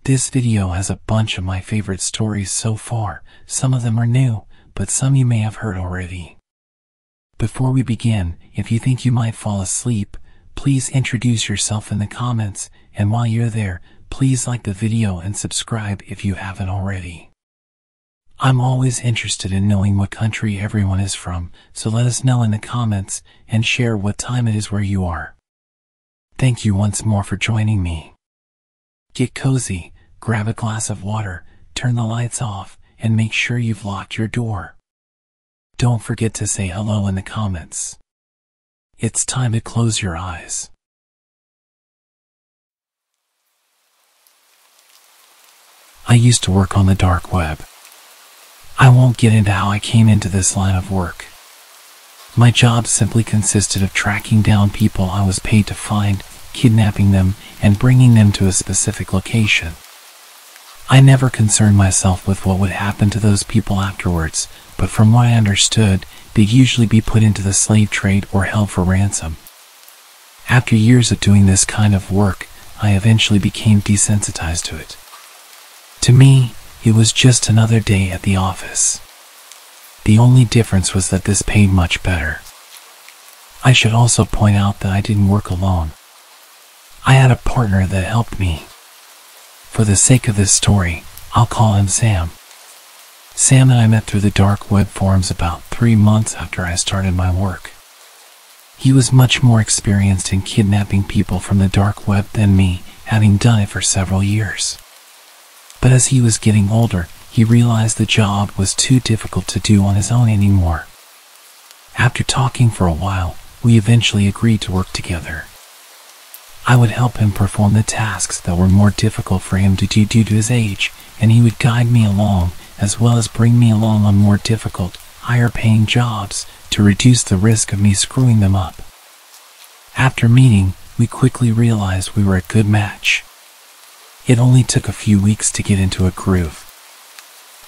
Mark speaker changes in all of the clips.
Speaker 1: This video has a bunch of my favorite stories so far. Some of them are new, but some you may have heard already. Before we begin, if you think you might fall asleep, please introduce yourself in the comments, and while you're there, please like the video and subscribe if you haven't already. I'm always interested in knowing what country everyone is from, so let us know in the comments and share what time it is where you are. Thank you once more for joining me. Get cozy, grab a glass of water, turn the lights off, and make sure you've locked your door. Don't forget to say hello in the comments. It's time to close your eyes. I used to work on the dark web. I won't get into how I came into this line of work. My job simply consisted of tracking down people I was paid to find, kidnapping them, and bringing them to a specific location. I never concerned myself with what would happen to those people afterwards, but from what I understood, they'd usually be put into the slave trade or held for ransom. After years of doing this kind of work, I eventually became desensitized to it. To me, it was just another day at the office. The only difference was that this paid much better. I should also point out that I didn't work alone. I had a partner that helped me. For the sake of this story, I'll call him Sam. Sam and I met through the dark web forums about 3 months after I started my work. He was much more experienced in kidnapping people from the dark web than me, having done it for several years. But as he was getting older, he realized the job was too difficult to do on his own anymore. After talking for a while, we eventually agreed to work together. I would help him perform the tasks that were more difficult for him to do due to his age, and he would guide me along, as well as bring me along on more difficult, higher-paying jobs to reduce the risk of me screwing them up. After meeting, we quickly realized we were a good match. It only took a few weeks to get into a groove.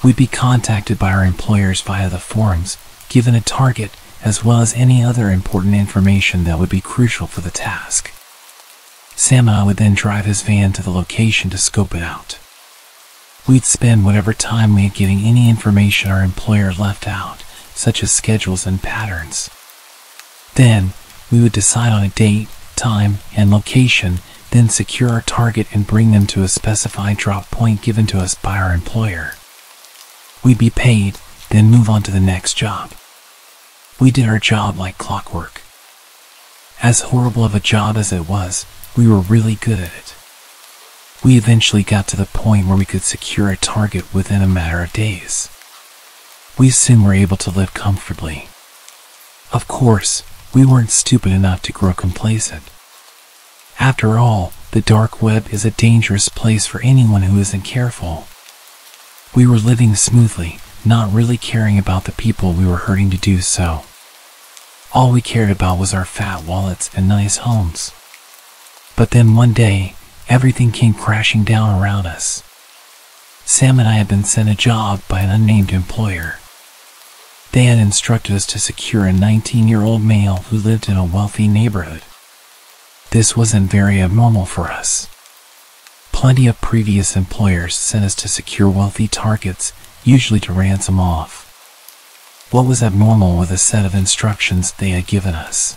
Speaker 1: We'd be contacted by our employers via the forums, given a target, as well as any other important information that would be crucial for the task. Sam and I would then drive his van to the location to scope it out. We'd spend whatever time we had getting any information our employer left out, such as schedules and patterns. Then, we would decide on a date, time, and location, then secure our target and bring them to a specified drop point given to us by our employer. We'd be paid, then move on to the next job. We did our job like clockwork. As horrible of a job as it was, we were really good at it. We eventually got to the point where we could secure a target within a matter of days. We soon were able to live comfortably. Of course, we weren't stupid enough to grow complacent. After all, the dark web is a dangerous place for anyone who isn't careful. We were living smoothly, not really caring about the people we were hurting to do so. All we cared about was our fat wallets and nice homes. But then one day, everything came crashing down around us. Sam and I had been sent a job by an unnamed employer. They had instructed us to secure a 19-year-old male who lived in a wealthy neighborhood. This wasn't very abnormal for us. Plenty of previous employers sent us to secure wealthy targets, usually to ransom off. What was abnormal was a set of instructions they had given us.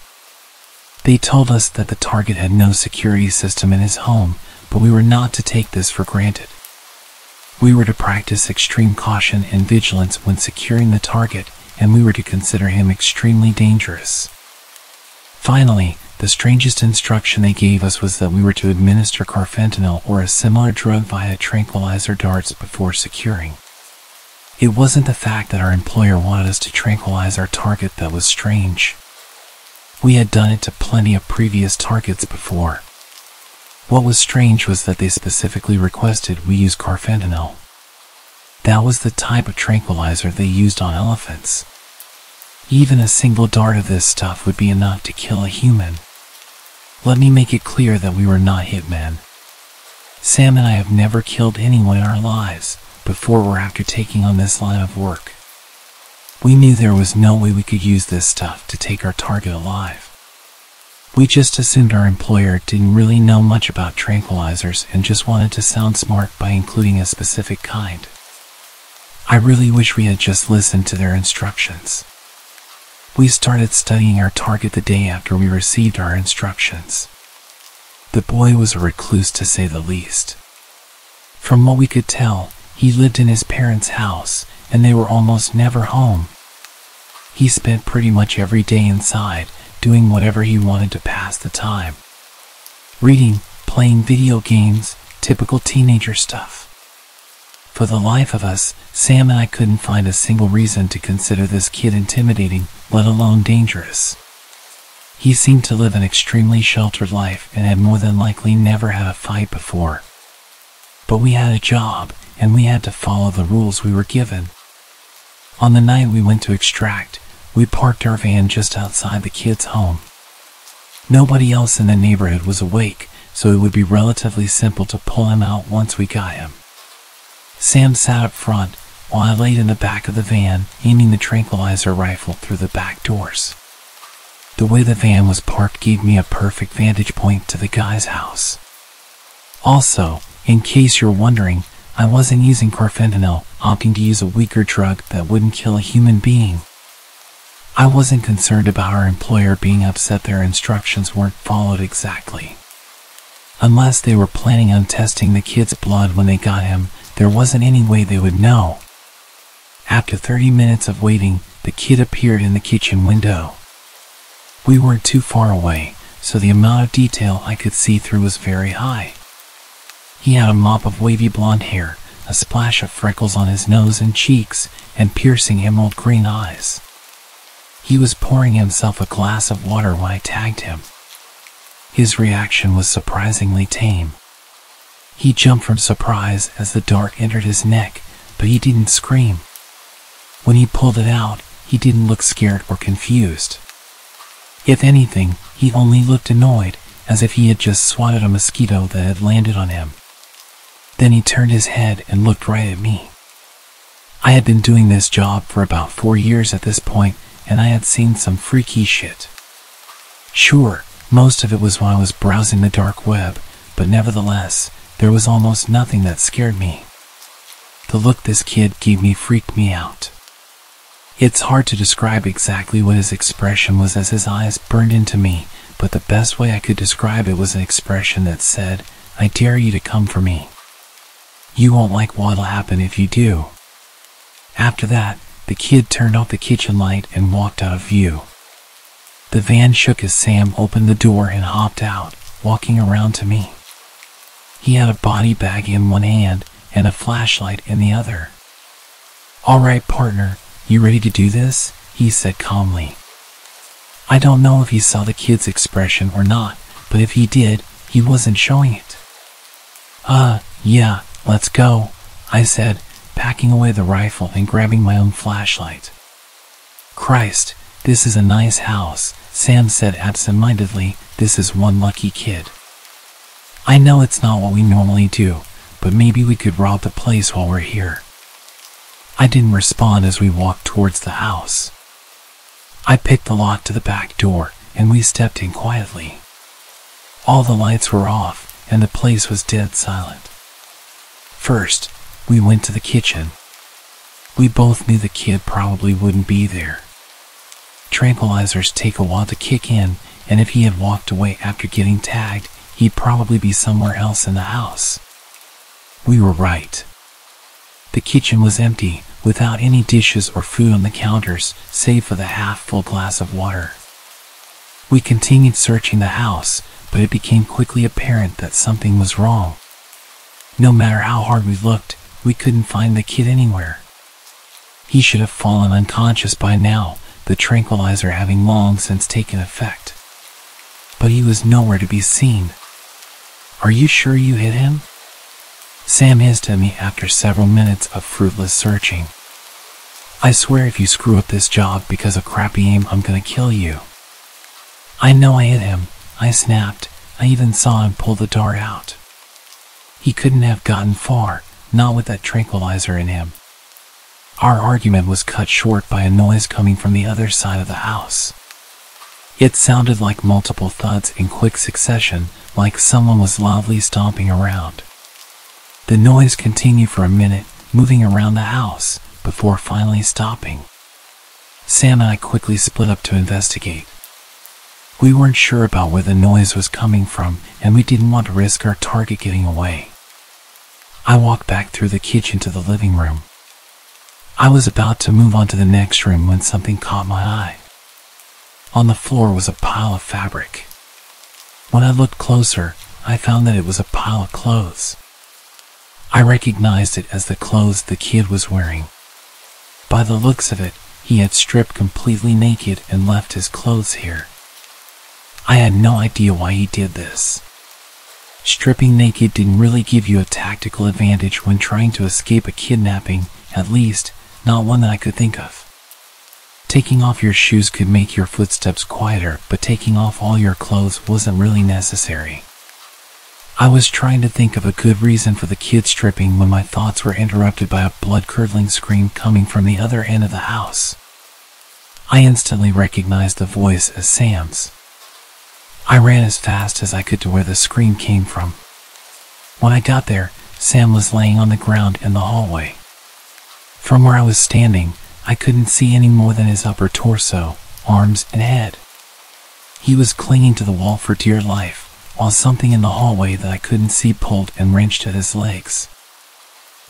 Speaker 1: They told us that the target had no security system in his home, but we were not to take this for granted. We were to practice extreme caution and vigilance when securing the target, and we were to consider him extremely dangerous. Finally, the strangest instruction they gave us was that we were to administer carfentanil or a similar drug via tranquilizer darts before securing. It wasn't the fact that our employer wanted us to tranquilize our target that was strange. We had done it to plenty of previous targets before. What was strange was that they specifically requested we use carfentanil. That was the type of tranquilizer they used on elephants. Even a single dart of this stuff would be enough to kill a human. Let me make it clear that we were not hitmen. Sam and I have never killed anyone in our lives, before or after taking on this line of work. We knew there was no way we could use this stuff to take our target alive. We just assumed our employer didn't really know much about tranquilizers and just wanted to sound smart by including a specific kind. I really wish we had just listened to their instructions. We started studying our target the day after we received our instructions. The boy was a recluse to say the least. From what we could tell, he lived in his parents' house, and they were almost never home. He spent pretty much every day inside, doing whatever he wanted to pass the time. Reading, playing video games, typical teenager stuff. For the life of us, Sam and I couldn't find a single reason to consider this kid intimidating, let alone dangerous. He seemed to live an extremely sheltered life and had more than likely never had a fight before. But we had a job, and we had to follow the rules we were given. On the night we went to extract, we parked our van just outside the kid's home. Nobody else in the neighborhood was awake, so it would be relatively simple to pull him out once we got him. Sam sat up front, while I laid in the back of the van, aiming the tranquilizer rifle through the back doors. The way the van was parked gave me a perfect vantage point to the guy's house. Also, in case you're wondering, I wasn't using carfentanil, opting to use a weaker drug that wouldn't kill a human being. I wasn't concerned about our employer being upset their instructions weren't followed exactly. Unless they were planning on testing the kid's blood when they got him, there wasn't any way they would know. After 30 minutes of waiting, the kid appeared in the kitchen window. We weren't too far away, so the amount of detail I could see through was very high. He had a mop of wavy blonde hair, a splash of freckles on his nose and cheeks, and piercing emerald green eyes. He was pouring himself a glass of water when I tagged him. His reaction was surprisingly tame. He jumped from surprise as the dart entered his neck, but he didn't scream. When he pulled it out, he didn't look scared or confused. If anything, he only looked annoyed, as if he had just swatted a mosquito that had landed on him. Then he turned his head and looked right at me. I had been doing this job for about 4 years at this point, and I had seen some freaky shit. Sure, most of it was when I was browsing the dark web, but nevertheless, there was almost nothing that scared me. The look this kid gave me freaked me out. It's hard to describe exactly what his expression was as his eyes burned into me, but the best way I could describe it was an expression that said, "I dare you to come for me. You won't like what'll happen if you do." After that, the kid turned off the kitchen light and walked out of view. The van shook as Sam opened the door and hopped out, walking around to me. He had a body bag in one hand and a flashlight in the other. "All right, partner, you ready to do this?" he said calmly. I don't know if he saw the kid's expression or not, but if he did, he wasn't showing it. Yeah, let's go," I said, packing away the rifle and grabbing my own flashlight. "Christ, this is a nice house," Sam said absent-mindedly. "This is one lucky kid." "I know it's not what we normally do, but maybe we could rob the place while we're here." I didn't respond as we walked towards the house. I picked the lock to the back door, and we stepped in quietly. All the lights were off, and the place was dead silent. First, we went to the kitchen. We both knew the kid probably wouldn't be there. Tranquilizers take a while to kick in, and if he had walked away after getting tagged, he'd probably be somewhere else in the house. We were right. The kitchen was empty, without any dishes or food on the counters, save for the half-full glass of water. We continued searching the house, but it became quickly apparent that something was wrong. No matter how hard we looked, we couldn't find the kid anywhere. He should have fallen unconscious by now, the tranquilizer having long since taken effect. But he was nowhere to be seen. "Are you sure you hit him?" Sam hissed at me after several minutes of fruitless searching. "I swear if you screw up this job because of crappy aim, I'm gonna kill you." "I know I hit him," I snapped. "I even saw him pull the dart out." He couldn't have gotten far, not with that tranquilizer in him. Our argument was cut short by a noise coming from the other side of the house. It sounded like multiple thuds in quick succession, like someone was loudly stomping around. The noise continued for a minute, moving around the house, before finally stopping. Sam and I quickly split up to investigate. We weren't sure about where the noise was coming from, and we didn't want to risk our target getting away. I walked back through the kitchen to the living room. I was about to move on to the next room when something caught my eye. On the floor was a pile of fabric. When I looked closer, I found that it was a pile of clothes. I recognized it as the clothes the kid was wearing. By the looks of it, he had stripped completely naked and left his clothes here. I had no idea why he did this. Stripping naked didn't really give you a tactical advantage when trying to escape a kidnapping, at least, not one that I could think of. Taking off your shoes could make your footsteps quieter, but taking off all your clothes wasn't really necessary. I was trying to think of a good reason for the kid stripping when my thoughts were interrupted by a blood-curdling scream coming from the other end of the house. I instantly recognized the voice as Sam's. I ran as fast as I could to where the scream came from. When I got there, Sam was laying on the ground in the hallway. From where I was standing, I couldn't see any more than his upper torso, arms, and head. He was clinging to the wall for dear life, while something in the hallway that I couldn't see pulled and wrenched at his legs.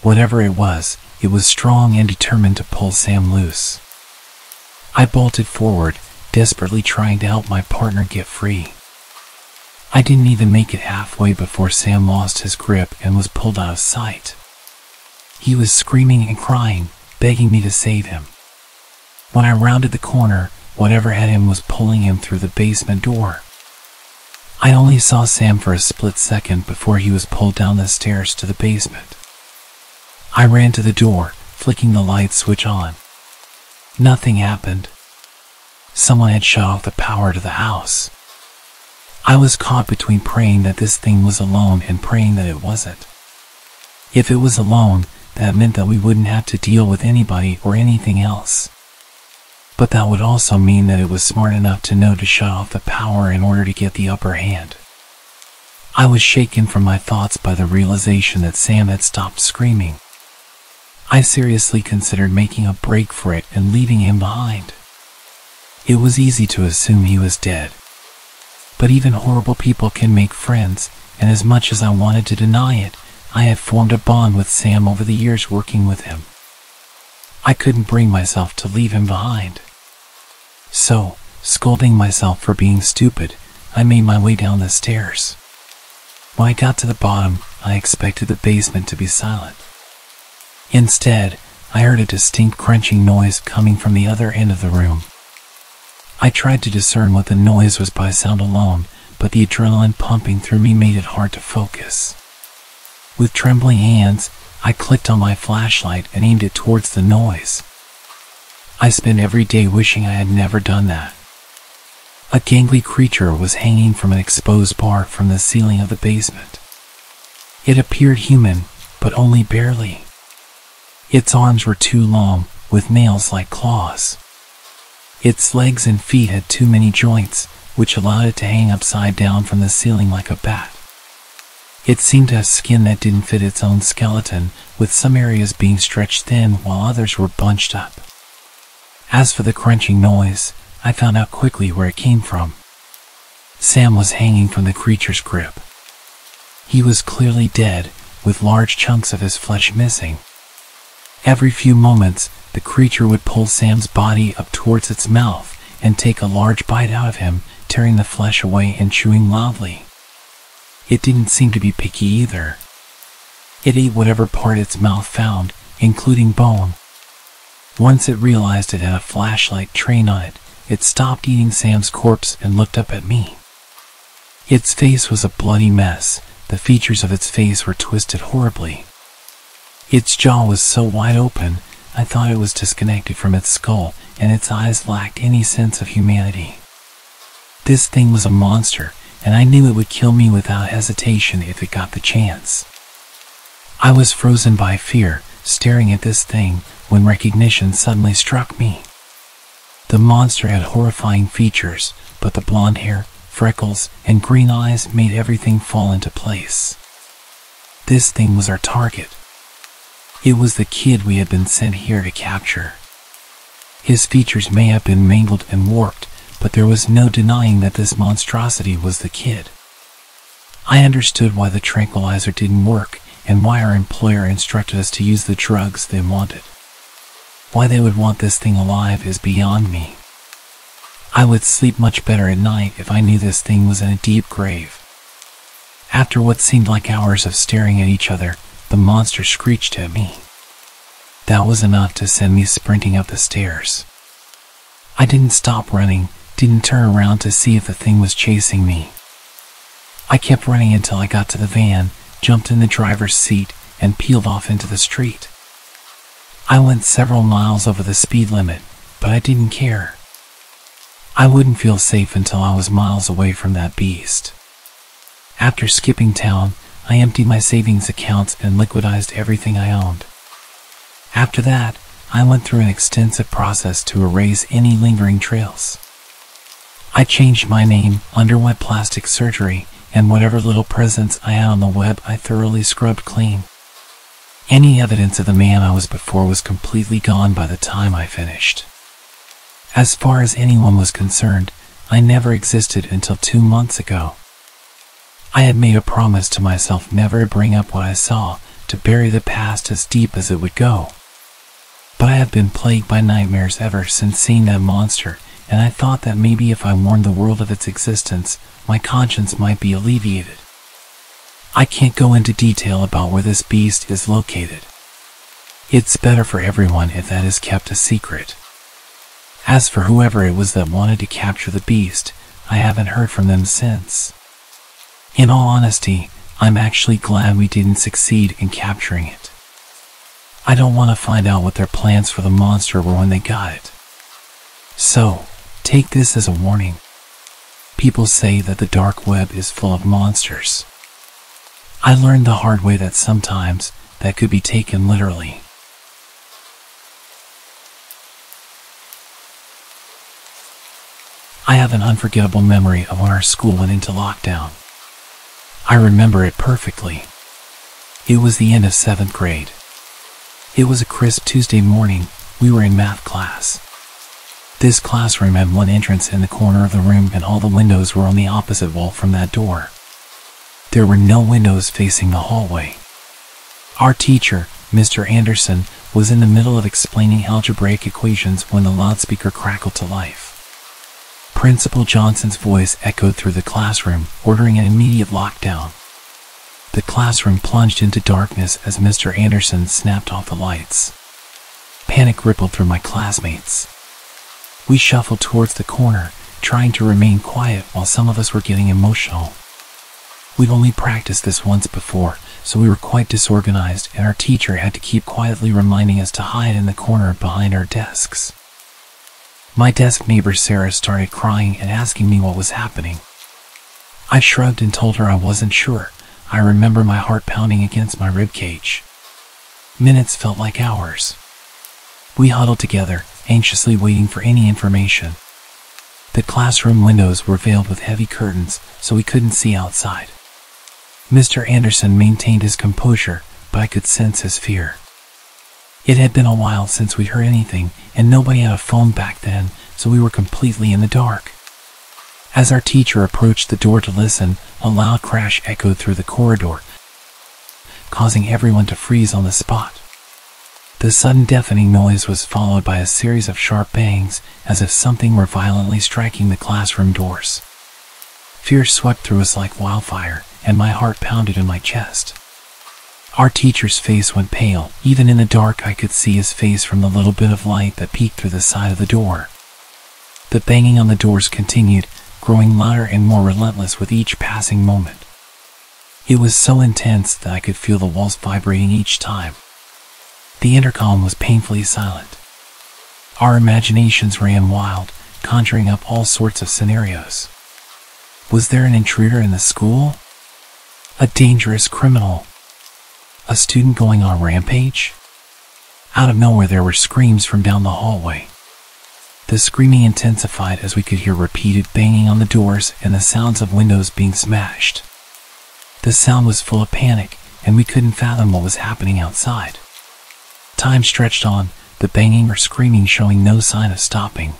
Speaker 1: Whatever it was strong and determined to pull Sam loose. I bolted forward, desperately trying to help my partner get free. I didn't even make it halfway before Sam lost his grip and was pulled out of sight. He was screaming and crying, begging me to save him. When I rounded the corner, whatever had him was pulling him through the basement door. I only saw Sam for a split second before he was pulled down the stairs to the basement. I ran to the door, flicking the light switch on. Nothing happened. Someone had shut off the power to the house. I was caught between praying that this thing was alone and praying that it wasn't. If it was alone, that meant that we wouldn't have to deal with anybody or anything else. But that would also mean that it was smart enough to know to shut off the power in order to get the upper hand. I was shaken from my thoughts by the realization that Sam had stopped screaming. I seriously considered making a break for it and leaving him behind. It was easy to assume he was dead. But even horrible people can make friends, and as much as I wanted to deny it, I had formed a bond with Sam over the years working with him. I couldn't bring myself to leave him behind. So, scolding myself for being stupid, I made my way down the stairs. When I got to the bottom, I expected the basement to be silent. Instead, I heard a distinct crunching noise coming from the other end of the room. I tried to discern what the noise was by sound alone, but the adrenaline pumping through me made it hard to focus. With trembling hands, I clicked on my flashlight and aimed it towards the noise. I spent every day wishing I had never done that. A gangly creature was hanging from an exposed bar from the ceiling of the basement. It appeared human, but only barely. Its arms were too long, with nails like claws. Its legs and feet had too many joints, which allowed it to hang upside down from the ceiling like a bat. It seemed to have skin that didn't fit its own skeleton, with some areas being stretched thin while others were bunched up. As for the crunching noise, I found out quickly where it came from. Sam was hanging from the creature's grip. He was clearly dead, with large chunks of his flesh missing. Every few moments, the creature would pull Sam's body up towards its mouth and take a large bite out of him, tearing the flesh away and chewing loudly. It didn't seem to be picky either. It ate whatever part its mouth found, including bone. Once it realized it had a flashlight trained on it, it stopped eating Sam's corpse and looked up at me. Its face was a bloody mess. The features of its face were twisted horribly. Its jaw was so wide open, I thought it was disconnected from its skull, and its eyes lacked any sense of humanity. This thing was a monster, and I knew it would kill me without hesitation if it got the chance. I was frozen by fear, staring at this thing, when recognition suddenly struck me. The monster had horrifying features, but the blonde hair, freckles, and green eyes made everything fall into place. This thing was our target. It was the kid we had been sent here to capture. His features may have been mangled and warped, but there was no denying that this monstrosity was the kid. I understood why the tranquilizer didn't work and why our employer instructed us to use the drugs they wanted. Why they would want this thing alive is beyond me. I would sleep much better at night if I knew this thing was in a deep grave. After what seemed like hours of staring at each other, the monster screeched at me. That was enough to send me sprinting up the stairs. I didn't stop running, didn't turn around to see if the thing was chasing me. I kept running until I got to the van, jumped in the driver's seat, and peeled off into the street. I went several miles over the speed limit, but I didn't care. I wouldn't feel safe until I was miles away from that beast. After skipping town, I emptied my savings accounts and liquidized everything I owned. After that, I went through an extensive process to erase any lingering trails. I changed my name, underwent plastic surgery, and whatever little presence I had on the web I thoroughly scrubbed clean. Any evidence of the man I was before was completely gone by the time I finished. As far as anyone was concerned, I never existed until 2 months ago. I had made a promise to myself never to bring up what I saw, to bury the past as deep as it would go. But I have been plagued by nightmares ever since seeing that monster, and I thought that maybe if I warned the world of its existence, my conscience might be alleviated. I can't go into detail about where this beast is located. It's better for everyone if that is kept a secret. As for whoever it was that wanted to capture the beast, I haven't heard from them since. In all honesty, I'm actually glad we didn't succeed in capturing it. I don't want to find out what their plans for the monster were when they got it. So, take this as a warning. People say that the dark web is full of monsters. I learned the hard way that sometimes that could be taken literally. I have an unforgettable memory of when our school went into lockdown. I remember it perfectly. It was the end of 7th grade. It was a crisp Tuesday morning. We were in math class. This classroom had one entrance in the corner of the room and all the windows were on the opposite wall from that door. There were no windows facing the hallway. Our teacher, Mr. Anderson, was in the middle of explaining algebraic equations when the loudspeaker crackled to life. Principal Johnson's voice echoed through the classroom, ordering an immediate lockdown. The classroom plunged into darkness as Mr. Anderson snapped off the lights. Panic rippled through my classmates. We shuffled towards the corner, trying to remain quiet while some of us were getting emotional. We'd only practiced this once before, so we were quite disorganized, and our teacher had to keep quietly reminding us to hide in the corner behind our desks. My desk neighbor Sarah started crying and asking me what was happening. I shrugged and told her I wasn't sure. I remember my heart pounding against my ribcage. Minutes felt like hours. We huddled together, anxiously waiting for any information. The classroom windows were veiled with heavy curtains, so we couldn't see outside. Mr. Anderson maintained his composure, but I could sense his fear. It had been a while since we'd heard anything, and nobody had a phone back then, so we were completely in the dark. As our teacher approached the door to listen, a loud crash echoed through the corridor, causing everyone to freeze on the spot. The sudden deafening noise was followed by a series of sharp bangs, as if something were violently striking the classroom doors. Fear swept through us like wildfire, and my heart pounded in my chest. Our teacher's face went pale. Even in the dark I could see his face from the little bit of light that peeked through the side of the door. The banging on the doors continued, growing louder and more relentless with each passing moment. It was so intense that I could feel the walls vibrating each time. The intercom was painfully silent. Our imaginations ran wild, conjuring up all sorts of scenarios. Was there an intruder in the school? A dangerous criminal? A student going on a rampage? Out of nowhere there were screams from down the hallway. The screaming intensified as we could hear repeated banging on the doors and the sounds of windows being smashed. The sound was full of panic, and we couldn't fathom what was happening outside. Time stretched on, the banging or screaming showing no sign of stopping.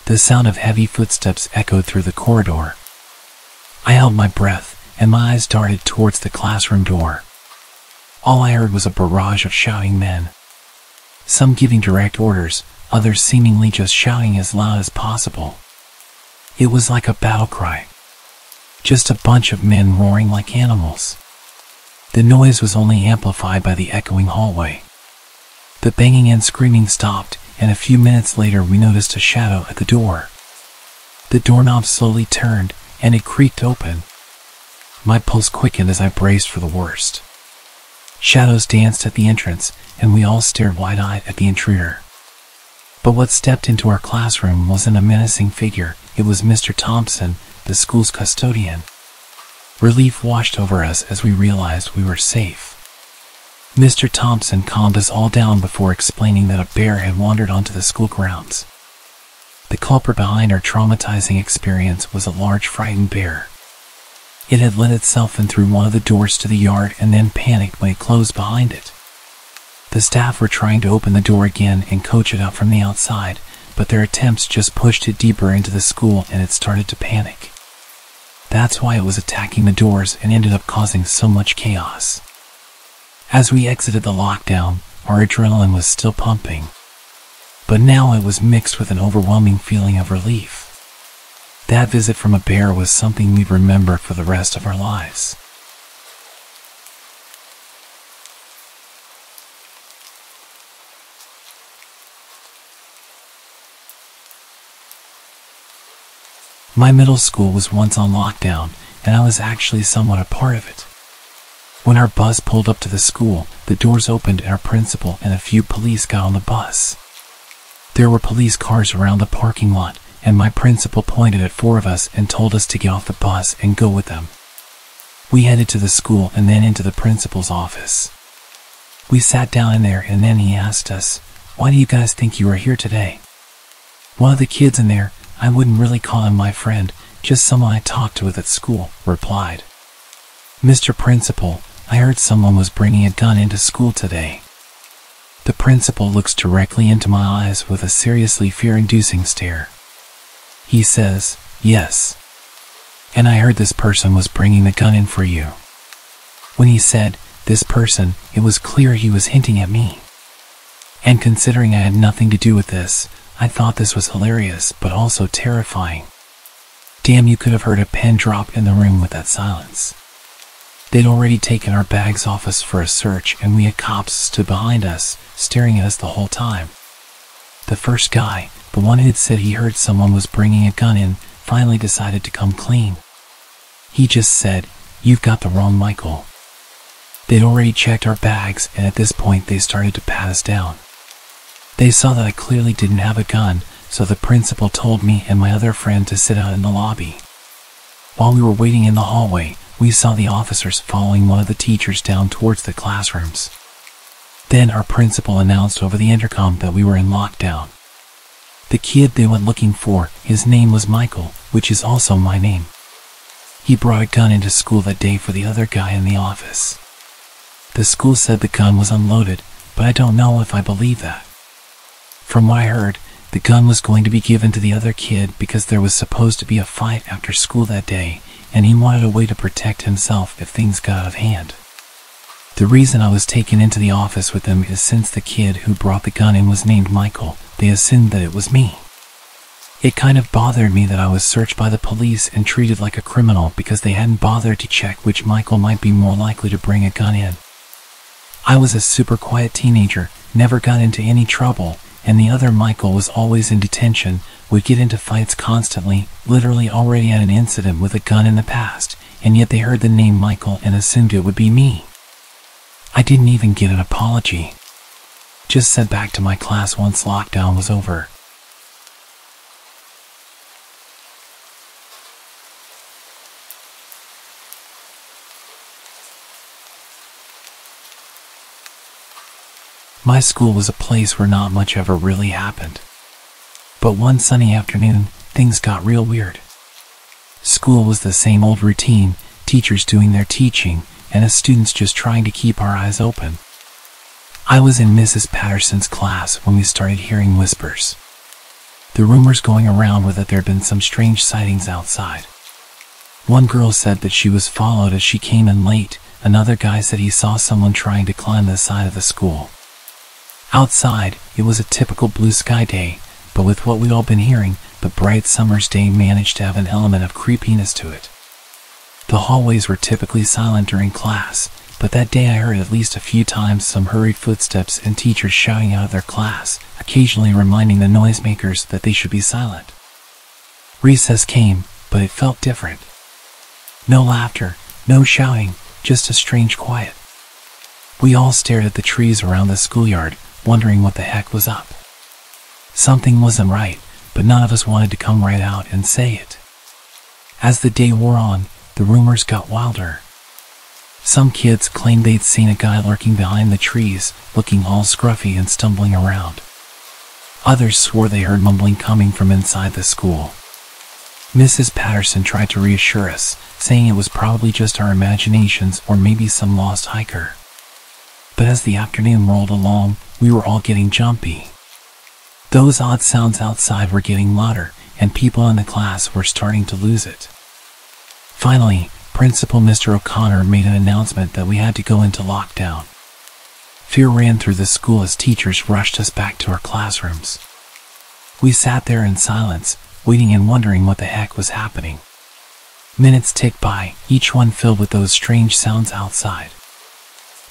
Speaker 1: The sound of heavy footsteps echoed through the corridor. I held my breath, and my eyes darted towards the classroom door. All I heard was a barrage of shouting men. Some giving direct orders, others seemingly just shouting as loud as possible. It was like a battle cry. Just a bunch of men roaring like animals. The noise was only amplified by the echoing hallway. The banging and screaming stopped, and a few minutes later we noticed a shadow at the door. The doorknob slowly turned, and it creaked open. My pulse quickened as I braced for the worst. Shadows danced at the entrance, and we all stared wide-eyed at the intruder. But what stepped into our classroom wasn't a menacing figure, it was Mr. Thompson, the school's custodian. Relief washed over us as we realized we were safe. Mr. Thompson calmed us all down before explaining that a bear had wandered onto the school grounds. The culprit behind our traumatizing experience was a large frightened bear. It had let itself in through one of the doors to the yard and then panicked when it closed behind it. The staff were trying to open the door again and coax it out from the outside, but their attempts just pushed it deeper into the school and it started to panic. That's why it was attacking the doors and ended up causing so much chaos. As we exited the lockdown, our adrenaline was still pumping. But now it was mixed with an overwhelming feeling of relief. That visit from a bear was something we'd remember for the rest of our lives. My middle school was once on lockdown, and I was actually somewhat a part of it. When our bus pulled up to the school, the doors opened and our principal and a few police got on the bus. There were police cars around the parking lot, and my principal pointed at 4 of us and told us to get off the bus and go with them. We headed to the school and then into the principal's office. We sat down in there and then he asked us, "Why do you guys think you are here today?" One of the kids in there, I wouldn't really call him my friend, just someone I talked with at school, replied, "Mr. Principal, I heard someone was bringing a gun into school today." The principal looks directly into my eyes with a seriously fear-inducing stare. He says, "Yes. And I heard this person was bringing the gun in for you." When he said, "this person," it was clear he was hinting at me. And considering I had nothing to do with this, I thought this was hilarious, but also terrifying. Damn, you could have heard a pin drop in the room with that silence. They'd already taken our bags off us for a search, and we had cops stood behind us, staring at us the whole time. The first guy, the one who had said he heard someone was bringing a gun in, finally decided to come clean. He just said, "You've got the wrong Michael." They'd already checked our bags, and at this point they started to pat us down. They saw that I clearly didn't have a gun, so the principal told me and my other friend to sit out in the lobby. While we were waiting in the hallway, we saw the officers following one of the teachers down towards the classrooms. Then our principal announced over the intercom that we were in lockdown. The kid they went looking for, his name was Michael, which is also my name. He brought a gun into school that day for the other guy in the office. The school said the gun was unloaded, but I don't know if I believe that. From what I heard, the gun was going to be given to the other kid because there was supposed to be a fight after school that day, and he wanted a way to protect himself if things got out of hand. The reason I was taken into the office with them is since the kid who brought the gun in was named Michael, they assumed that it was me. It kind of bothered me that I was searched by the police and treated like a criminal because they hadn't bothered to check which Michael might be more likely to bring a gun in. I was a super quiet teenager, never got into any trouble, and the other Michael was always in detention, would get into fights constantly, literally already had an incident with a gun in the past, and yet they heard the name Michael and assumed it would be me. I didn't even get an apology. Just said back to my class once lockdown was over. My school was a place where not much ever really happened. But one sunny afternoon, things got real weird. School was the same old routine, teachers doing their teaching, and us students just trying to keep our eyes open. I was in Mrs. Patterson's class when we started hearing whispers. The rumors going around were that there had been some strange sightings outside. One girl said that she was followed as she came in late. Another guy said he saw someone trying to climb the side of the school. Outside, it was a typical blue sky day, but with what we'd all been hearing, the bright summer's day managed to have an element of creepiness to it. The hallways were typically silent during class, but that day I heard at least a few times some hurried footsteps and teachers shouting out of their class, occasionally reminding the noisemakers that they should be silent. Recess came, but it felt different. No laughter, no shouting, just a strange quiet. We all stared at the trees around the schoolyard, wondering what the heck was up. Something wasn't right, but none of us wanted to come right out and say it. As the day wore on, the rumors got wilder. Some kids claimed they'd seen a guy lurking behind the trees, looking all scruffy and stumbling around. Others swore they heard mumbling coming from inside the school. Mrs. Patterson tried to reassure us, saying it was probably just our imaginations or maybe some lost hiker. But as the afternoon rolled along, we were all getting jumpy. Those odd sounds outside were getting louder, and people in the class were starting to lose it. Finally, Principal Mr. O'Connor made an announcement that we had to go into lockdown. Fear ran through the school as teachers rushed us back to our classrooms. We sat there in silence, waiting and wondering what the heck was happening. Minutes ticked by, each one filled with those strange sounds outside.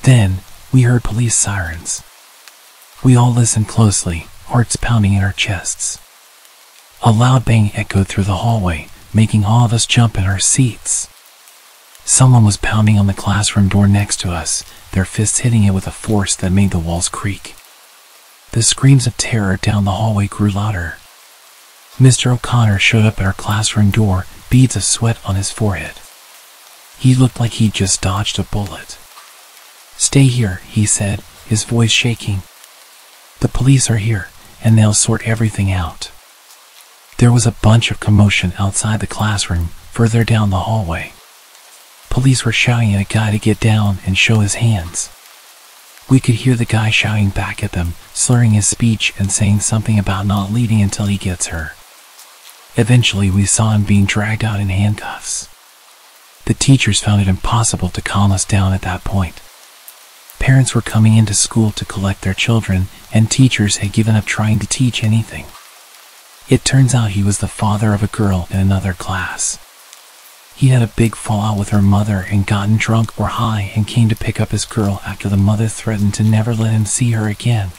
Speaker 1: Then, we heard police sirens. We all listened closely, hearts pounding in our chests. A loud bang echoed through the hallway, making all of us jump in our seats. Someone was pounding on the classroom door next to us, their fists hitting it with a force that made the walls creak. The screams of terror down the hallway grew louder. Mr. O'Connor showed up at our classroom door, beads of sweat on his forehead. He looked like he'd just dodged a bullet. "Stay here," he said, his voice shaking. "The police are here, and they'll sort everything out." There was a bunch of commotion outside the classroom, further down the hallway. Police were shouting at a guy to get down and show his hands. We could hear the guy shouting back at them, slurring his speech and saying something about not leaving until he gets her. Eventually, we saw him being dragged out in handcuffs. The teachers found it impossible to calm us down at that point. Parents were coming into school to collect their children, and teachers had given up trying to teach anything. It turns out he was the father of a girl in another class. He had a big fallout with her mother and gotten drunk or high and came to pick up his girl after the mother threatened to never let him see her again.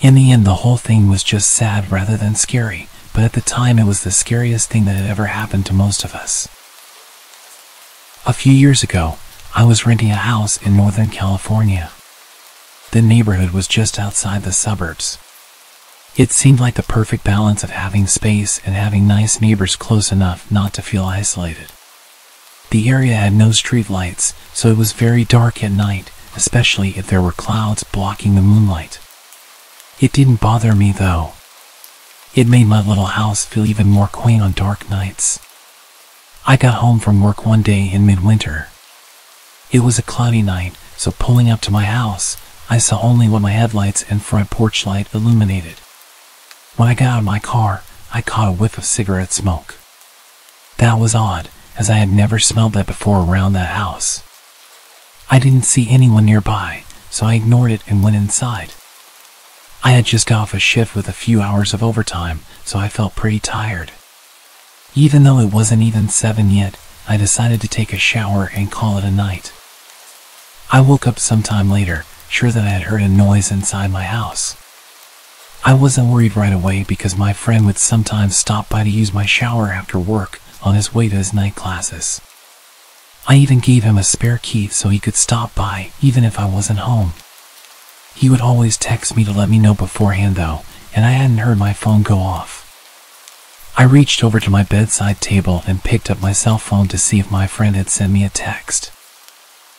Speaker 1: In the end, the whole thing was just sad rather than scary, but at the time it was the scariest thing that had ever happened to most of us. A few years ago, I was renting a house in Northern California. The neighborhood was just outside the suburbs. It seemed like the perfect balance of having space and having nice neighbors close enough not to feel isolated. The area had no street lights, so it was very dark at night, especially if there were clouds blocking the moonlight. It didn't bother me though. It made my little house feel even more quaint on dark nights. I got home from work one day in midwinter. It was a cloudy night, so pulling up to my house, I saw only what my headlights and front porch light illuminated. When I got out of my car, I caught a whiff of cigarette smoke. That was odd, as I had never smelled that before around that house. I didn't see anyone nearby, so I ignored it and went inside. I had just got off a shift with a few hours of overtime, so I felt pretty tired. Even though it wasn't even 7 yet, I decided to take a shower and call it a night. I woke up sometime later, sure that I had heard a noise inside my house. I wasn't worried right away because my friend would sometimes stop by to use my shower after work on his way to his night classes. I even gave him a spare key so he could stop by even if I wasn't home. He would always text me to let me know beforehand though, and I hadn't heard my phone go off. I reached over to my bedside table and picked up my cell phone to see if my friend had sent me a text.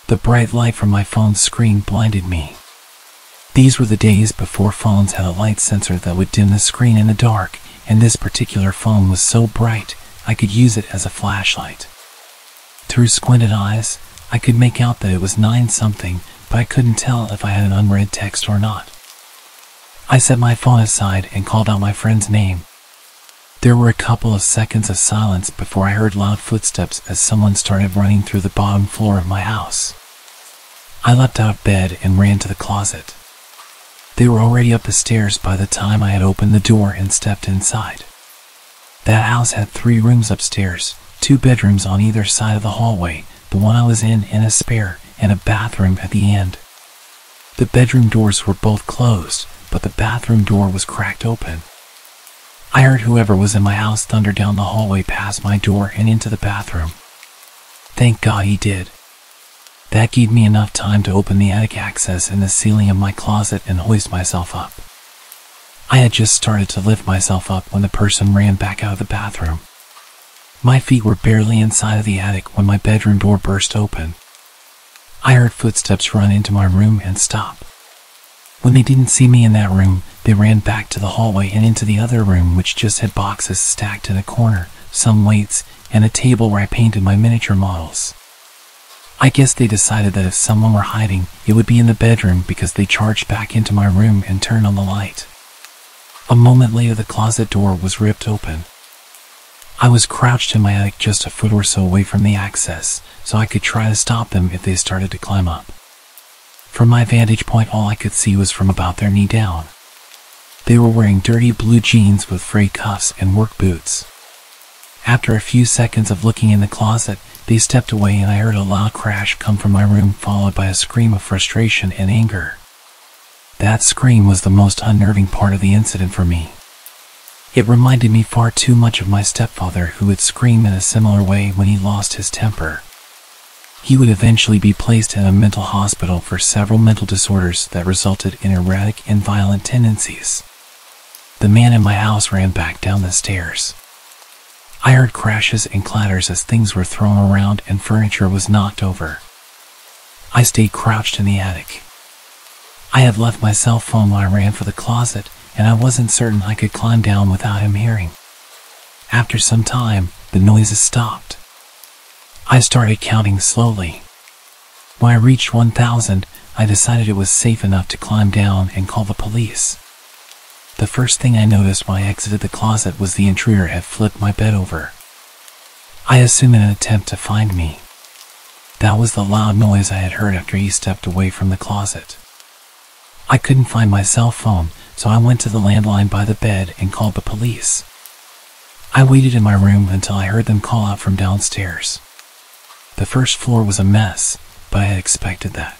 Speaker 1: The bright light from my phone's screen blinded me. These were the days before phones had a light sensor that would dim the screen in the dark, and this particular phone was so bright I could use it as a flashlight. Through squinted eyes, I could make out that it was 9-something, but I couldn't tell if I had an unread text or not. I set my phone aside and called out my friend's name. There were a couple of seconds of silence before I heard loud footsteps as someone started running through the bottom floor of my house. I leapt out of bed and ran to the closet. They were already up the stairs by the time I had opened the door and stepped inside. That house had 3 rooms upstairs, 2 bedrooms on either side of the hallway, the one I was in and a spare, and a bathroom at the end. The bedroom doors were both closed, but the bathroom door was cracked open. I heard whoever was in my house thunder down the hallway past my door and into the bathroom. Thank God he did. That gave me enough time to open the attic access in the ceiling of my closet and hoist myself up. I had just started to lift myself up when the person ran back out of the bathroom. My feet were barely inside of the attic when my bedroom door burst open. I heard footsteps run into my room and stop. When they didn't see me in that room, they ran back to the hallway and into the other room, which just had boxes stacked in a corner, some weights, and a table where I painted my miniature models. I guess they decided that if someone were hiding, it would be in the bedroom because they charged back into my room and turned on the light. A moment later, the closet door was ripped open. I was crouched in my attic just a foot or so away from the access, so I could try to stop them if they started to climb up. From my vantage point, all I could see was from about their knee down. They were wearing dirty blue jeans with frayed cuffs and work boots. After a few seconds of looking in the closet, they stepped away and I heard a loud crash come from my room, followed by a scream of frustration and anger. That scream was the most unnerving part of the incident for me. It reminded me far too much of my stepfather, who would scream in a similar way when he lost his temper. He would eventually be placed in a mental hospital for several mental disorders that resulted in erratic and violent tendencies. The man in my house ran back down the stairs. I heard crashes and clatters as things were thrown around and furniture was knocked over. I stayed crouched in the attic. I had left my cell phone when I ran for the closet, and I wasn't certain I could climb down without him hearing. After some time, the noises stopped. I started counting slowly. When I reached 1,000, I decided it was safe enough to climb down and call the police. The first thing I noticed when I exited the closet was the intruder had flipped my bed over. I assumed in an attempt to find me. That was the loud noise I had heard after he stepped away from the closet. I couldn't find my cell phone, so I went to the landline by the bed and called the police. I waited in my room until I heard them call out from downstairs. The first floor was a mess, but I had expected that.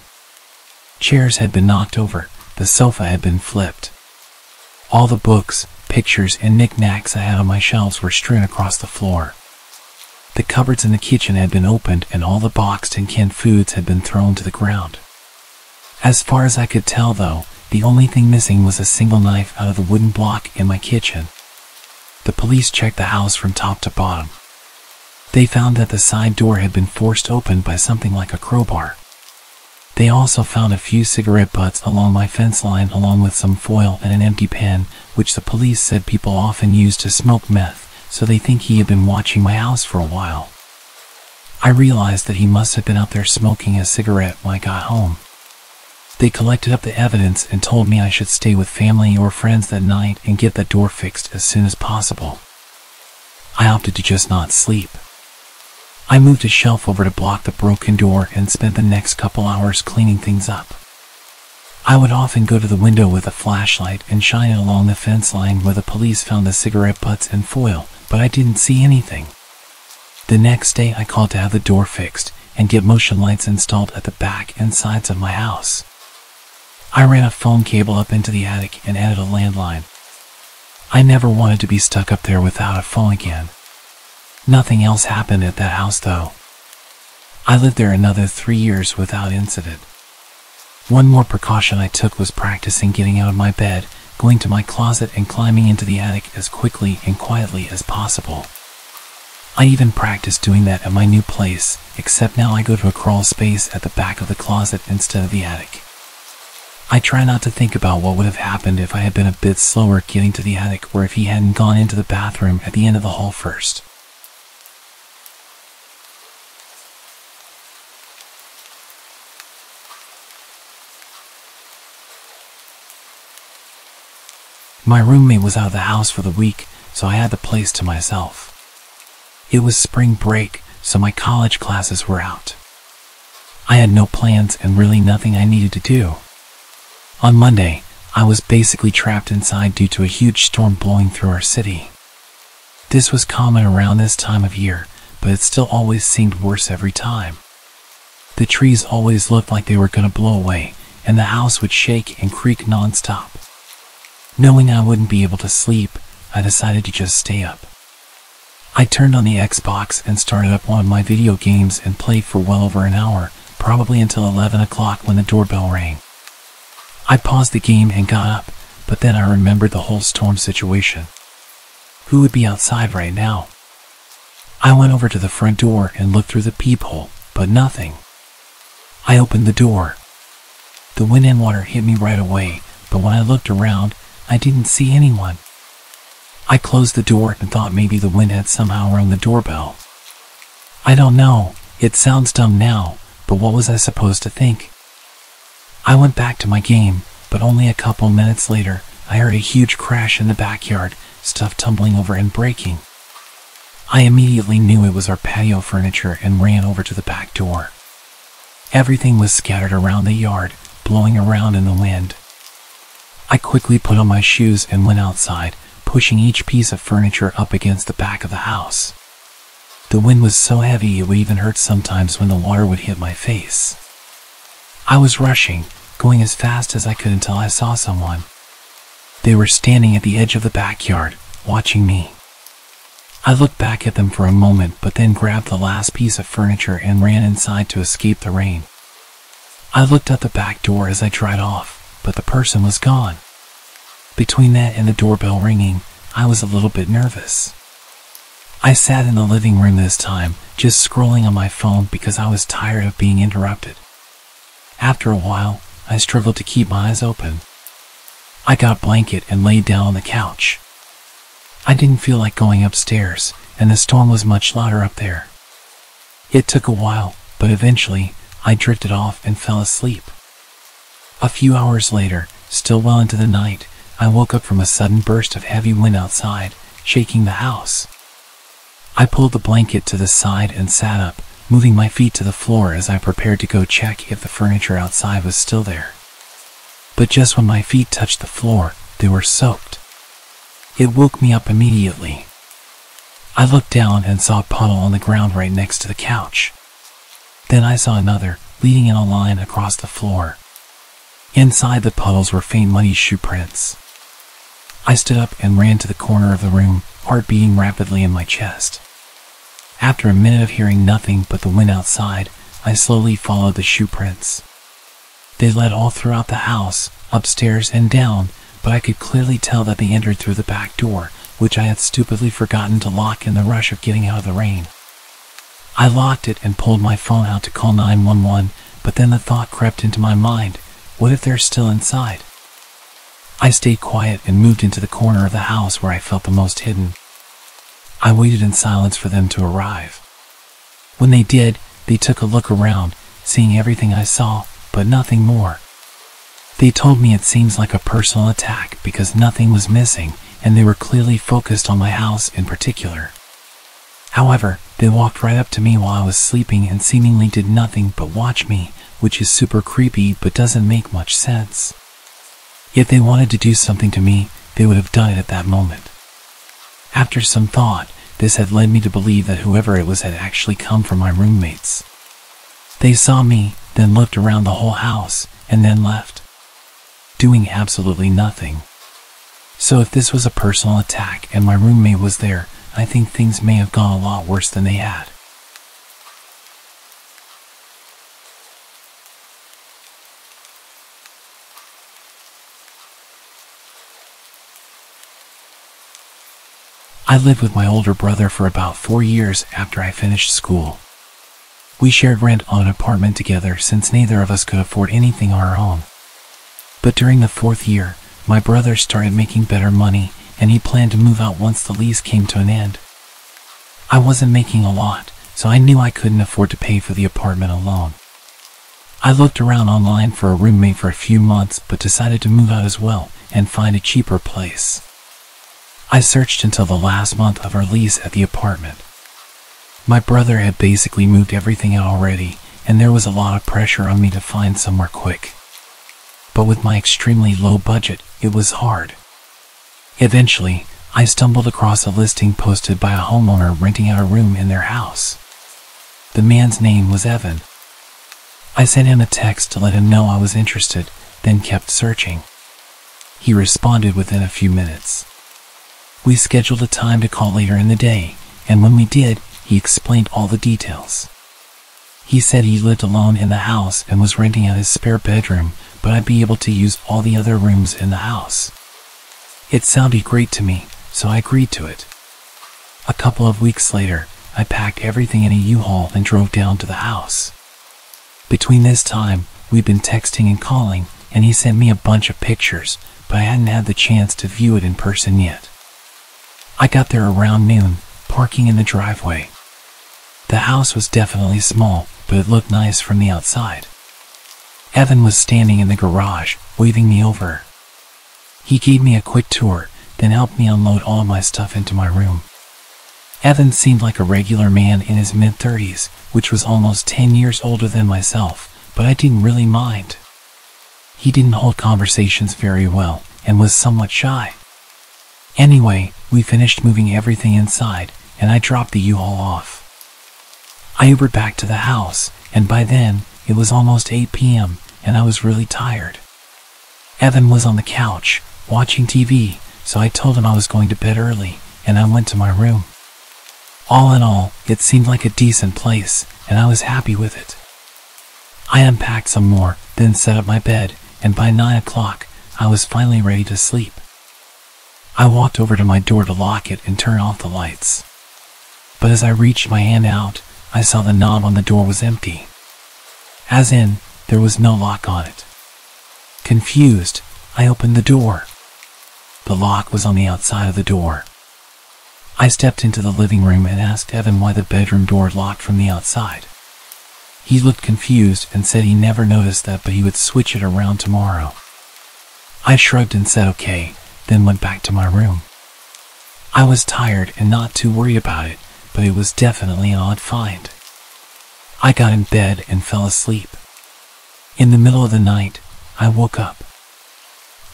Speaker 1: Chairs had been knocked over, the sofa had been flipped. All the books, pictures, and knickknacks I had on my shelves were strewn across the floor. The cupboards in the kitchen had been opened and all the boxed and canned foods had been thrown to the ground. As far as I could tell, though, the only thing missing was a single knife out of the wooden block in my kitchen. The police checked the house from top to bottom. They found that the side door had been forced open by something like a crowbar. They also found a few cigarette butts along my fence line, along with some foil and an empty pen, which the police said people often use to smoke meth, so they think he had been watching my house for a while. I realized that he must have been out there smoking a cigarette when I got home. They collected up the evidence and told me I should stay with family or friends that night and get that door fixed as soon as possible. I opted to just not sleep. I moved a shelf over to block the broken door and spent the next couple hours cleaning things up. I would often go to the window with a flashlight and shine it along the fence line where the police found the cigarette butts and foil, but I didn't see anything. The next day I called to have the door fixed and get motion lights installed at the back and sides of my house. I ran a phone cable up into the attic and added a landline. I never wanted to be stuck up there without a phone again. Nothing else happened at that house, though. I lived there another 3 years without incident. One more precaution I took was practicing getting out of my bed, going to my closet and climbing into the attic as quickly and quietly as possible. I even practiced doing that at my new place, except now I go to a crawl space at the back of the closet instead of the attic. I try not to think about what would have happened if I had been a bit slower getting to the attic, or if he hadn't gone into the bathroom at the end of the hall first. My roommate was out of the house for the week, so I had the place to myself. It was spring break, so my college classes were out. I had no plans and really nothing I needed to do. On Monday, I was basically trapped inside due to a huge storm blowing through our city. This was common around this time of year, but it still always seemed worse every time. The trees always looked like they were going to blow away, and the house would shake and creak non-stop. Knowing I wouldn't be able to sleep, I decided to just stay up. I turned on the Xbox and started up one of my video games and played for well over an hour, probably until 11 o'clock when the doorbell rang. I paused the game and got up, but then I remembered the whole storm situation. Who would be outside right now? I went over to the front door and looked through the peephole, but nothing. I opened the door. The wind and water hit me right away, but when I looked around, I didn't see anyone. I closed the door and thought maybe the wind had somehow rung the doorbell. I don't know, it sounds dumb now, but what was I supposed to think? I went back to my game, but only a couple minutes later, I heard a huge crash in the backyard, stuff tumbling over and breaking. I immediately knew it was our patio furniture and ran over to the back door. Everything was scattered around the yard, blowing around in the wind. I quickly put on my shoes and went outside, pushing each piece of furniture up against the back of the house. The wind was so heavy it would even hurt sometimes when the water would hit my face. I was rushing, going as fast as I could until I saw someone. They were standing at the edge of the backyard, watching me. I looked back at them for a moment, but then grabbed the last piece of furniture and ran inside to escape the rain. I looked at the back door as I dried off, but the person was gone. Between that and the doorbell ringing, I was a little bit nervous. I sat in the living room this time, just scrolling on my phone because I was tired of being interrupted. After a while, I struggled to keep my eyes open. I got a blanket and laid down on the couch. I didn't feel like going upstairs, and the storm was much louder up there. It took a while, but eventually, I drifted off and fell asleep. A few hours later, still well into the night, I woke up from a sudden burst of heavy wind outside, shaking the house. I pulled the blanket to the side and sat up, moving my feet to the floor as I prepared to go check if the furniture outside was still there. But just when my feet touched the floor, they were soaked. It woke me up immediately. I looked down and saw a puddle on the ground right next to the couch. Then I saw another, leading in a line across the floor. Inside the puddles were faint muddy shoe prints. I stood up and ran to the corner of the room, heart beating rapidly in my chest. After a minute of hearing nothing but the wind outside, I slowly followed the shoe prints. They led all throughout the house, upstairs and down, but I could clearly tell that they entered through the back door, which I had stupidly forgotten to lock in the rush of getting out of the rain. I locked it and pulled my phone out to call 911, but then the thought crept into my mind, what if they're still inside? I stayed quiet and moved into the corner of the house where I felt the most hidden. I waited in silence for them to arrive. When they did, they took a look around, seeing everything I saw, but nothing more. They told me it seems like a personal attack because nothing was missing, and they were clearly focused on my house in particular. However, they walked right up to me while I was sleeping and seemingly did nothing but watch me, which is super creepy but doesn't make much sense. If they wanted to do something to me, they would have done it at that moment. After some thought, this had led me to believe that whoever it was had actually come from my roommates. They saw me, then looked around the whole house, and then left, doing absolutely nothing. So if this was a personal attack and my roommate was there, I think things may have gone a lot worse than they had. I lived with my older brother for about 4 years after I finished school. We shared rent on an apartment together since neither of us could afford anything on our own. But during the 4th year, my brother started making better money, and he planned to move out once the lease came to an end. I wasn't making a lot, so I knew I couldn't afford to pay for the apartment alone. I looked around online for a roommate for a few months, but decided to move out as well and find a cheaper place. I searched until the last month of our lease at the apartment. My brother had basically moved everything out already, and there was a lot of pressure on me to find somewhere quick. But with my extremely low budget, it was hard. Eventually, I stumbled across a listing posted by a homeowner renting out a room in their house. The man's name was Evan. I sent him a text to let him know I was interested, then kept searching. He responded within a few minutes. We scheduled a time to call later in the day, and when we did, he explained all the details. He said he lived alone in the house and was renting out his spare bedroom, but I'd be able to use all the other rooms in the house. It sounded great to me, so I agreed to it. A couple of weeks later, I packed everything in a U-Haul and drove down to the house. Between this time, we'd been texting and calling, and he sent me a bunch of pictures, but I hadn't had the chance to view it in person yet. I got there around noon, parking in the driveway. The house was definitely small, but it looked nice from the outside. Evan was standing in the garage, waving me over. He gave me a quick tour, then helped me unload all of my stuff into my room. Evan seemed like a regular man in his mid-30s, which was almost 10 years older than myself, but I didn't really mind. He didn't hold conversations very well, and was somewhat shy. Anyway, we finished moving everything inside, and I dropped the U-Haul off. I Ubered back to the house, and by then, it was almost 8 p.m., and I was really tired. Evan was on the couch, watching TV, so I told him I was going to bed early, and I went to my room. All in all, it seemed like a decent place, and I was happy with it. I unpacked some more, then set up my bed, and by 9 o'clock, I was finally ready to sleep. I walked over to my door to lock it and turn off the lights. But as I reached my hand out, I saw the knob on the door was empty. As in, there was no lock on it. Confused, I opened the door. The lock was on the outside of the door. I stepped into the living room and asked Evan why the bedroom door locked from the outside. He looked confused and said he never noticed that, but he would switch it around tomorrow. I shrugged and said okay, then went back to my room. I was tired and not too worried about it, but it was definitely an odd find. I got in bed and fell asleep. In the middle of the night, I woke up.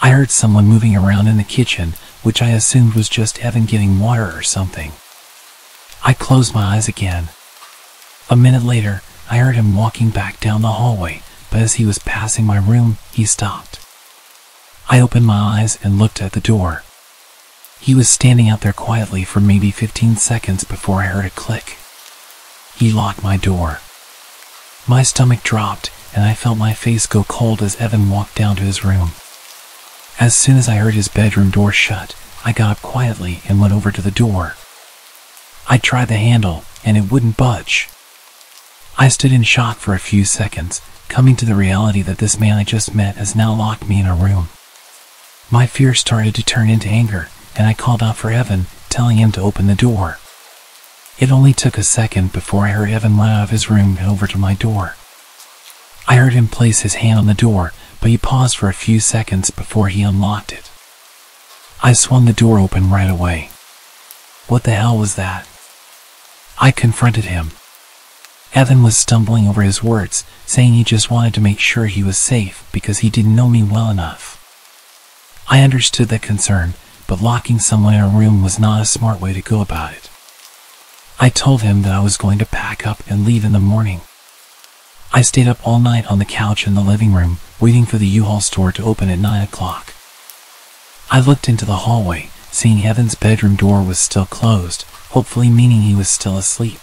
Speaker 1: I heard someone moving around in the kitchen, which I assumed was just Evan getting water or something. I closed my eyes again. A minute later, I heard him walking back down the hallway, but as he was passing my room, he stopped. I opened my eyes and looked at the door. He was standing out there quietly for maybe 15 seconds before I heard a click. He locked my door. My stomach dropped, and I felt my face go cold as Evan walked down to his room. As soon as I heard his bedroom door shut, I got up quietly and went over to the door. I tried the handle, and it wouldn't budge. I stood in shock for a few seconds, coming to the reality that this man I just met has now locked me in a room. My fear started to turn into anger, and I called out for Evan, telling him to open the door. It only took a second before I heard Evan run out of his room and over to my door. I heard him place his hand on the door, but he paused for a few seconds before he unlocked it. I swung the door open right away. What the hell was that? I confronted him. Evan was stumbling over his words, saying he just wanted to make sure he was safe because he didn't know me well enough. I understood that concern, but locking someone in a room was not a smart way to go about it. I told him that I was going to pack up and leave in the morning. I stayed up all night on the couch in the living room, waiting for the U-Haul store to open at 9 o'clock. I looked into the hallway, seeing Evan's bedroom door was still closed, hopefully meaning he was still asleep.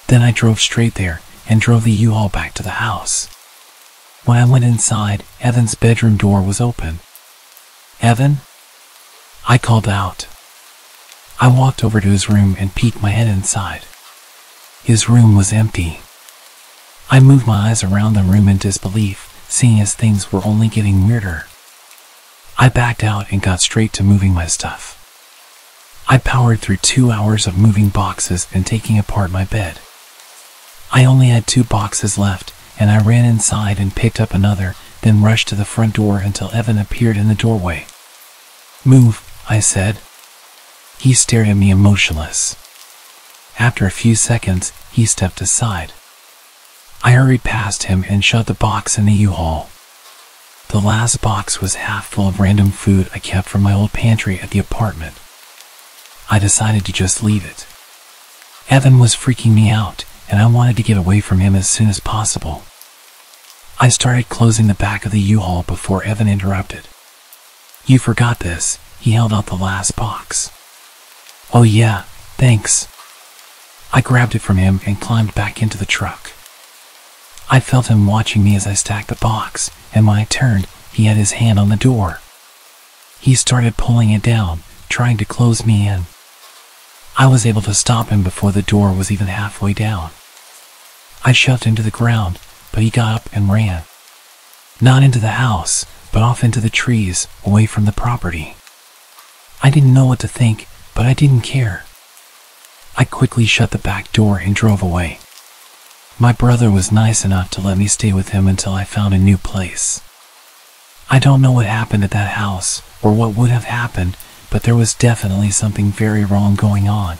Speaker 1: Then I drove straight there, and drove the U-Haul back to the house. When I went inside, Evan's bedroom door was open. "Evan?" I called out. I walked over to his room and peeked my head inside. His room was empty. I moved my eyes around the room in disbelief, seeing as things were only getting weirder. I backed out and got straight to moving my stuff. I powered through 2 hours of moving boxes and taking apart my bed. I only had 2 boxes left, and I ran inside and picked up another, then rushed to the front door until Evan appeared in the doorway. "Move," I said. He stared at me emotionless. After a few seconds, he stepped aside. I hurried past him and shut the box in the U-Haul. The last box was half full of random food I kept from my old pantry at the apartment. I decided to just leave it. Evan was freaking me out, and I wanted to get away from him as soon as possible. I started closing the back of the U-Haul before Evan interrupted. "You forgot this." He held out the last box. "Oh yeah, thanks." I grabbed it from him and climbed back into the truck. I felt him watching me as I stacked the box, and when I turned, he had his hand on the door. He started pulling it down, trying to close me in. I was able to stop him before the door was even halfway down. I shoved him to the ground, but he got up and ran. Not into the house, but off into the trees, away from the property. I didn't know what to think, but I didn't care. I quickly shut the back door and drove away. My brother was nice enough to let me stay with him until I found a new place. I don't know what happened at that house, or what would have happened, but there was definitely something very wrong going on.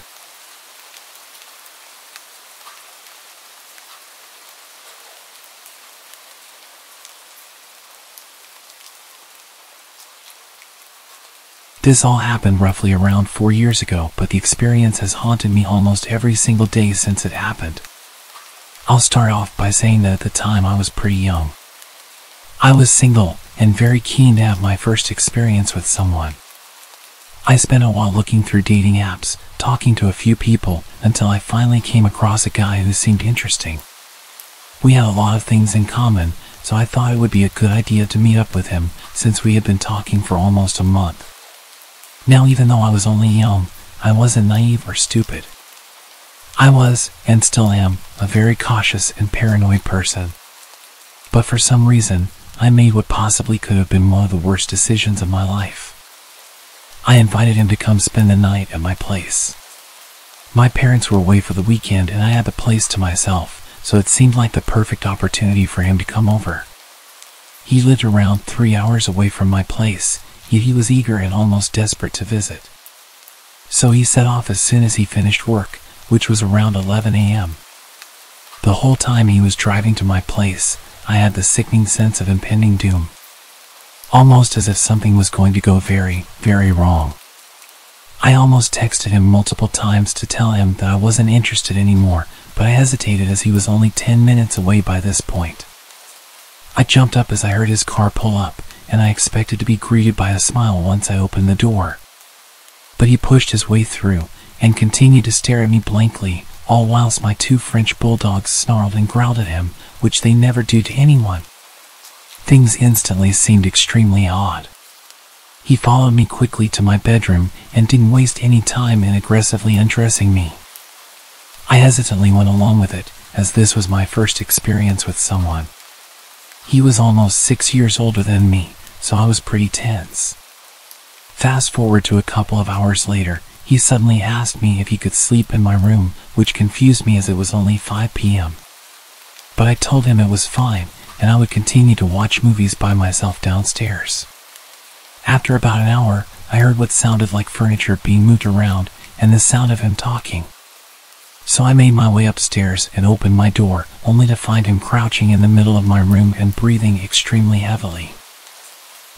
Speaker 1: This all happened roughly around 4 years ago, but the experience has haunted me almost every single day since it happened. I'll start off by saying that at the time I was pretty young. I was single and very keen to have my first experience with someone. I spent a while looking through dating apps, talking to a few people, until I finally came across a guy who seemed interesting. We had a lot of things in common, so I thought it would be a good idea to meet up with him, since we had been talking for almost a month. Now, even though I was only young, I wasn't naive or stupid. I was, and still am, a very cautious and paranoid person. But for some reason, I made what possibly could have been one of the worst decisions of my life. I invited him to come spend the night at my place. My parents were away for the weekend and I had the place to myself, so it seemed like the perfect opportunity for him to come over. He lived around 3 hours away from my place, yet he was eager and almost desperate to visit. So he set off as soon as he finished work, which was around 11 a.m. The whole time he was driving to my place, I had the sickening sense of impending doom. Almost as if something was going to go very, very wrong. I almost texted him multiple times to tell him that I wasn't interested anymore, but I hesitated as he was only 10 minutes away by this point. I jumped up as I heard his car pull up, and I expected to be greeted by a smile once I opened the door. But he pushed his way through, and continued to stare at me blankly, all whilst my 2 French bulldogs snarled and growled at him, which they never do to anyone. Things instantly seemed extremely odd. He followed me quickly to my bedroom and didn't waste any time in aggressively undressing me. I hesitantly went along with it, as this was my first experience with someone. He was almost 6 years older than me, so I was pretty tense. Fast forward to a couple of hours later, he suddenly asked me if he could sleep in my room, which confused me as it was only 5 p.m. But I told him it was fine, and I would continue to watch movies by myself downstairs. After about an hour, I heard what sounded like furniture being moved around, and the sound of him talking. So I made my way upstairs and opened my door, only to find him crouching in the middle of my room and breathing extremely heavily.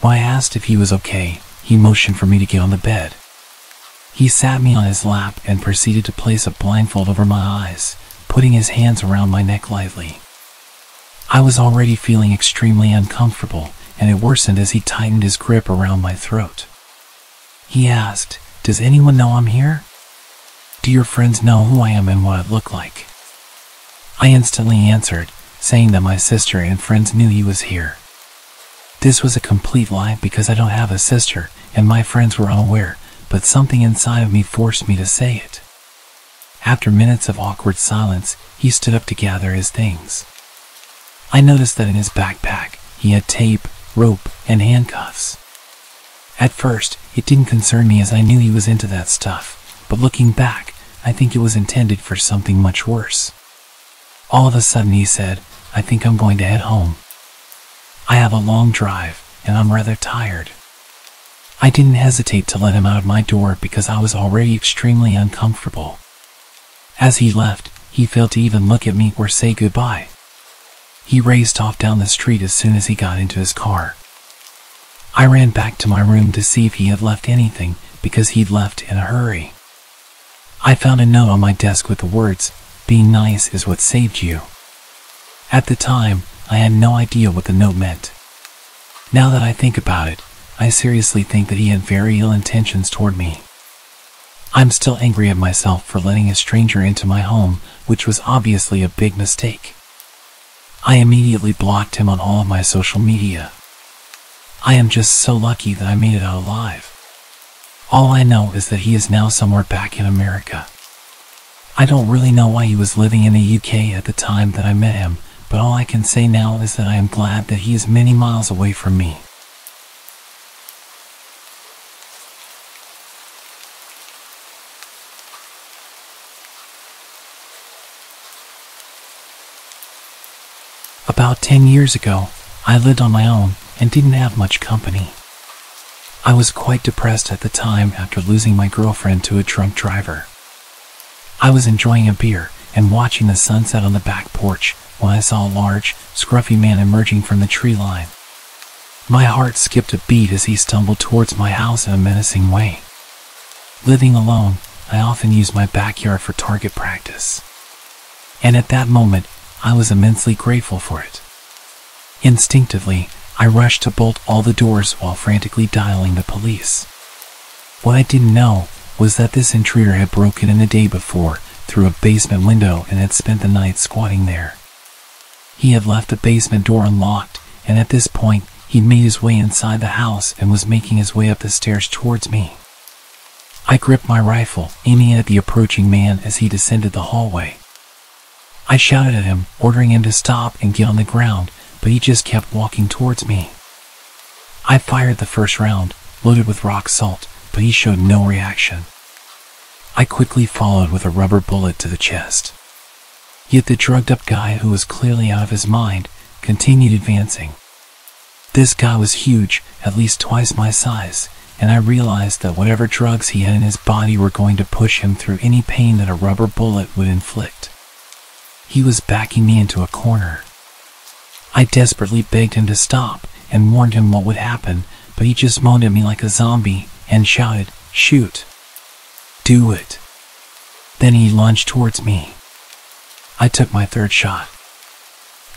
Speaker 1: When I asked if he was okay, he motioned for me to get on the bed. He sat me on his lap and proceeded to place a blindfold over my eyes, putting his hands around my neck lightly. I was already feeling extremely uncomfortable, and it worsened as he tightened his grip around my throat. He asked, "Does anyone know I'm here? Do your friends know who I am and what I look like?" I instantly answered, saying that my sister and friends knew he was here. This was a complete lie because I don't have a sister, and my friends were unaware, but something inside of me forced me to say it. After minutes of awkward silence, he stood up to gather his things. I noticed that in his backpack, He had tape, rope, and handcuffs. At first, it didn't concern me as I knew he was into that stuff, but looking back, I think it was intended for something much worse. All of a sudden he said, "I think I'm going to head home. I have a long drive, and I'm rather tired." I didn't hesitate to let him out of my door because I was already extremely uncomfortable. As he left, he failed to even look at me or say goodbye. He raced off down the street as soon as he got into his car. I ran back to my room to see if he had left anything, because he'd left in a hurry. I found a note on my desk with the words, "Being nice is what saved you." At the time, I had no idea what the note meant. Now that I think about it, I seriously think that he had very ill intentions toward me. I'm still angry at myself for letting a stranger into my home, which was obviously a big mistake. I immediately blocked him on all of my social media. I am just so lucky that I made it out alive. All I know is that he is now somewhere back in America. I don't really know why he was living in the UK at the time that I met him, but all I can say now is that I am glad that he is many miles away from me. About 10 years ago, I lived on my own and didn't have much company. I was quite depressed at the time after losing my girlfriend to a drunk driver. I was enjoying a beer and watching the sunset on the back porch when I saw a large, scruffy man emerging from the tree line. My heart skipped a beat as he stumbled towards my house in a menacing way. Living alone, I often used my backyard for target practice. And at that moment, I was immensely grateful for it. Instinctively, I rushed to bolt all the doors while frantically dialing the police. What I didn't know was that this intruder had broken in the day before through a basement window and had spent the night squatting there. He had left the basement door unlocked, and at this point, he'd made his way inside the house and was making his way up the stairs towards me. I gripped my rifle, aiming at the approaching man as he descended the hallway. I shouted at him, ordering him to stop and get on the ground, but he just kept walking towards me. I fired the first round, loaded with rock salt, but he showed no reaction. I quickly followed with a rubber bullet to the chest. Yet the drugged-up guy, who was clearly out of his mind, continued advancing. This guy was huge, at least twice my size, and I realized that whatever drugs he had in his body were going to push him through any pain that a rubber bullet would inflict. He was backing me into a corner. I desperately begged him to stop and warned him what would happen, but he just moaned at me like a zombie and shouted, "Shoot! Do it!" Then he lunged towards me. I took my third shot.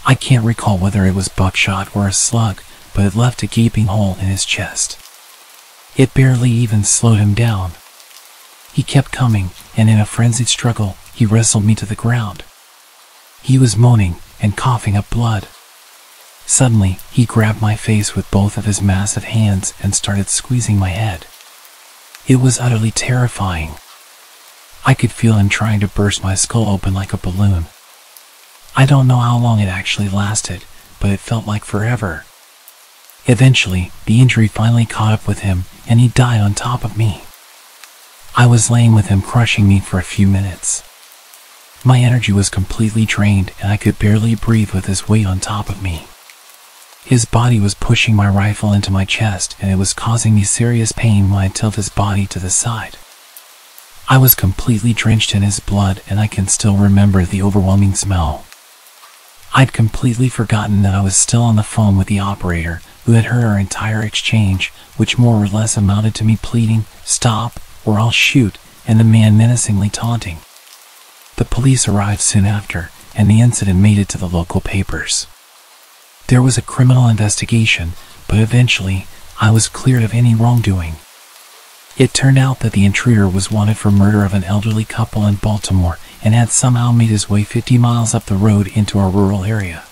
Speaker 1: I can't recall whether it was buckshot or a slug, but it left a gaping hole in his chest. It barely even slowed him down. He kept coming, and in a frenzied struggle, he wrestled me to the ground. He was moaning and coughing up blood. Suddenly, he grabbed my face with both of his massive hands and started squeezing my head. It was utterly terrifying. I could feel him trying to burst my skull open like a balloon. I don't know how long it actually lasted, but it felt like forever. Eventually, the injury finally caught up with him, and he died on top of me. I was laying with him crushing me for a few minutes. My energy was completely drained, and I could barely breathe with his weight on top of me. His body was pushing my rifle into my chest, and it was causing me serious pain when I tilted his body to the side. I was completely drenched in his blood, and I can still remember the overwhelming smell. I'd completely forgotten that I was still on the phone with the operator, who had heard our entire exchange, which more or less amounted to me pleading, "Stop, or I'll shoot," and the man menacingly taunting. The police arrived soon after, and the incident made it to the local papers. There was a criminal investigation, but eventually, I was cleared of any wrongdoing. It turned out that the intruder was wanted for murder of an elderly couple in Baltimore and had somehow made his way 50 miles up the road into a rural area.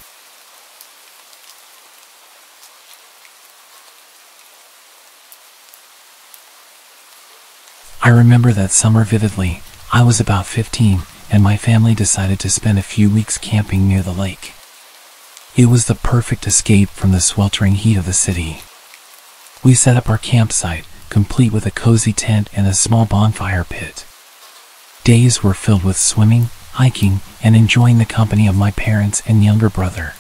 Speaker 1: I remember that summer vividly. I was about 15, and my family decided to spend a few weeks camping near the lake. It was the perfect escape from the sweltering heat of the city. We set up our campsite, complete with a cozy tent and a small bonfire pit. Days were filled with swimming, hiking, and enjoying the company of my parents and younger brother.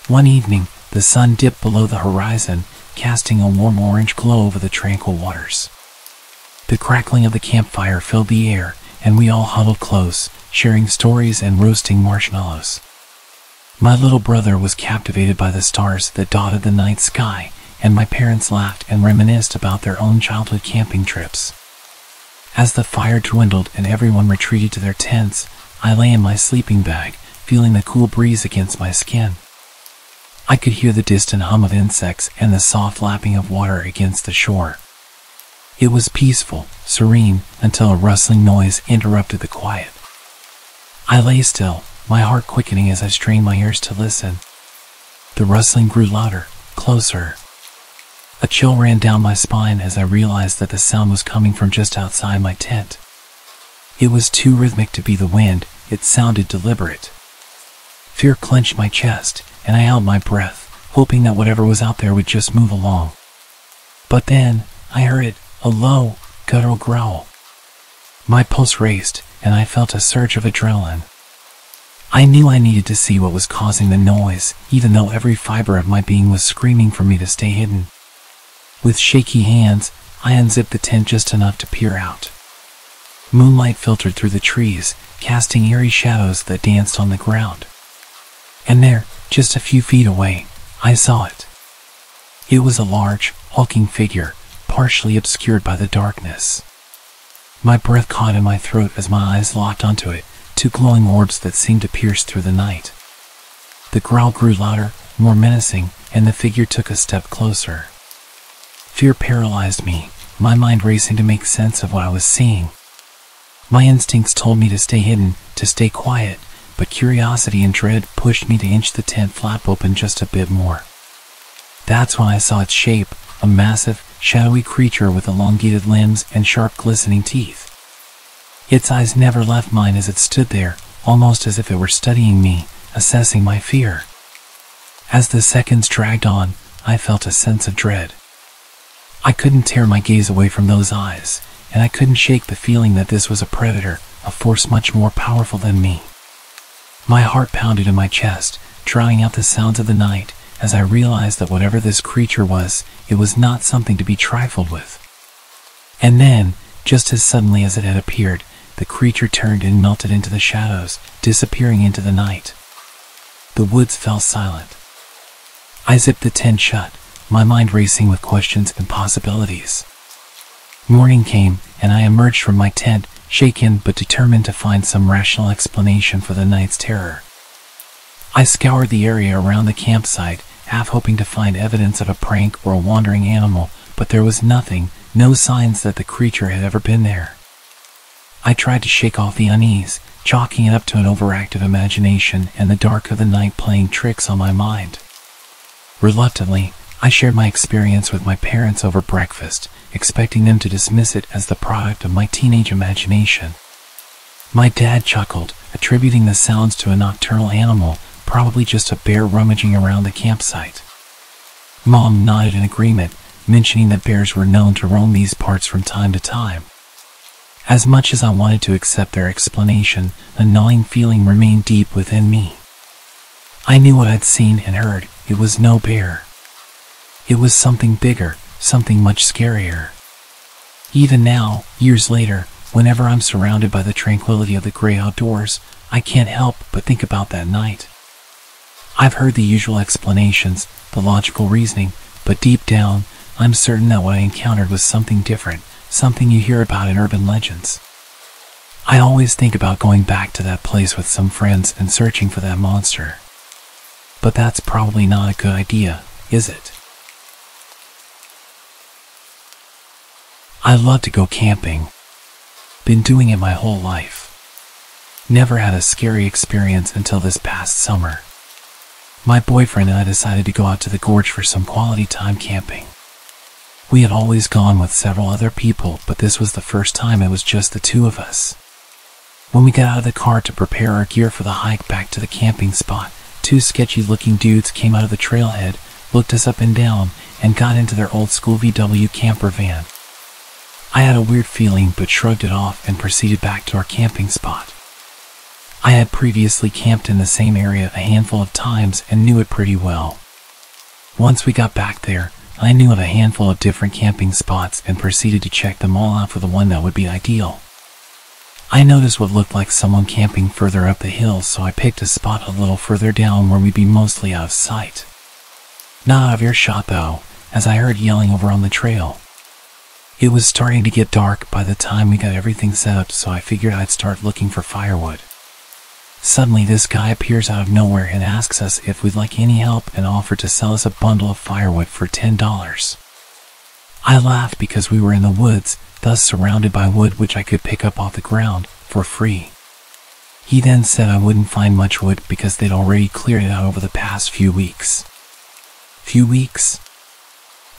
Speaker 1: One evening, the sun dipped below the horizon, casting a warm orange glow over the tranquil waters. The crackling of the campfire filled the air, and we all huddled close, sharing stories and roasting marshmallows. My little brother was captivated by the stars that dotted the night sky, and my parents laughed and reminisced about their own childhood camping trips. As the fire dwindled and everyone retreated to their tents, I lay in my sleeping bag, feeling the cool breeze against my skin. I could hear the distant hum of insects and the soft lapping of water against the shore. It was peaceful, serene, until a rustling noise interrupted the quiet. I lay still, my heart quickening as I strained my ears to listen. The rustling grew louder, closer. A chill ran down my spine as I realized that the sound was coming from just outside my tent. It was too rhythmic to be the wind, it sounded deliberate. Fear clenched my chest, and I held my breath, hoping that whatever was out there would just move along. But then, I heard it, a low, guttural growl. My pulse raced, and I felt a surge of adrenaline. I knew I needed to see what was causing the noise, even though every fiber of my being was screaming for me to stay hidden. With shaky hands, I unzipped the tent just enough to peer out. Moonlight filtered through the trees, casting eerie shadows that danced on the ground. And there, just a few feet away, I saw it. It was a large, hulking figure, partially obscured by the darkness. My breath caught in my throat as my eyes locked onto it, two glowing orbs that seemed to pierce through the night. The growl grew louder, more menacing, and the figure took a step closer. Fear paralyzed me, my mind racing to make sense of what I was seeing. My instincts told me to stay hidden, to stay quiet, but curiosity and dread pushed me to inch the tent flap open just a bit more. That's when I saw its shape, a massive, shadowy creature with elongated limbs and sharp glistening teeth. Its eyes never left mine as it stood there, almost as if it were studying me, assessing my fear. As the seconds dragged on, I felt a sense of dread. I couldn't tear my gaze away from those eyes, and I couldn't shake the feeling that this was a predator, a force much more powerful than me. My heart pounded in my chest, drowning out the sounds of the night, as I realized that whatever this creature was, it was not something to be trifled with. And then, just as suddenly as it had appeared, the creature turned and melted into the shadows, disappearing into the night. The woods fell silent. I zipped the tent shut, my mind racing with questions and possibilities. Morning came, and I emerged from my tent, shaken but determined to find some rational explanation for the night's terror. I scoured the area around the campsite, half hoping to find evidence of a prank or a wandering animal, but there was nothing, no signs that the creature had ever been there. I tried to shake off the unease, chalking it up to an overactive imagination and the dark of the night playing tricks on my mind. Reluctantly, I shared my experience with my parents over breakfast, expecting them to dismiss it as the product of my teenage imagination. My dad chuckled, attributing the sounds to a nocturnal animal, probably just a bear rummaging around the campsite. Mom nodded in agreement, mentioning that bears were known to roam these parts from time to time. As much as I wanted to accept their explanation, a gnawing feeling remained deep within me. I knew what I'd seen and heard. It was no bear. It was something bigger, something much scarier. Even now, years later, whenever I'm surrounded by the tranquility of the great outdoors, I can't help but think about that night. I've heard the usual explanations, the logical reasoning, but deep down, I'm certain that what I encountered was something different, something you hear about in urban legends. I always think about going back to that place with some friends and searching for that monster. But that's probably not a good idea, is it? I love to go camping. Been doing it my whole life. Never had a scary experience until this past summer. My boyfriend and I decided to go out to the gorge for some quality time camping. We had always gone with several other people, but this was the first time it was just the two of us. When we got out of the car to prepare our gear for the hike back to the camping spot, 2 sketchy-looking dudes came out of the trailhead, looked us up and down, and got into their old-school VW camper van. I had a weird feeling but shrugged it off and proceeded back to our camping spot. I had previously camped in the same area a handful of times and knew it pretty well. Once we got back there, I knew of a handful of different camping spots and proceeded to check them all out for the one that would be ideal. I noticed what looked like someone camping further up the hill, so I picked a spot a little further down where we'd be mostly out of sight. Not out of earshot though, as I heard yelling over on the trail. It was starting to get dark by the time we got everything set up, so I figured I'd start looking for firewood. Suddenly this guy appears out of nowhere and asks us if we'd like any help and offered to sell us a bundle of firewood for $10. I laughed because we were in the woods, thus surrounded by wood which I could pick up off the ground for free. He then said I wouldn't find much wood because they'd already cleared it out over the past few weeks. Few weeks?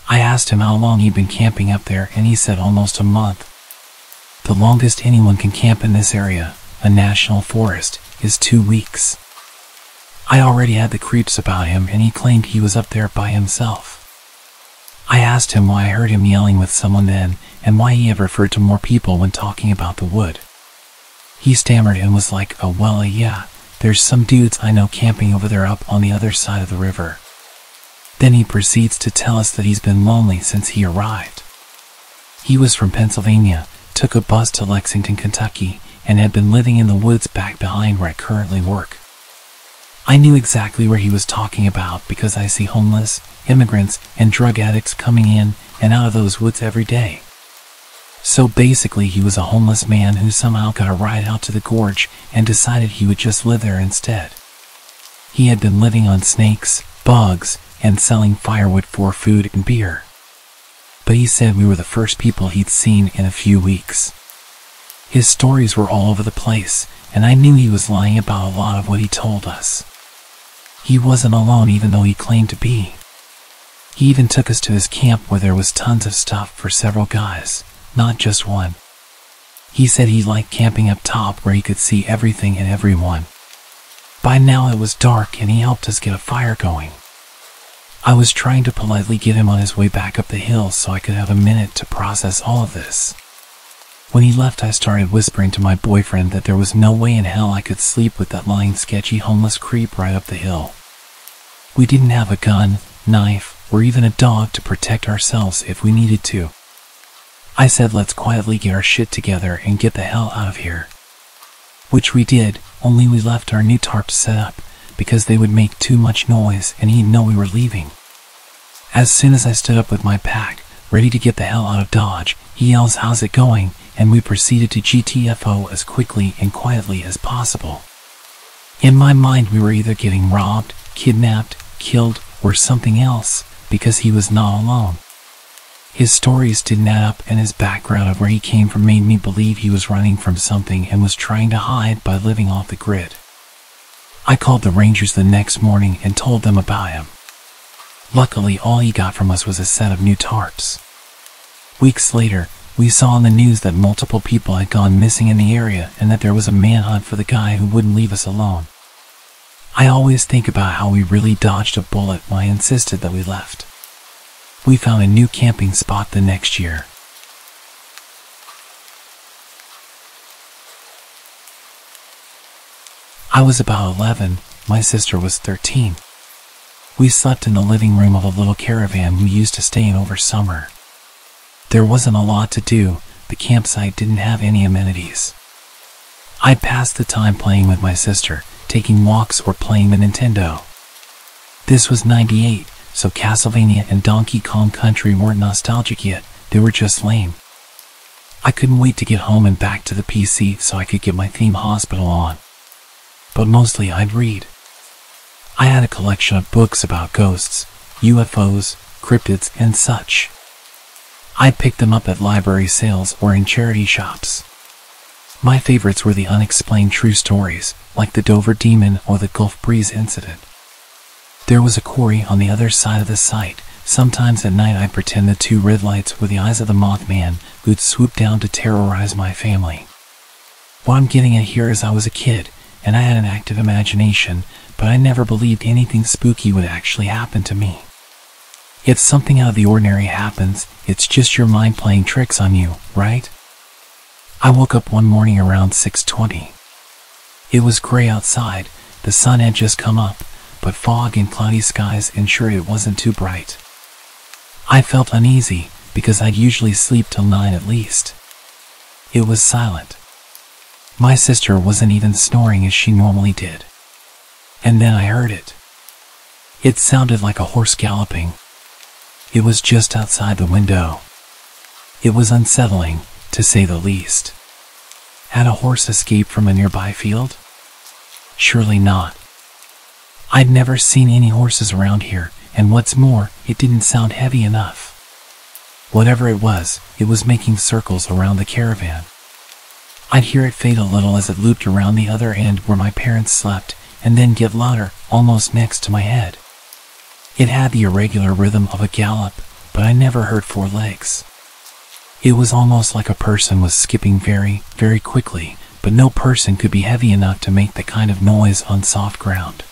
Speaker 1: I asked him how long he'd been camping up there, and he said almost a month. The longest anyone can camp in this area, a national forest, is 2 weeks. I already had the creeps about him, and he claimed he was up there by himself. I asked him why I heard him yelling with someone then, and why he had referred to more people when talking about the wood. He stammered and was like, "Oh well, yeah, there's some dudes I know camping over there up on the other side of the river." Then he proceeds to tell us that he's been lonely since he arrived. He was from Pennsylvania, took a bus to Lexington, Kentucky, and had been living in the woods back behind where I currently work. I knew exactly where he was talking about because I see homeless, immigrants, and drug addicts coming in and out of those woods every day. So basically he was a homeless man who somehow got a ride out to the gorge and decided he would just live there instead. He had been living on snakes, bugs, and selling firewood for food and beer. But he said we were the first people he'd seen in a few weeks. His stories were all over the place, and I knew he was lying about a lot of what he told us. He wasn't alone even though he claimed to be. He even took us to his camp where there was tons of stuff for several guys, not just one. He said he liked camping up top where he could see everything and everyone. By now it was dark and he helped us get a fire going. I was trying to politely get him on his way back up the hill so I could have a minute to process all of this. When he left, I started whispering to my boyfriend that there was no way in hell I could sleep with that lying sketchy homeless creep right up the hill. We didn't have a gun, knife, or even a dog to protect ourselves if we needed to. I said let's quietly get our shit together and get the hell out of here. Which we did, only we left our new tarps set up because they would make too much noise and he'd know we were leaving. As soon as I stood up with my pack, ready to get the hell out of Dodge, he yells, "How's it going?" and we proceeded to GTFO as quickly and quietly as possible. In my mind we were either getting robbed, kidnapped, killed, or something else, because he was not alone. His stories didn't add up, and his background of where he came from made me believe he was running from something and was trying to hide by living off the grid. I called the Rangers the next morning and told them about him. Luckily, all he got from us was a set of new tarps. Weeks later, we saw on the news that multiple people had gone missing in the area and that there was a manhunt for the guy who wouldn't leave us alone. I always think about how we really dodged a bullet when I insisted that we left. We found a new camping spot the next year. I was about 11, my sister was 13. We slept in the living room of a little caravan we used to stay in over summer. There wasn't a lot to do, the campsite didn't have any amenities. I'd pass the time playing with my sister, taking walks or playing the Nintendo. This was '98, so Castlevania and Donkey Kong Country weren't nostalgic yet, they were just lame. I couldn't wait to get home and back to the PC so I could get my Theme Hospital on. But mostly I'd read. I had a collection of books about ghosts, UFOs, cryptids, and such. I'd pick them up at library sales or in charity shops. My favorites were the unexplained true stories, like the Dover Demon or the Gulf Breeze incident. There was a quarry on the other side of the site. Sometimes at night I'd pretend the two red lights were the eyes of the Mothman who'd swoop down to terrorize my family. What I'm getting at here is I was a kid, and I had an active imagination, but I never believed anything spooky would actually happen to me. If something out of the ordinary happens, it's just your mind playing tricks on you, right? I woke up one morning around 6:20. It was gray outside, the sun had just come up, but fog and cloudy skies ensured it wasn't too bright. I felt uneasy, because I'd usually sleep till 9 at least. It was silent. My sister wasn't even snoring as she normally did. And then I heard it. It sounded like a horse galloping. It was just outside the window. It was unsettling, to say the least. Had a horse escaped from a nearby field? Surely not. I'd never seen any horses around here, and what's more, it didn't sound heavy enough. Whatever it was making circles around the caravan. I'd hear it fade a little as it looped around the other end where my parents slept, and then get louder, almost next to my head. It had the irregular rhythm of a gallop, but I never heard 4 legs. It was almost like a person was skipping very, very quickly, but no person could be heavy enough to make the kind of noise on soft ground.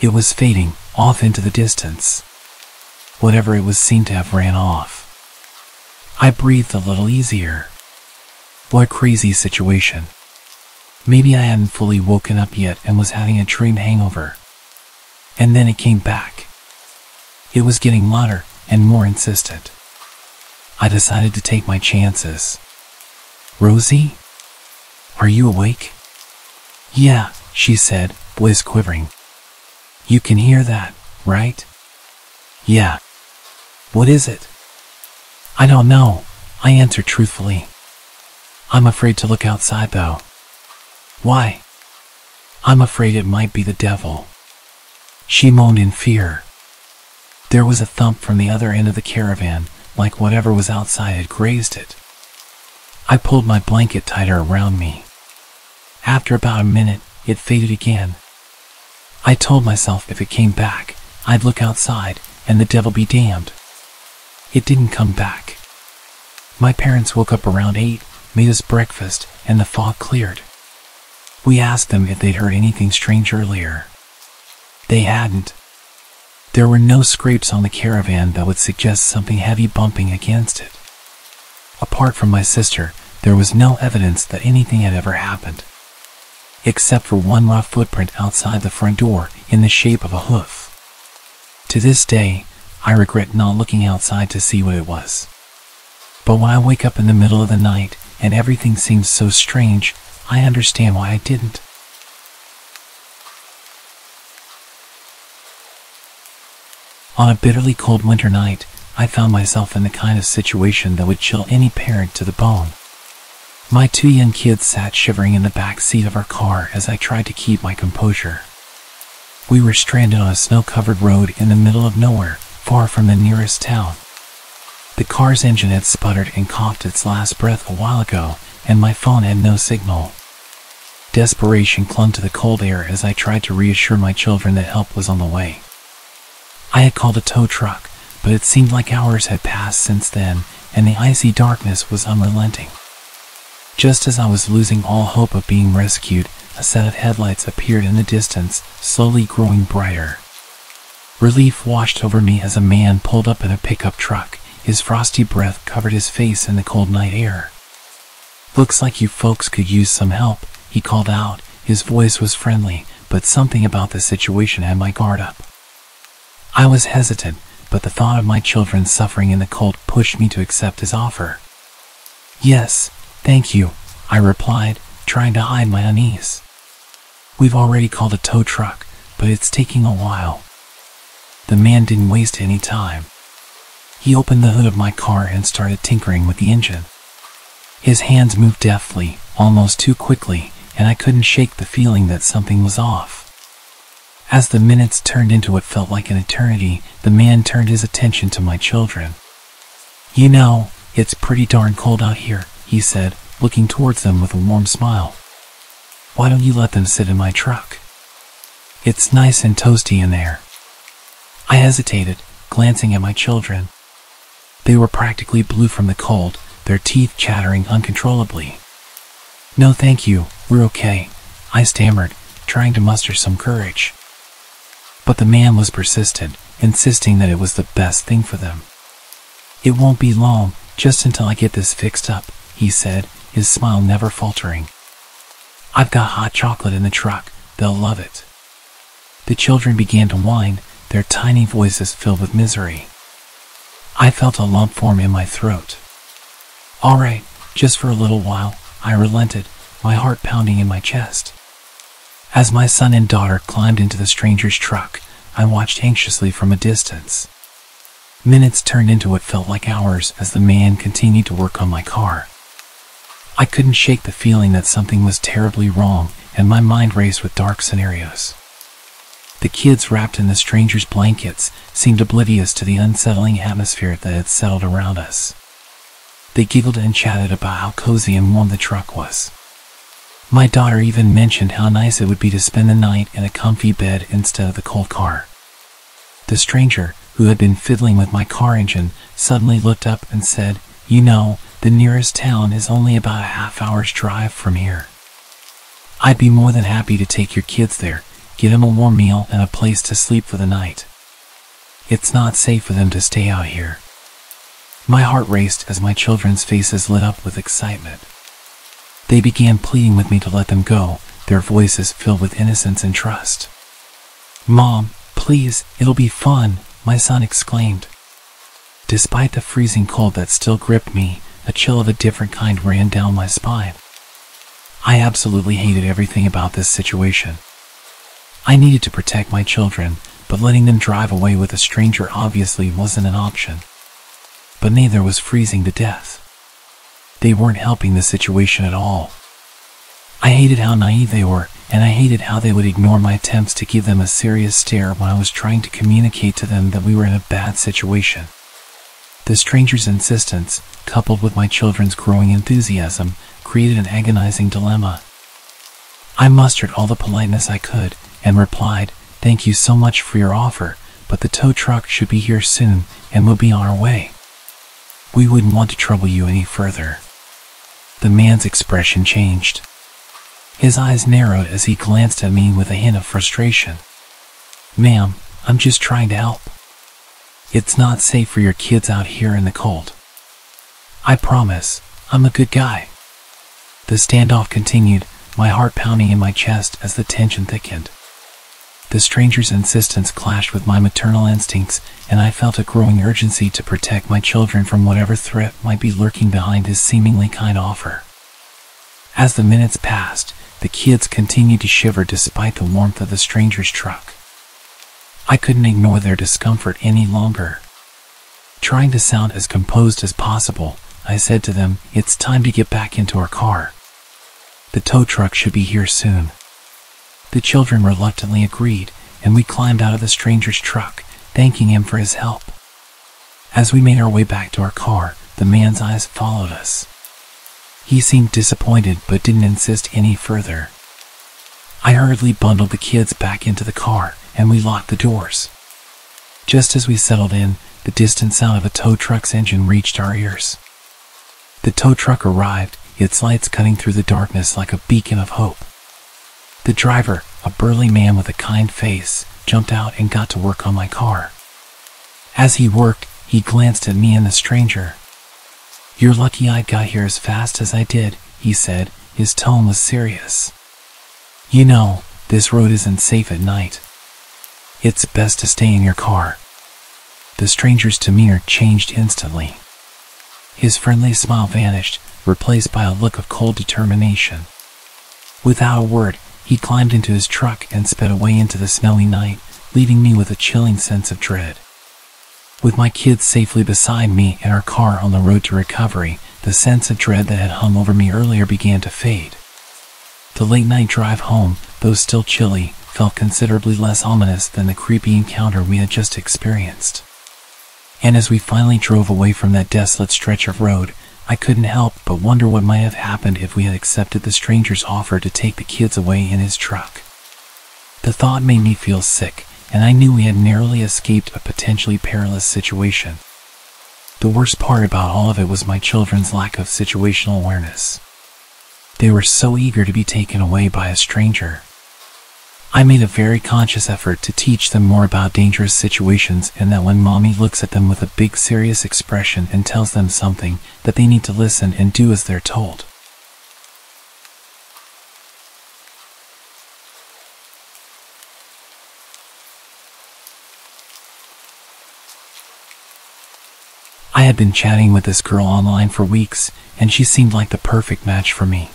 Speaker 1: It was fading off into the distance. Whatever it was seemed to have ran off. I breathed a little easier. What a crazy situation. Maybe I hadn't fully woken up yet and was having a dream hangover. And then it came back. It was getting louder and more insistent. I decided to take my chances. "Rosie? Are you awake?" "Yeah," she said, voice quivering. "You can hear that, right?" "Yeah." "What is it?" "I don't know," I answered truthfully. "I'm afraid to look outside though." "Why?" "I'm afraid it might be the devil." She moaned in fear. There was a thump from the other end of the caravan, like whatever was outside had grazed it. I pulled my blanket tighter around me. After about a minute, it faded again. I told myself if it came back, I'd look outside, and the devil be damned. It didn't come back. My parents woke up around 8, made us breakfast, and the fog cleared. We asked them if they'd heard anything strange earlier. They hadn't. There were no scrapes on the caravan that would suggest something heavy bumping against it. Apart from my sister, there was no evidence that anything had ever happened. Except for one rough footprint outside the front door in the shape of a hoof. To this day, I regret not looking outside to see what it was. But when I wake up in the middle of the night and everything seems so strange, I understand why I didn't. On a bitterly cold winter night, I found myself in the kind of situation that would chill any parent to the bone. My 2 young kids sat shivering in the back seat of our car as I tried to keep my composure. We were stranded on a snow-covered road in the middle of nowhere, far from the nearest town. The car's engine had sputtered and coughed its last breath a while ago, and my phone had no signal. Desperation clung to the cold air as I tried to reassure my children that help was on the way. I had called a tow truck, but it seemed like hours had passed since then, and the icy darkness was unrelenting. Just as I was losing all hope of being rescued, a set of headlights appeared in the distance, slowly growing brighter. Relief washed over me as a man pulled up in a pickup truck. His frosty breath covered his face in the cold night air. "Looks like you folks could use some help," he called out. His voice was friendly, but something about the situation had my guard up. I was hesitant, but the thought of my children suffering in the cold pushed me to accept his offer. "Yes, thank you," I replied, trying to hide my unease. "We've already called a tow truck, but it's taking a while." The man didn't waste any time. He opened the hood of my car and started tinkering with the engine. His hands moved deftly, almost too quickly, and I couldn't shake the feeling that something was off. As the minutes turned into what felt like an eternity, the man turned his attention to my children. "You know, it's pretty darn cold out here," he said, looking towards them with a warm smile. "Why don't you let them sit in my truck? It's nice and toasty in there." I hesitated, glancing at my children. They were practically blue from the cold, their teeth chattering uncontrollably. "No thank you, we're okay," I stammered, trying to muster some courage. But the man was persistent, insisting that it was the best thing for them. "It won't be long, just until I get this fixed up," he said, his smile never faltering. "I've got hot chocolate in the truck, they'll love it." The children began to whine, their tiny voices filled with misery. I felt a lump form in my throat. "All right, just for a little while," I relented, my heart pounding in my chest. As my son and daughter climbed into the stranger's truck, I watched anxiously from a distance. Minutes turned into what felt like hours as the man continued to work on my car. I couldn't shake the feeling that something was terribly wrong, and my mind raced with dark scenarios. The kids wrapped in the stranger's blankets seemed oblivious to the unsettling atmosphere that had settled around us. They giggled and chatted about how cozy and warm the truck was. My daughter even mentioned how nice it would be to spend the night in a comfy bed instead of the cold car. The stranger, who had been fiddling with my car engine, suddenly looked up and said, "You know, the nearest town is only about a half-hour's drive from here. I'd be more than happy to take your kids there, get them a warm meal and a place to sleep for the night. It's not safe for them to stay out here." My heart raced as my children's faces lit up with excitement. They began pleading with me to let them go, their voices filled with innocence and trust. "Mom, please, it'll be fun," my son exclaimed. Despite the freezing cold that still gripped me, a chill of a different kind ran down my spine. I absolutely hated everything about this situation. I needed to protect my children, but letting them drive away with a stranger obviously wasn't an option. But neither was freezing to death. They weren't helping the situation at all. I hated how naive they were, and I hated how they would ignore my attempts to give them a serious stare when I was trying to communicate to them that we were in a bad situation. The stranger's insistence, coupled with my children's growing enthusiasm, created an agonizing dilemma. I mustered all the politeness I could, and replied, "Thank you so much for your offer, but the tow truck should be here soon, and we'll be on our way. We wouldn't want to trouble you any further." The man's expression changed. His eyes narrowed as he glanced at me with a hint of frustration. "Ma'am, I'm just trying to help. It's not safe for your kids out here in the cold. I promise, I'm a good guy." The standoff continued, my heart pounding in my chest as the tension thickened. The stranger's insistence clashed with my maternal instincts, and I felt a growing urgency to protect my children from whatever threat might be lurking behind his seemingly kind offer. As the minutes passed, the kids continued to shiver despite the warmth of the stranger's truck. I couldn't ignore their discomfort any longer. Trying to sound as composed as possible, I said to them, "It's time to get back into our car. The tow truck should be here soon." The children reluctantly agreed, and we climbed out of the stranger's truck, thanking him for his help. As we made our way back to our car, the man's eyes followed us. He seemed disappointed but didn't insist any further. I hurriedly bundled the kids back into the car, and we locked the doors. Just as we settled in, the distant sound of a tow truck's engine reached our ears. The tow truck arrived, its lights cutting through the darkness like a beacon of hope. The driver, a burly man with a kind face, jumped out and got to work on my car. As he worked, he glanced at me and the stranger. "You're lucky I got here as fast as I did," he said, his tone was serious. "You know, this road isn't safe at night. It's best to stay in your car." The stranger's demeanor changed instantly. His friendly smile vanished, replaced by a look of cold determination. Without a word, he climbed into his truck and sped away into the snowy night, leaving me with a chilling sense of dread. With my kids safely beside me and our car on the road to recovery, the sense of dread that had hung over me earlier began to fade. The late-night drive home, though still chilly, felt considerably less ominous than the creepy encounter we had just experienced. And as we finally drove away from that desolate stretch of road, I couldn't help but wonder what might have happened if we had accepted the stranger's offer to take the kids away in his truck. The thought made me feel sick, and I knew we had narrowly escaped a potentially perilous situation. The worst part about all of it was my children's lack of situational awareness. They were so eager to be taken away by a stranger. I made a very conscious effort to teach them more about dangerous situations, and that when mommy looks at them with a big serious expression and tells them something, that they need to listen and do as they're told. I had been chatting with this girl online for weeks, and she seemed like the perfect match for me.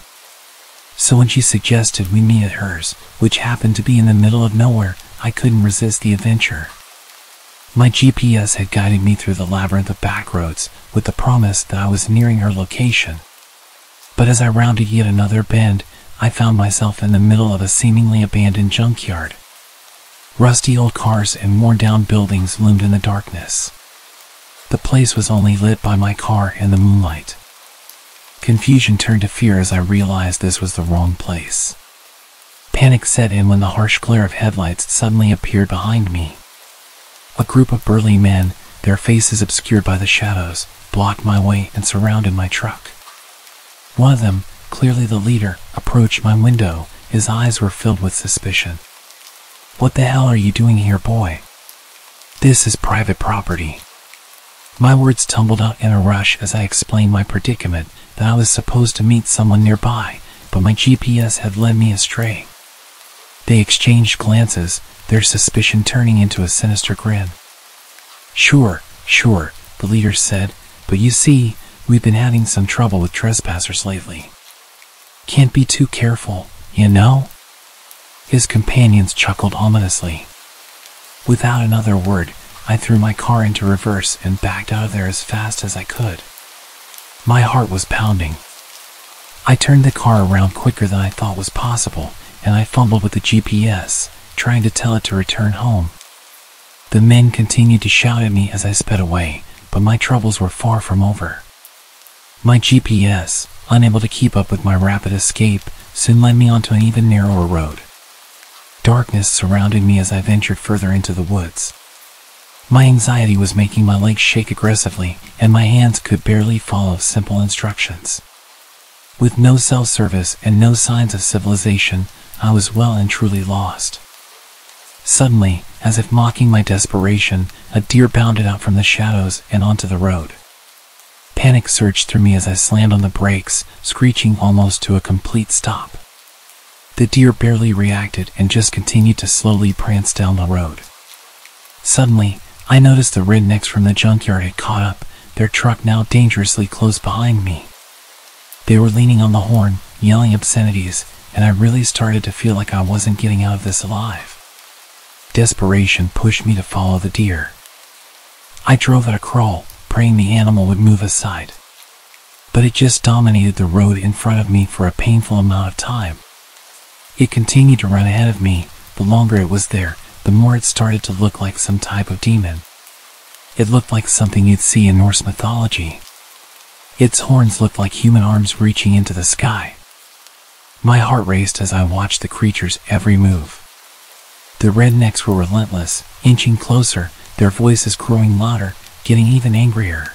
Speaker 1: So when she suggested we meet at hers, which happened to be in the middle of nowhere, I couldn't resist the adventure. My GPS had guided me through the labyrinth of back roads with the promise that I was nearing her location. But as I rounded yet another bend, I found myself in the middle of a seemingly abandoned junkyard. Rusty old cars and worn-down buildings loomed in the darkness. The place was only lit by my car and the moonlight. Confusion turned to fear as I realized this was the wrong place. Panic set in when the harsh glare of headlights suddenly appeared behind me. A group of burly men, their faces obscured by the shadows, blocked my way and surrounded my truck. One of them, clearly the leader, approached my window. His eyes were filled with suspicion. "What the hell are you doing here, boy? This is private property." My words tumbled out in a rush as I explained my predicament, that I was supposed to meet someone nearby, but my GPS had led me astray. They exchanged glances, their suspicion turning into a sinister grin. Sure, the leader said, "but you see, we've been having some trouble with trespassers lately. Can't be too careful, you know?" His companions chuckled ominously. Without another word, I threw my car into reverse and backed out of there as fast as I could. My heart was pounding. I turned the car around quicker than I thought was possible, and I fumbled with the GPS, trying to tell it to return home. The men continued to shout at me as I sped away, but my troubles were far from over. My GPS, unable to keep up with my rapid escape, soon led me onto an even narrower road. Darkness surrounded me as I ventured further into the woods. My anxiety was making my legs shake aggressively, and my hands could barely follow simple instructions. With no cell service and no signs of civilization, I was well and truly lost. Suddenly, as if mocking my desperation, a deer bounded out from the shadows and onto the road. Panic surged through me as I slammed on the brakes, screeching almost to a complete stop. The deer barely reacted and just continued to slowly prance down the road. Suddenly, I noticed the rednecks from the junkyard had caught up, their truck now dangerously close behind me. They were leaning on the horn, yelling obscenities, and I really started to feel like I wasn't getting out of this alive. Desperation pushed me to follow the deer. I drove at a crawl, praying the animal would move aside. But it just dominated the road in front of me for a painful amount of time. It continued to run ahead of me. The longer it was there, the more it started to look like some type of demon. It looked like something you'd see in Norse mythology. Its horns looked like human arms reaching into the sky. My heart raced as I watched the creature's every move. The rednecks were relentless, inching closer, their voices growing louder, getting even angrier.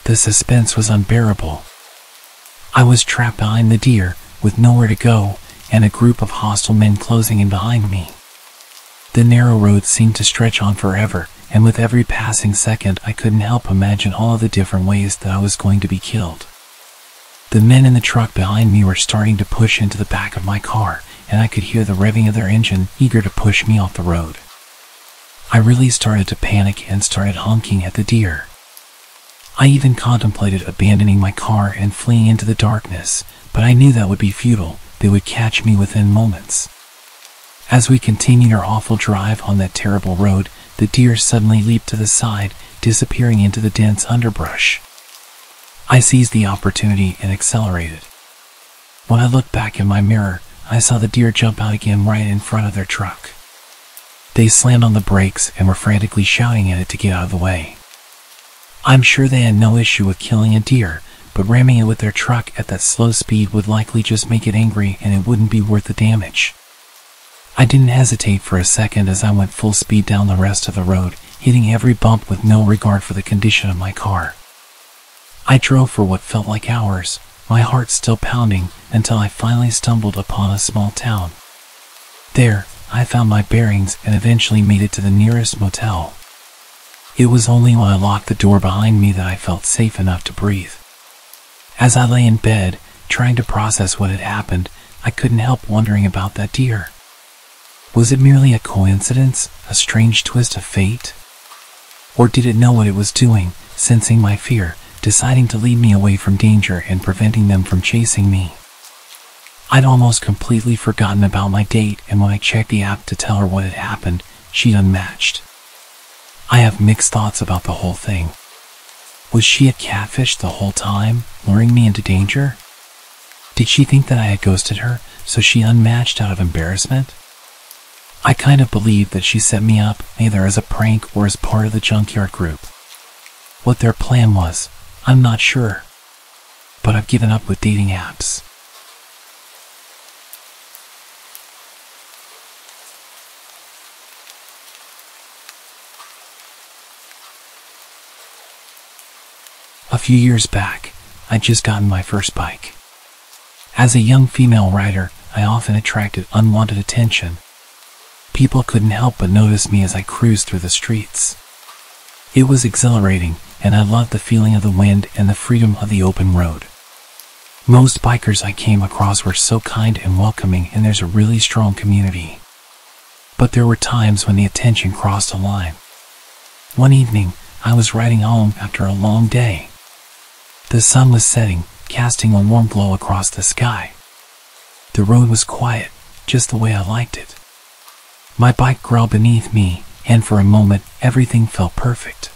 Speaker 1: The suspense was unbearable. I was trapped behind the deer, with nowhere to go, and a group of hostile men closing in behind me. The narrow road seemed to stretch on forever, and with every passing second I couldn't help imagine all of the different ways that I was going to be killed. The men in the truck behind me were starting to push into the back of my car, and I could hear the revving of their engine, eager to push me off the road. I really started to panic and started honking at the deer. I even contemplated abandoning my car and fleeing into the darkness, but I knew that would be futile. They would catch me within moments. As we continued our awful drive on that terrible road, the deer suddenly leaped to the side, disappearing into the dense underbrush. I seized the opportunity and accelerated. When I looked back in my mirror, I saw the deer jump out again right in front of their truck. They slammed on the brakes and were frantically shouting at it to get out of the way. I'm sure they had no issue with killing a deer, but ramming it with their truck at that slow speed would likely just make it angry, and it wouldn't be worth the damage. I didn't hesitate for a second as I went full speed down the rest of the road, hitting every bump with no regard for the condition of my car. I drove for what felt like hours, my heart still pounding, until I finally stumbled upon a small town. There, I found my bearings and eventually made it to the nearest motel. It was only when I locked the door behind me that I felt safe enough to breathe. As I lay in bed, trying to process what had happened, I couldn't help wondering about that deer. Was it merely a coincidence, a strange twist of fate? Or did it know what it was doing, sensing my fear, deciding to lead me away from danger and preventing them from chasing me? I'd almost completely forgotten about my date, and when I checked the app to tell her what had happened, she'd unmatched. I have mixed thoughts about the whole thing. Was she a catfish the whole time, luring me into danger? Did she think that I had ghosted her, so she unmatched out of embarrassment? I kind of believed that she set me up, either as a prank or as part of the junkyard group. What their plan was, I'm not sure. But I've given up with dating apps. A few years back, I'd just gotten my first bike. As a young female rider, I often attracted unwanted attention. People couldn't help but notice me as I cruised through the streets. It was exhilarating, and I loved the feeling of the wind and the freedom of the open road. Most bikers I came across were so kind and welcoming, and there's a really strong community. But there were times when the attention crossed a line. One evening, I was riding home after a long day. The sun was setting, casting a warm glow across the sky. The road was quiet, just the way I liked it. My bike growled beneath me, and for a moment, everything felt perfect.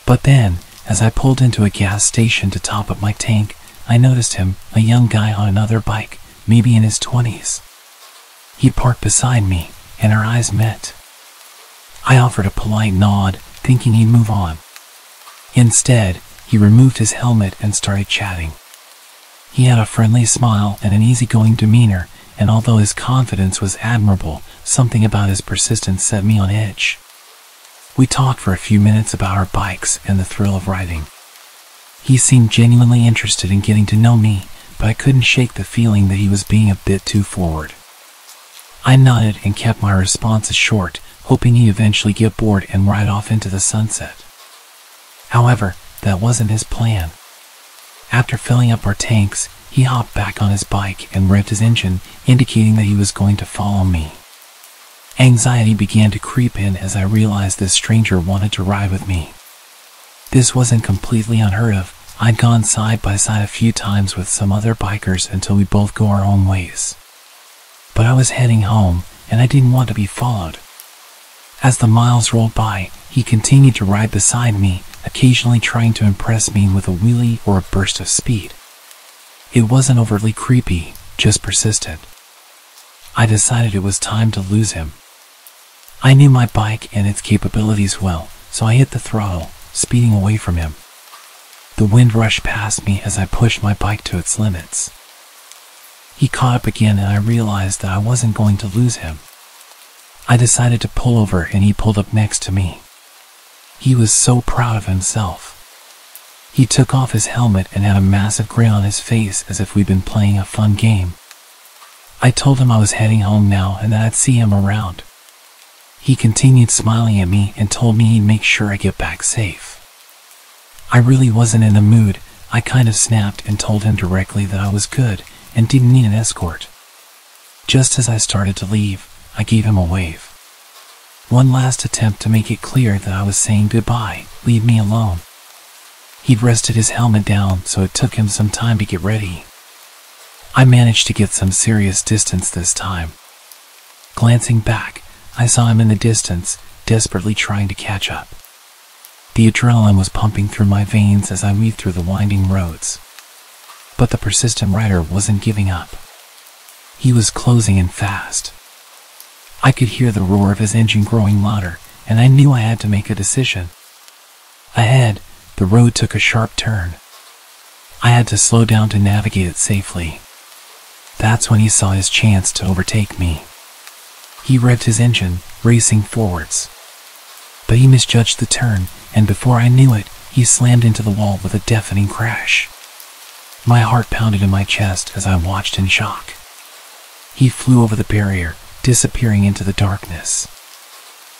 Speaker 1: But then, as I pulled into a gas station to top up my tank, I noticed him, a young guy on another bike, maybe in his 20s. He parked beside me, and our eyes met. I offered a polite nod, thinking he'd move on. Instead, he removed his helmet and started chatting. He had a friendly smile and an easygoing demeanor, and although his confidence was admirable, something about his persistence set me on edge. We talked for a few minutes about our bikes and the thrill of riding. He seemed genuinely interested in getting to know me, but I couldn't shake the feeling that he was being a bit too forward. I nodded and kept my responses short, hoping he'd eventually get bored and ride off into the sunset. However, that wasn't his plan. After filling up our tanks, he hopped back on his bike and revved his engine, indicating that he was going to follow me. Anxiety began to creep in as I realized this stranger wanted to ride with me. This wasn't completely unheard of. I'd gone side by side a few times with some other bikers until we both go our own ways. But I was heading home, and I didn't want to be followed. As the miles rolled by, he continued to ride beside me, occasionally trying to impress me with a wheelie or a burst of speed. It wasn't overtly creepy, just persistent. I decided it was time to lose him. I knew my bike and its capabilities well, so I hit the throttle, speeding away from him. The wind rushed past me as I pushed my bike to its limits. He caught up again, and I realized that I wasn't going to lose him. I decided to pull over, and he pulled up next to me. He was so proud of himself. He took off his helmet and had a massive grin on his face, as if we'd been playing a fun game. I told him I was heading home now and that I'd see him around. He continued smiling at me and told me he'd make sure I get back safe. I really wasn't in the mood. I kind of snapped and told him directly that I was good and didn't need an escort. Just as I started to leave, I gave him a wave. One last attempt to make it clear that I was saying goodbye, leave me alone. He'd rested his helmet down, so it took him some time to get ready. I managed to get some serious distance this time. Glancing back, I saw him in the distance, desperately trying to catch up. The adrenaline was pumping through my veins as I weaved through the winding roads. But the persistent rider wasn't giving up. He was closing in fast. I could hear the roar of his engine growing louder, and I knew I had to make a decision. Ahead, the road took a sharp turn. I had to slow down to navigate it safely. That's when he saw his chance to overtake me. He revved his engine, racing forwards. But he misjudged the turn, and before I knew it, he slammed into the wall with a deafening crash. My heart pounded in my chest as I watched in shock. He flew over the barrier, disappearing into the darkness.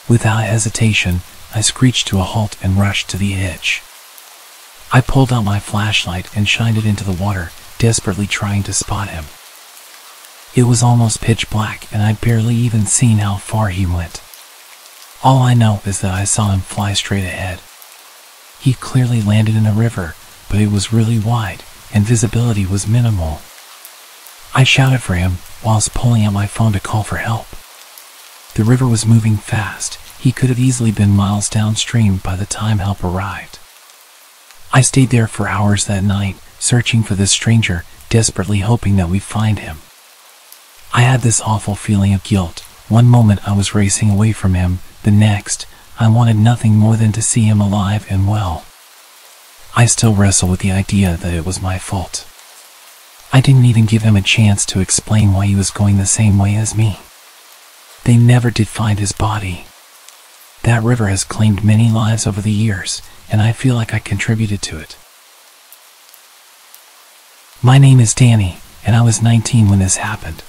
Speaker 1: Without hesitation, I screeched to a halt and rushed to the edge. I pulled out my flashlight and shined it into the water, desperately trying to spot him. It was almost pitch black and I'd barely even seen how far he went. All I know is that I saw him fly straight ahead. He clearly landed in a river, but it was really wide and visibility was minimal. I shouted for him whilst pulling out my phone to call for help. The river was moving fast. He could have easily been miles downstream by the time help arrived. I stayed there for hours that night, searching for this stranger, desperately hoping that we'd find him. I had this awful feeling of guilt. One moment I was racing away from him, the next, I wanted nothing more than to see him alive and well. I still wrestle with the idea that it was my fault. I didn't even give him a chance to explain why he was going the same way as me. They never did find his body. That river has claimed many lives over the years, and I feel like I contributed to it. My name is Danny, and I was 19 when this happened.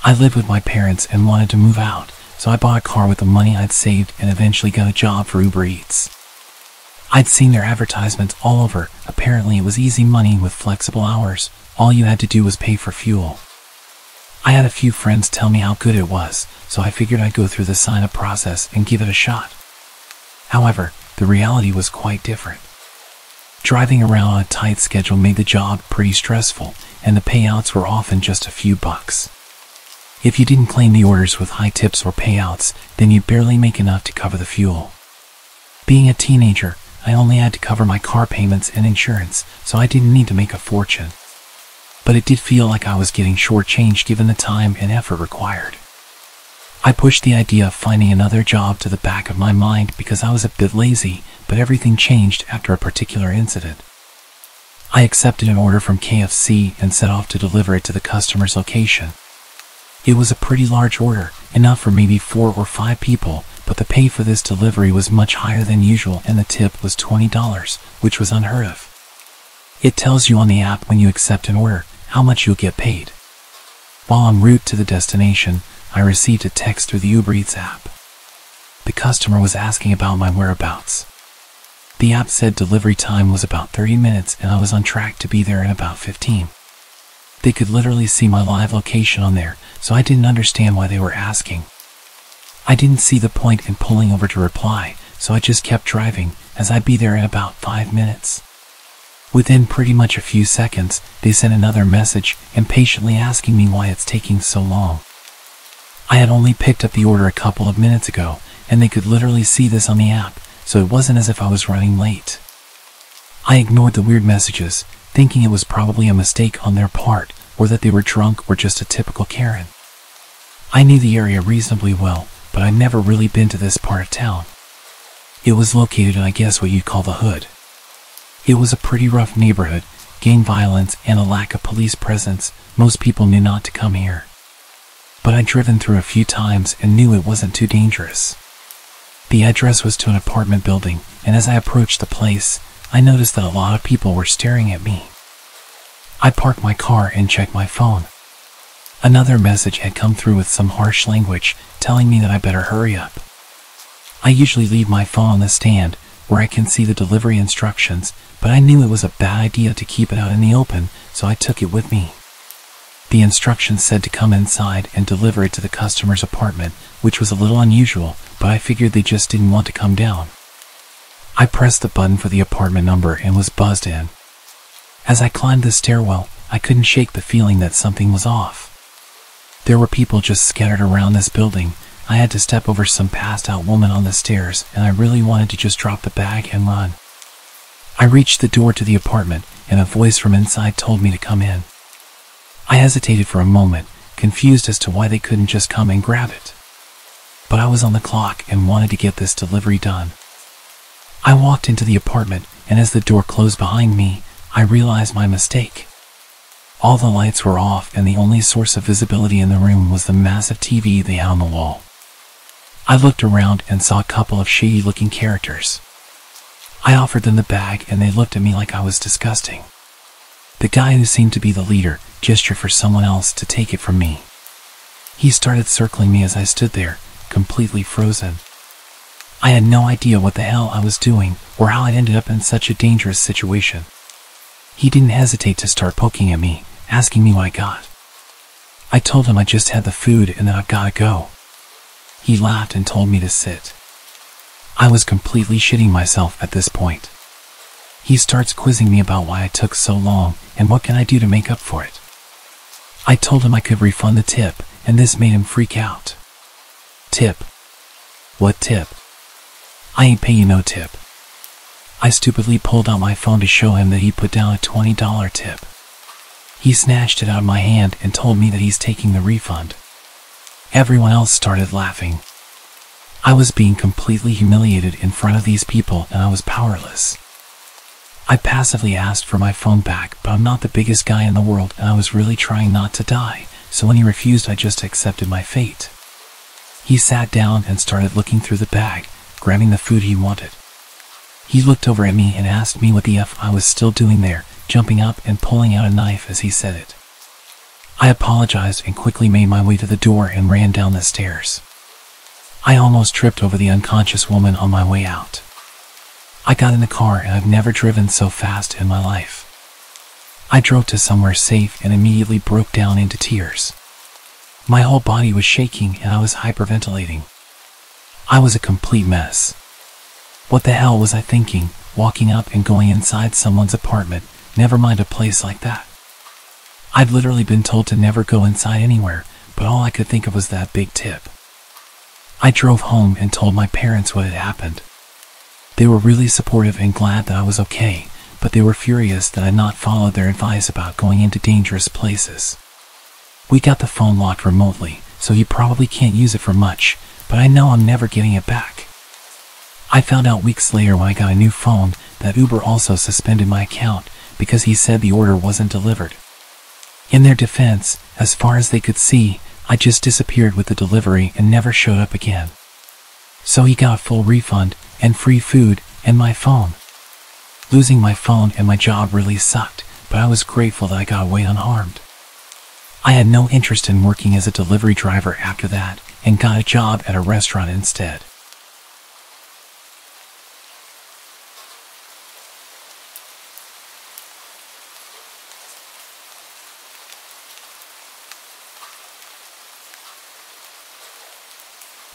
Speaker 1: I lived with my parents and wanted to move out, so I bought a car with the money I'd saved and eventually got a job for Uber Eats. I'd seen their advertisements all over. Apparently it was easy money with flexible hours. All you had to do was pay for fuel. I had a few friends tell me how good it was, so I figured I'd go through the sign-up process and give it a shot. However, the reality was quite different. Driving around on a tight schedule made the job pretty stressful, and the payouts were often just a few bucks. If you didn't claim the orders with high tips or payouts, then you'd barely make enough to cover the fuel. Being a teenager, I only had to cover my car payments and insurance, so I didn't need to make a fortune. But it did feel like I was getting shortchanged given the time and effort required. I pushed the idea of finding another job to the back of my mind because I was a bit lazy, but everything changed after a particular incident. I accepted an order from KFC and set off to deliver it to the customer's location. It was a pretty large order, enough for maybe 4 or 5 people, but the pay for this delivery was much higher than usual and the tip was $20, which was unheard of. It tells you on the app when you accept an order how much you'll get paid. While en route to the destination, I received a text through the Uber Eats app. The customer was asking about my whereabouts. The app said delivery time was about 30 minutes and I was on track to be there in about 15. They could literally see my live location on there, so I didn't understand why they were asking. I didn't see the point in pulling over to reply, so I just kept driving, as I'd be there in about 5 minutes. Within pretty much a few seconds, they sent another message, impatiently asking me why it's taking so long. I had only picked up the order a couple of minutes ago, and they could literally see this on the app, so it wasn't as if I was running late. I ignored the weird messages, thinking it was probably a mistake on their part, or that they were drunk or just a typical Karen. I knew the area reasonably well, but I'd never really been to this part of town. It was located in, I guess, what you'd call the hood. It was a pretty rough neighborhood, gang violence and a lack of police presence. Most people knew not to come here. But I'd driven through a few times and knew it wasn't too dangerous. The address was to an apartment building, and as I approached the place, I noticed that a lot of people were staring at me. I parked my car and checked my phone. Another message had come through with some harsh language, telling me that I better hurry up. I usually leave my phone on the stand, where I can see the delivery instructions, but I knew it was a bad idea to keep it out in the open, so I took it with me. The instructions said to come inside and deliver it to the customer's apartment, which was a little unusual, but I figured they just didn't want to come down. I pressed the button for the apartment number and was buzzed in. As I climbed the stairwell, I couldn't shake the feeling that something was off. There were people just scattered around this building. I had to step over some passed-out woman on the stairs, and I really wanted to just drop the bag and run. I reached the door to the apartment, and a voice from inside told me to come in. I hesitated for a moment, confused as to why they couldn't just come and grab it. But I was on the clock and wanted to get this delivery done. I walked into the apartment, and as the door closed behind me, I realized my mistake. All the lights were off, and the only source of visibility in the room was the massive TV they had on the wall. I looked around and saw a couple of shady-looking characters. I offered them the bag, and they looked at me like I was disgusting. The guy who seemed to be the leader gestured for someone else to take it from me. He started circling me as I stood there, completely frozen. I had no idea what the hell I was doing or how I'd ended up in such a dangerous situation. He didn't hesitate to start poking at me, asking me what I got. I told him I just had the food and that I've gotta go. He laughed and told me to sit. I was completely shitting myself at this point. He starts quizzing me about why I took so long and what can I do to make up for it. I told him I could refund the tip, and this made him freak out. Tip? What tip? I ain't pay you no tip. I stupidly pulled out my phone to show him that he put down a $20 tip. He snatched it out of my hand and told me that he's taking the refund. Everyone else started laughing. I was being completely humiliated in front of these people and I was powerless. I passively asked for my phone back, but I'm not the biggest guy in the world and I was really trying not to die, so when he refused I just accepted my fate. He sat down and started looking through the bag, grabbing the food he wanted. He looked over at me and asked me what the F I was still doing there, jumping up and pulling out a knife as he said it. I apologized and quickly made my way to the door and ran down the stairs. I almost tripped over the unconscious woman on my way out. I got in the car and I've never driven so fast in my life. I drove to somewhere safe and immediately broke down into tears. My whole body was shaking and I was hyperventilating. I was a complete mess. What the hell was I thinking, walking up and going inside someone's apartment, never mind a place like that? I'd literally been told to never go inside anywhere, but all I could think of was that big tip. I drove home and told my parents what had happened. They were really supportive and glad that I was okay, but they were furious that I'd not followed their advice about going into dangerous places. We got the phone locked remotely, so you probably can't use it for much, but I know I'm never getting it back. I found out weeks later when I got a new phone that Uber also suspended my account because he said the order wasn't delivered. In their defense, as far as they could see, I just disappeared with the delivery and never showed up again. So he got a full refund and free food and my phone. Losing my phone and my job really sucked, but I was grateful that I got away unharmed. I had no interest in working as a delivery driver after that and got a job at a restaurant instead.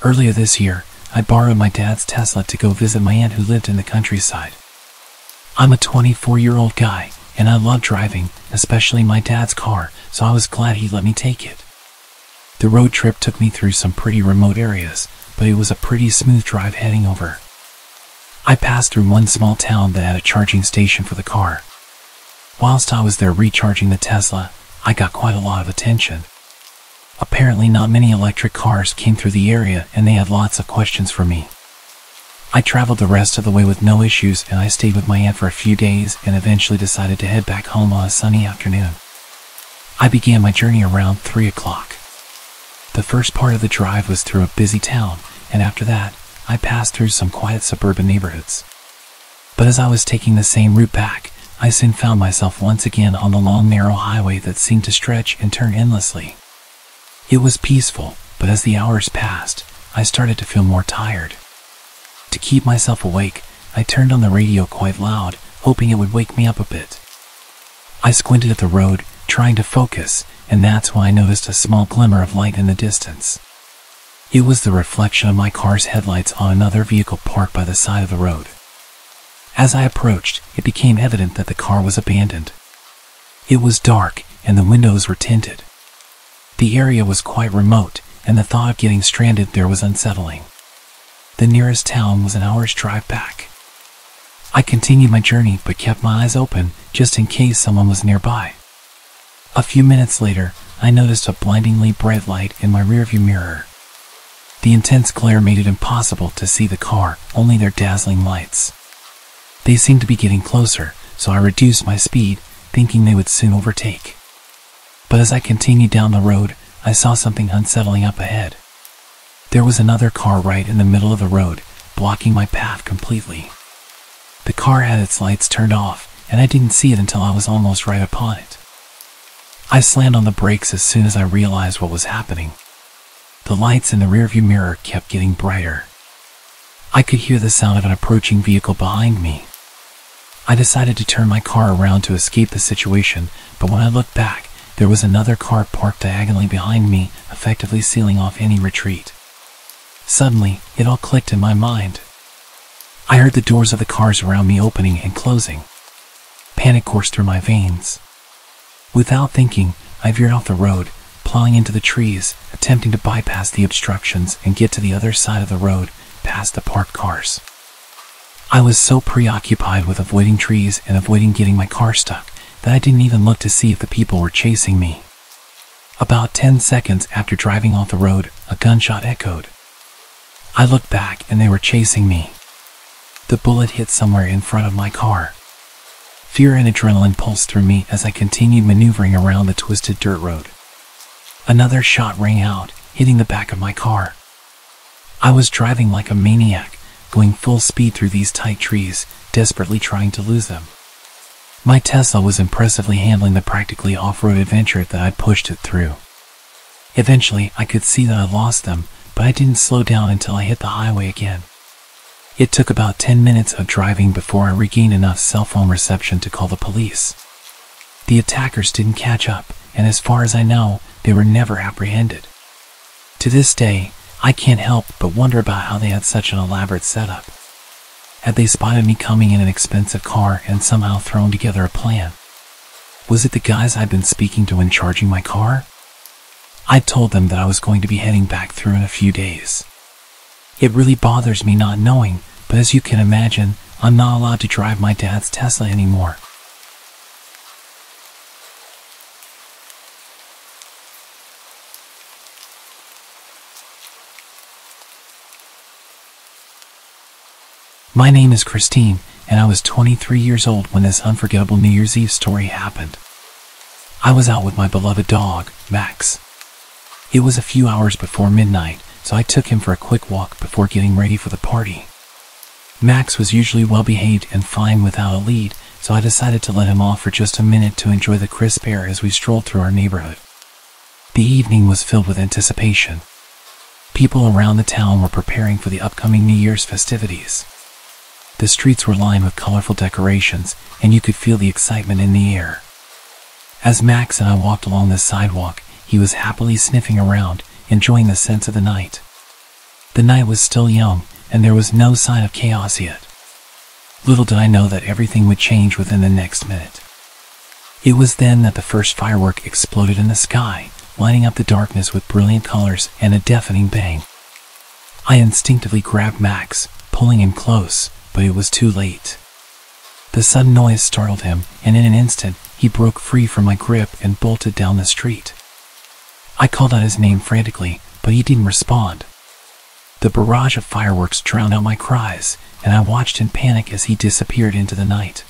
Speaker 1: Earlier this year, I borrowed my dad's Tesla to go visit my aunt who lived in the countryside. I'm a 24-year-old guy, and I love driving, especially my dad's car, so I was glad he let me take it. The road trip took me through some pretty remote areas, but it was a pretty smooth drive heading over. I passed through one small town that had a charging station for the car. Whilst I was there recharging the Tesla, I got quite a lot of attention. Apparently not many electric cars came through the area and they had lots of questions for me. I traveled the rest of the way with no issues and I stayed with my aunt for a few days and eventually decided to head back home on a sunny afternoon. I began my journey around 3 o'clock. The first part of the drive was through a busy town, and after that, I passed through some quiet suburban neighborhoods. But as I was taking the same route back, I soon found myself once again on the long narrow highway that seemed to stretch and turn endlessly. It was peaceful, but as the hours passed, I started to feel more tired. To keep myself awake, I turned on the radio quite loud, hoping it would wake me up a bit. I squinted at the road, trying to focus, and that's when I noticed a small glimmer of light in the distance. It was the reflection of my car's headlights on another vehicle parked by the side of the road. As I approached, it became evident that the car was abandoned. It was dark, and the windows were tinted. The area was quite remote, and the thought of getting stranded there was unsettling. The nearest town was an hour's drive back. I continued my journey but kept my eyes open just in case someone was nearby. A few minutes later, I noticed a blindingly bright light in my rearview mirror. The intense glare made it impossible to see the car, only their dazzling lights. They seemed to be getting closer, so I reduced my speed, thinking they would soon overtake. But as I continued down the road, I saw something unsettling up ahead. There was another car right in the middle of the road, blocking my path completely. The car had its lights turned off, and I didn't see it until I was almost right upon it. I slammed on the brakes as soon as I realized what was happening. The lights in the rearview mirror kept getting brighter. I could hear the sound of an approaching vehicle behind me. I decided to turn my car around to escape the situation, but when I looked back, there was another car parked diagonally behind me, effectively sealing off any retreat. Suddenly, it all clicked in my mind. I heard the doors of the cars around me opening and closing. Panic coursed through my veins. Without thinking, I veered off the road, plowing into the trees, attempting to bypass the obstructions and get to the other side of the road, past the parked cars. I was so preoccupied with avoiding trees and avoiding getting my car stuck that I didn't even look to see if the people were chasing me. About 10 seconds after driving off the road, a gunshot echoed. I looked back and they were chasing me. The bullet hit somewhere in front of my car. Fear and adrenaline pulsed through me as I continued maneuvering around the twisted dirt road. Another shot rang out, hitting the back of my car. I was driving like a maniac, going full speed through these tight trees, desperately trying to lose them. My Tesla was impressively handling the practically off-road adventure that I'd pushed it through. Eventually, I could see that I lost them, but I didn't slow down until I hit the highway again. It took about 10 minutes of driving before I regained enough cell phone reception to call the police. The attackers didn't catch up, and as far as I know, they were never apprehended. To this day, I can't help but wonder about how they had such an elaborate setup. Had they spotted me coming in an expensive car and somehow thrown together a plan? Was it the guys I'd been speaking to when charging my car? I told them that I was going to be heading back through in a few days. It really bothers me not knowing, but as you can imagine, I'm not allowed to drive my dad's Tesla anymore. My name is Christine, and I was 23 years old when this unforgettable New Year's Eve story happened. I was out with my beloved dog, Max. It was a few hours before midnight, so I took him for a quick walk before getting ready for the party. Max was usually well behaved and fine without a lead, so I decided to let him off for just a minute to enjoy the crisp air as we strolled through our neighborhood. The evening was filled with anticipation. People around the town were preparing for the upcoming New Year's festivities. The streets were lined with colorful decorations, and you could feel the excitement in the air. As Max and I walked along the sidewalk, he was happily sniffing around, enjoying the scents of the night. The night was still young, and there was no sign of chaos yet. Little did I know that everything would change within the next minute. It was then that the first firework exploded in the sky, lighting up the darkness with brilliant colors and a deafening bang. I instinctively grabbed Max, pulling him close, but it was too late. The sudden noise startled him, and in an instant, he broke free from my grip and bolted down the street. I called out his name frantically, but he didn't respond. The barrage of fireworks drowned out my cries, and I watched in panic as he disappeared into the night.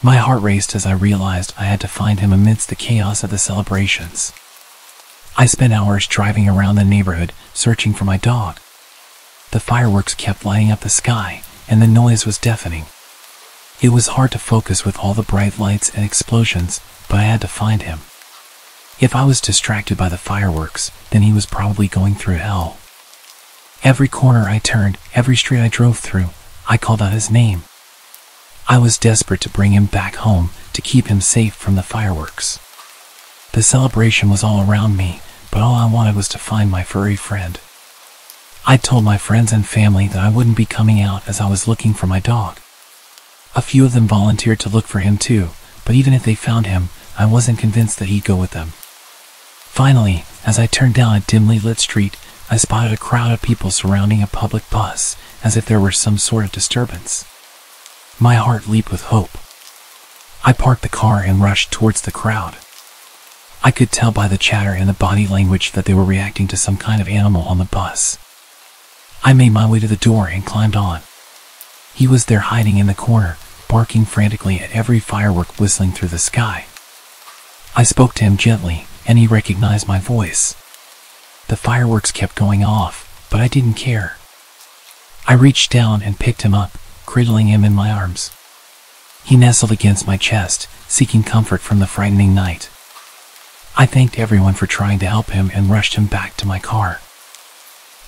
Speaker 1: My heart raced as I realized I had to find him amidst the chaos of the celebrations. I spent hours driving around the neighborhood, searching for my dog. The fireworks kept lighting up the sky, and the noise was deafening. It was hard to focus with all the bright lights and explosions, but I had to find him. If I was distracted by the fireworks, then he was probably going through hell. Every corner I turned, every street I drove through, I called out his name. I was desperate to bring him back home, to keep him safe from the fireworks. The celebration was all around me, but all I wanted was to find my furry friend. I told my friends and family that I wouldn't be coming out as I was looking for my dog. A few of them volunteered to look for him too, but even if they found him, I wasn't convinced that he'd go with them. Finally, as I turned down a dimly lit street, I spotted a crowd of people surrounding a public bus, as if there were some sort of disturbance. My heart leaped with hope. I parked the car and rushed towards the crowd. I could tell by the chatter and the body language that they were reacting to some kind of animal on the bus. I made my way to the door and climbed on. He was there hiding in the corner, barking frantically at every firework whistling through the sky. I spoke to him gently, and he recognized my voice. The fireworks kept going off, but I didn't care. I reached down and picked him up, cradling him in my arms. He nestled against my chest, seeking comfort from the frightening night. I thanked everyone for trying to help him and rushed him back to my car.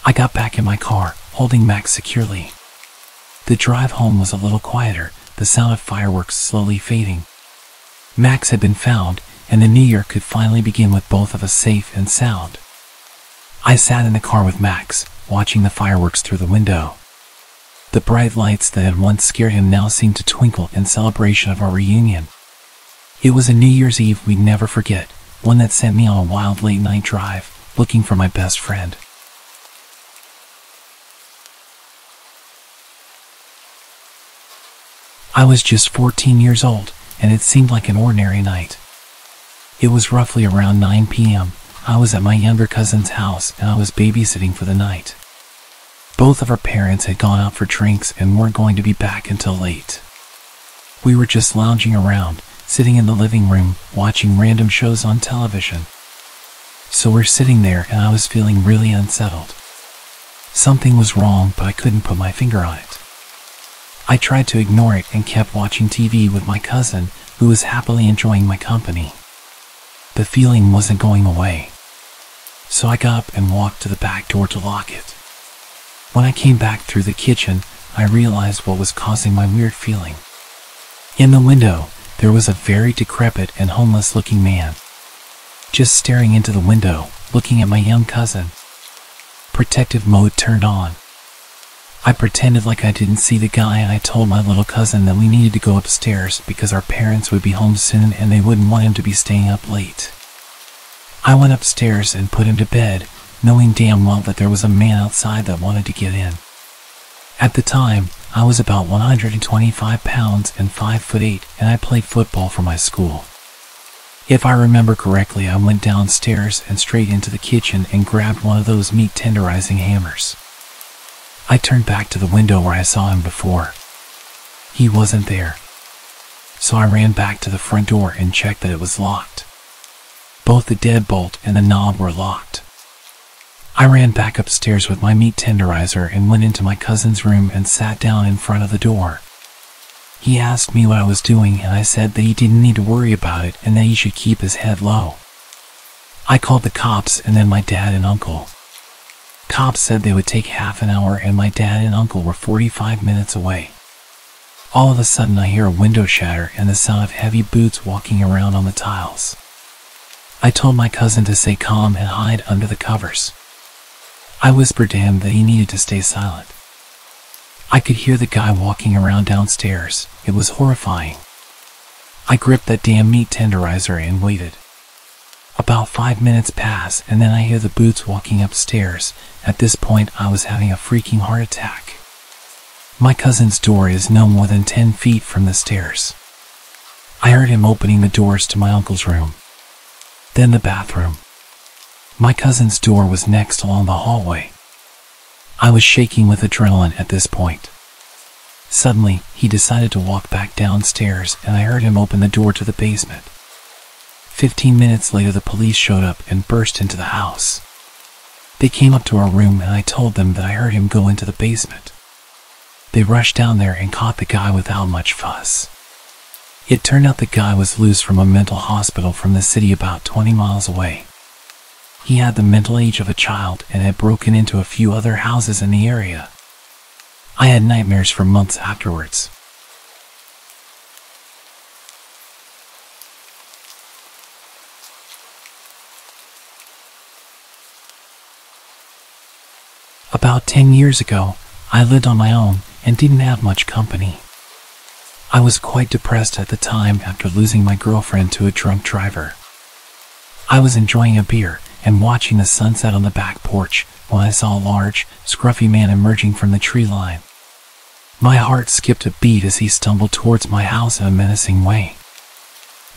Speaker 1: I got back in my car, holding Max securely. The drive home was a little quieter, the sound of fireworks slowly fading. Max had been found, and the new year could finally begin with both of us safe and sound. I sat in the car with Max, watching the fireworks through the window. The bright lights that had once scared him now seemed to twinkle in celebration of our reunion. It was a New Year's Eve we'd never forget, one that sent me on a wild late-night drive, looking for my best friend. I was just 14 years old, and it seemed like an ordinary night. It was roughly around 9 p.m. I was at my younger cousin's house, and I was babysitting for the night. Both of our parents had gone out for drinks and weren't going to be back until late. We were just lounging around, sitting in the living room, watching random shows on television. So we're sitting there and I was feeling really unsettled. Something was wrong, but I couldn't put my finger on it. I tried to ignore it and kept watching TV with my cousin, who was happily enjoying my company. The feeling wasn't going away. So I got up and walked to the back door to lock it. When I came back through the kitchen, I realized what was causing my weird feeling. In the window, there was a very decrepit and homeless-looking man, just staring into the window, looking at my young cousin. Protective mode turned on. I pretended like I didn't see the guy and I told my little cousin that we needed to go upstairs because our parents would be home soon and they wouldn't want him to be staying up late. I went upstairs and put him to bed, knowing damn well that there was a man outside that wanted to get in. At the time, I was about 125 pounds and 5'8", and I played football for my school. If I remember correctly, I went downstairs and straight into the kitchen and grabbed one of those meat tenderizing hammers. I turned back to the window where I saw him before. He wasn't there. So I ran back to the front door and checked that it was locked. Both the deadbolt and the knob were locked. I ran back upstairs with my meat tenderizer and went into my cousin's room and sat down in front of the door. He asked me what I was doing and I said that he didn't need to worry about it and that he should keep his head low. I called the cops and then my dad and uncle. Cops said they would take half an hour and my dad and uncle were 45 minutes away. All of a sudden I hear a window shatter and the sound of heavy boots walking around on the tiles. I told my cousin to stay calm and hide under the covers. I whispered to him that he needed to stay silent. I could hear the guy walking around downstairs. It was horrifying. I gripped that damn meat tenderizer and waited. About 5 minutes pass and then I hear the boots walking upstairs. At this point I was having a freaking heart attack. My cousin's door is no more than 10 feet from the stairs. I heard him opening the doors to my uncle's room. Then the bathroom. My cousin's door was next along the hallway. I was shaking with adrenaline at this point. Suddenly, he decided to walk back downstairs and I heard him open the door to the basement. 15 minutes later the police showed up and burst into the house. They came up to our room and I told them that I heard him go into the basement. They rushed down there and caught the guy without much fuss. It turned out the guy was loose from a mental hospital from the city about 20 miles away. He had the mental age of a child and had broken into a few other houses in the area. I had nightmares for months afterwards. About 10 years ago, I lived on my own and didn't have much company. I was quite depressed at the time after losing my girlfriend to a drunk driver. I was enjoying a beer and watching the sunset on the back porch when I saw a large, scruffy man emerging from the tree line. My heart skipped a beat as he stumbled towards my house in a menacing way.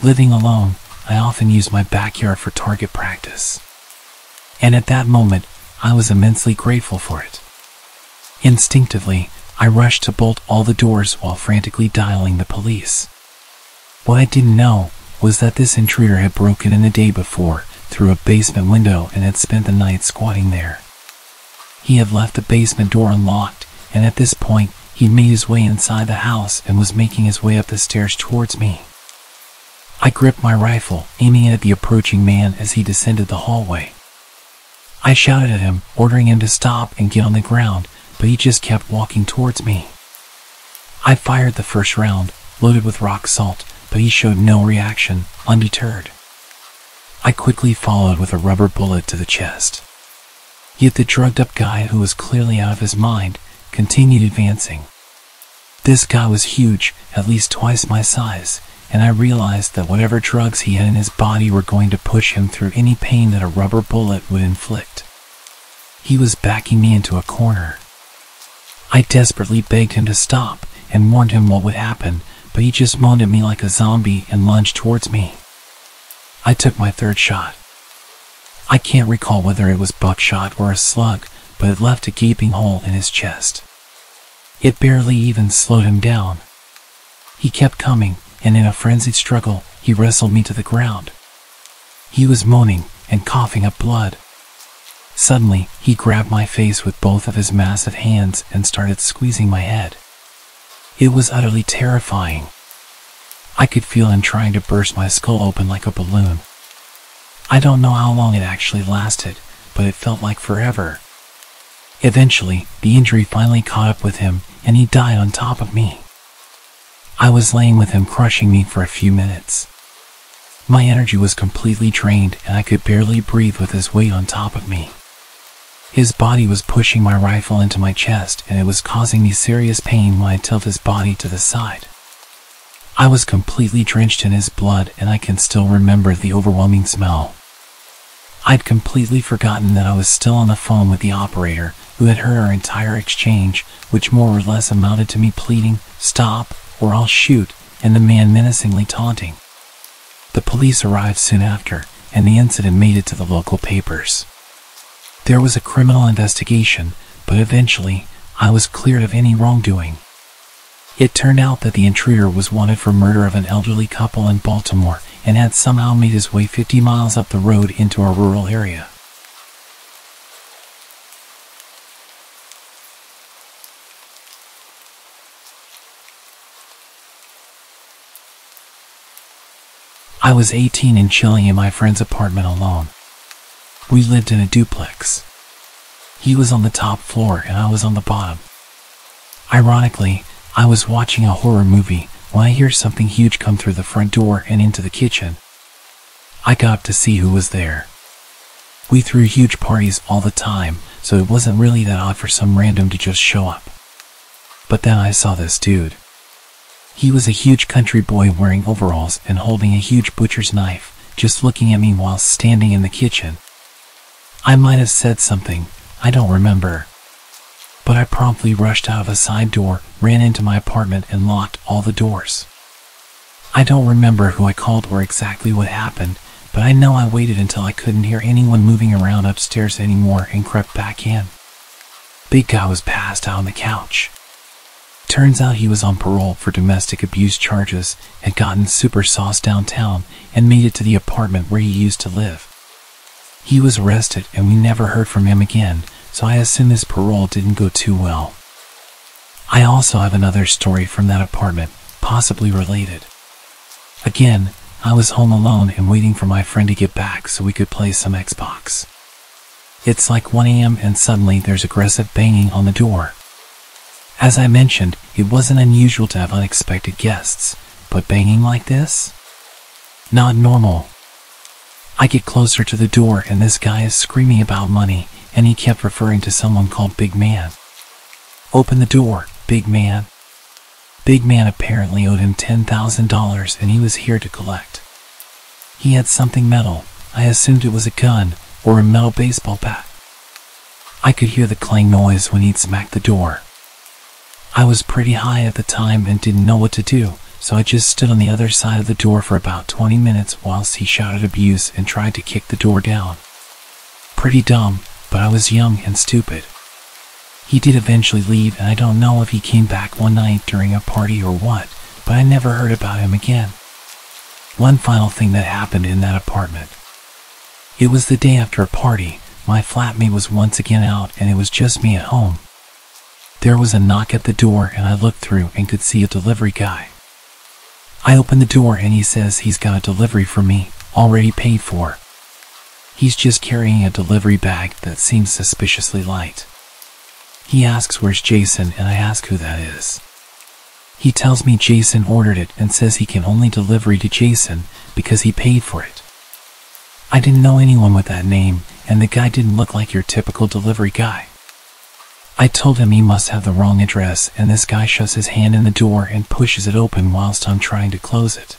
Speaker 1: Living alone, I often used my backyard for target practice. And at that moment, I was immensely grateful for it. Instinctively, I rushed to bolt all the doors while frantically dialing the police. What I didn't know was that this intruder had broken in the day before through a basement window and had spent the night squatting there. He had left the basement door unlocked, and at this point, He made his way inside the house and was making his way up the stairs towards me. I gripped my rifle, aiming it at the approaching man as he descended the hallway. I shouted at him, ordering him to stop and get on the ground, but he just kept walking towards me. I fired the first round, loaded with rock salt, but he showed no reaction, undeterred. I quickly followed with a rubber bullet to the chest. Yet the drugged-up guy, who was clearly out of his mind, continued advancing. This guy was huge, at least twice my size, and I realized that whatever drugs he had in his body were going to push him through any pain that a rubber bullet would inflict. He was backing me into a corner. I desperately begged him to stop and warned him what would happen, but he just moaned at me like a zombie and lunged towards me. I took my third shot. I can't recall whether it was buckshot or a slug, but it left a gaping hole in his chest. It barely even slowed him down. He kept coming, and in a frenzied struggle, he wrestled me to the ground. He was moaning and coughing up blood. Suddenly, he grabbed my face with both of his massive hands and started squeezing my head. It was utterly terrifying. I could feel him trying to burst my skull open like a balloon. I don't know how long it actually lasted, but it felt like forever. Eventually, the injury finally caught up with him, and he died on top of me. I was laying with him crushing me for a few minutes. My energy was completely drained, and I could barely breathe with his weight on top of me. His body was pushing my rifle into my chest, and it was causing me serious pain when I tilted his body to the side. I was completely drenched in his blood, and I can still remember the overwhelming smell. I'd completely forgotten that I was still on the phone with the operator, who had heard our entire exchange, which more or less amounted to me pleading, "Stop, or I'll shoot," and the man menacingly taunting. The police arrived soon after, and the incident made it to the local papers. There was a criminal investigation, but eventually, I was cleared of any wrongdoing. It turned out that the intruder was wanted for murder of an elderly couple in Baltimore and had somehow made his way 50 miles up the road into a rural area. I was 18 and chilling in my friend's apartment alone. We lived in a duplex. He was on the top floor and I was on the bottom. Ironically, I was watching a horror movie when I hear something huge come through the front door and into the kitchen. I got up to see who was there. We threw huge parties all the time, so it wasn't really that odd for some random to just show up. But then I saw this dude. He was a huge country boy wearing overalls and holding a huge butcher's knife, just looking at me while standing in the kitchen. I might have said something, I don't remember. But I promptly rushed out of a side door, ran into my apartment and locked all the doors. I don't remember who I called or exactly what happened, but I know I waited until I couldn't hear anyone moving around upstairs anymore and crept back in. Big guy was passed out on the couch. Turns out he was on parole for domestic abuse charges, had gotten super sauce downtown, and made it to the apartment where he used to live. He was arrested and we never heard from him again, so I assume his parole didn't go too well. I also have another story from that apartment, possibly related. Again, I was home alone and waiting for my friend to get back so we could play some Xbox. It's like 1 a.m. and suddenly there's aggressive banging on the door. As I mentioned, it wasn't unusual to have unexpected guests, but banging like this? Not normal. I get closer to the door and this guy is screaming about money, and he kept referring to someone called Big Man. Open the door, Big Man. Big Man apparently owed him $10,000 and he was here to collect. He had something metal. I assumed it was a gun or a metal baseball bat. I could hear the clang noise when he'd smacked the door. I was pretty high at the time and didn't know what to do, so I just stood on the other side of the door for about 20 minutes whilst he shouted abuse and tried to kick the door down. Pretty dumb, but I was young and stupid. He did eventually leave and I don't know if he came back one night during a party or what, but I never heard about him again. One final thing that happened in that apartment. It was the day after a party. My flatmate was once again out and it was just me at home. There was a knock at the door and I looked through and could see a delivery guy. I opened the door and he says he's got a delivery for me, already paid for. He's just carrying a delivery bag that seems suspiciously light. He asks where's Jason and I ask who that is. He tells me Jason ordered it and says he can only deliver to Jason because he paid for it. I didn't know anyone with that name and the guy didn't look like your typical delivery guy. I told him he must have the wrong address and this guy shoves his hand in the door and pushes it open whilst I'm trying to close it.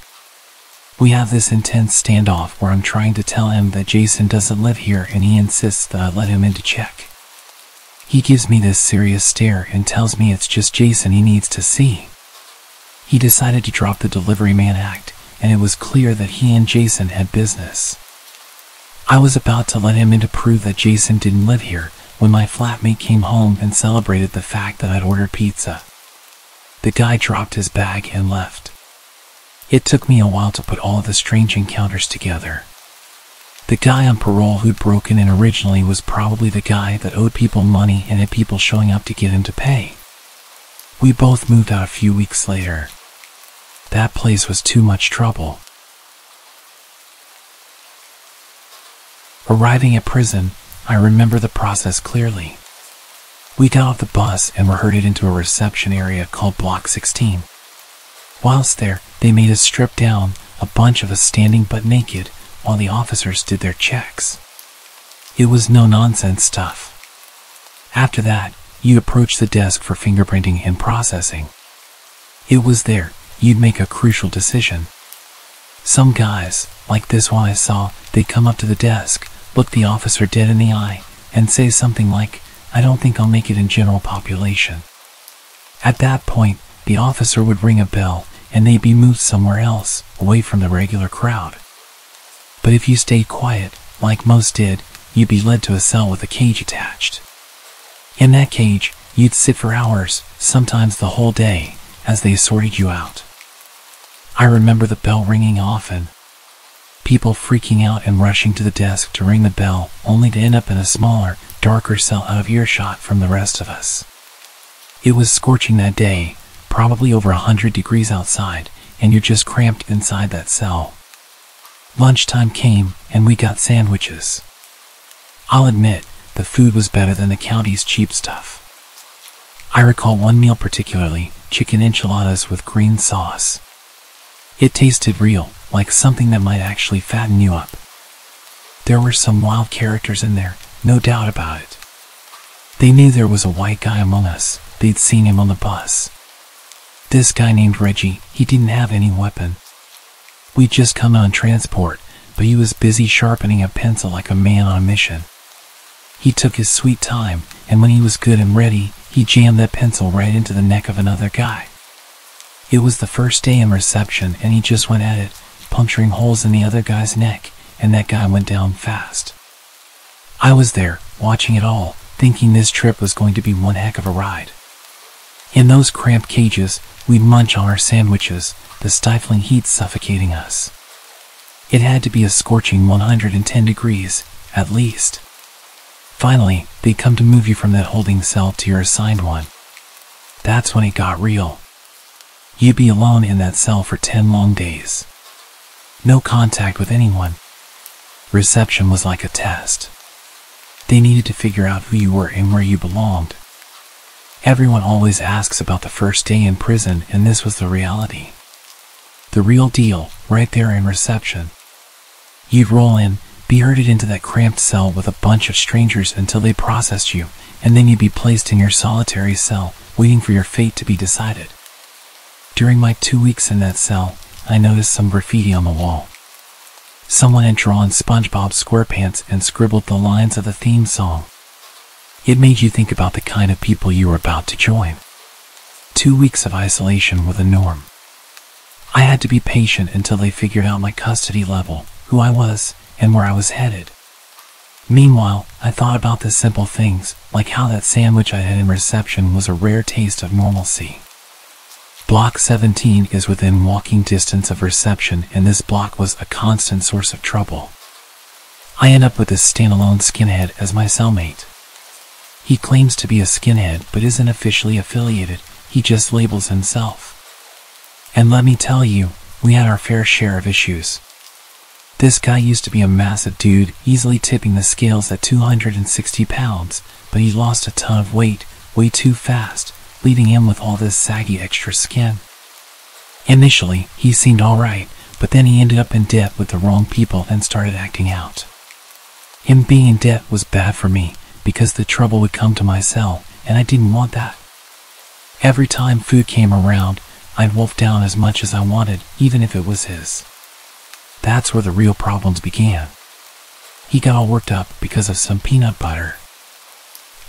Speaker 1: We have this intense standoff where I'm trying to tell him that Jason doesn't live here and he insists that I let him in to check. He gives me this serious stare and tells me it's just Jason he needs to see. He decided to drop the delivery man act and it was clear that he and Jason had business. I was about to let him in to prove that Jason didn't live here when my flatmate came home and celebrated the fact that I'd ordered pizza. The guy dropped his bag and left. It took me a while to put all of the strange encounters together. The guy on parole who'd broken in originally was probably the guy that owed people money and had people showing up to get him to pay. We both moved out a few weeks later. That place was too much trouble. Arriving at prison, I remember the process clearly. We got off the bus and were herded into a reception area called Block 16. Whilst there, they made us strip down, a bunch of us standing butt naked, while the officers did their checks. It was no-nonsense stuff. After that, you'd approach the desk for fingerprinting and processing. It was there, you'd make a crucial decision. Some guys, like this one I saw, they'd come up to the desk, look the officer dead in the eye, and say something like, "I don't think I'll make it in general population." At that point, the officer would ring a bell, and they'd be moved somewhere else, away from the regular crowd. But if you stayed quiet, like most did, you'd be led to a cell with a cage attached. In that cage, you'd sit for hours, sometimes the whole day, as they sorted you out. I remember the bell ringing often. People freaking out and rushing to the desk to ring the bell, only to end up in a smaller, darker cell out of earshot from the rest of us. It was scorching that day, probably over 100 degrees outside, and you're just cramped inside that cell. Lunchtime came, and we got sandwiches. I'll admit, the food was better than the county's cheap stuff. I recall one meal particularly, chicken enchiladas with green sauce. It tasted real, like something that might actually fatten you up. There were some wild characters in there, no doubt about it. They knew there was a white guy among us, they'd seen him on the bus. This guy named Reggie, he didn't have any weapon. We'd just come on transport, but he was busy sharpening a pencil like a man on a mission. He took his sweet time, and when he was good and ready, he jammed that pencil right into the neck of another guy. It was the first day in reception, and he just went at it, puncturing holes in the other guy's neck, and that guy went down fast. I was there, watching it all, thinking this trip was going to be one heck of a ride. In those cramped cages, we'd munch on our sandwiches, the stifling heat suffocating us. It had to be a scorching 110 degrees, at least. Finally, they'd come to move you from that holding cell to your assigned one. That's when it got real. You'd be alone in that cell for 10 long days. No contact with anyone. Reception was like a test. They needed to figure out who you were and where you belonged. Everyone always asks about the first day in prison, and this was the reality. The real deal, right there in reception. You'd roll in, be herded into that cramped cell with a bunch of strangers until they processed you, and then you'd be placed in your solitary cell, waiting for your fate to be decided. During my 2 weeks in that cell, I noticed some graffiti on the wall. Someone had drawn SpongeBob SquarePants and scribbled the lines of the theme song. It made you think about the kind of people you were about to join. 2 weeks of isolation were the norm. I had to be patient until they figured out my custody level, who I was, and where I was headed. Meanwhile, I thought about the simple things, like how that sandwich I had in reception was a rare taste of normalcy. Block 17 is within walking distance of reception, and this block was a constant source of trouble. I end up with this standalone skinhead as my cellmate. He claims to be a skinhead but isn't officially affiliated, he just labels himself. And let me tell you, we had our fair share of issues. This guy used to be a massive dude, easily tipping the scales at 260 pounds, but he lost a ton of weight, way too fast, leaving him with all this saggy extra skin. Initially, he seemed alright, but then he ended up in debt with the wrong people and started acting out. Him being in debt was bad for me, because the trouble would come to my cell, and I didn't want that. Every time food came around, I'd wolf down as much as I wanted, even if it was his. That's where the real problems began. He got all worked up because of some peanut butter.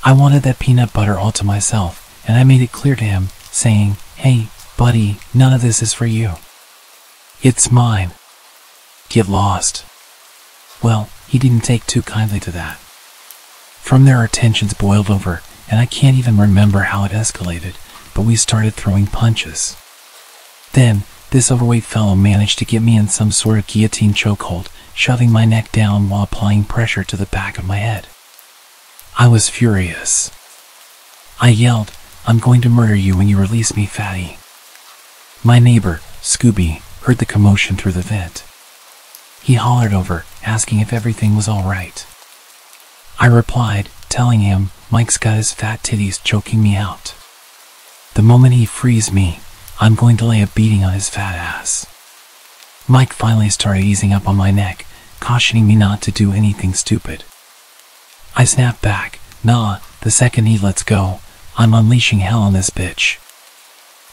Speaker 1: I wanted that peanut butter all to myself, and I made it clear to him, saying, "Hey, buddy, none of this is for you. It's mine. Get lost." Well, he didn't take too kindly to that. From there our tensions boiled over, and I can't even remember how it escalated, but we started throwing punches. Then, this overweight fellow managed to get me in some sort of guillotine chokehold, shoving my neck down while applying pressure to the back of my head. I was furious. I yelled, "I'm going to murder you when you release me, fatty." My neighbor, Scooby, heard the commotion through the vent. He hollered over, asking if everything was all right. I replied, telling him Mike's got his fat titties choking me out. The moment he frees me, I'm going to lay a beating on his fat ass. Mike finally started easing up on my neck, cautioning me not to do anything stupid. I snapped back, "Nah, the second he lets go, I'm unleashing hell on this bitch."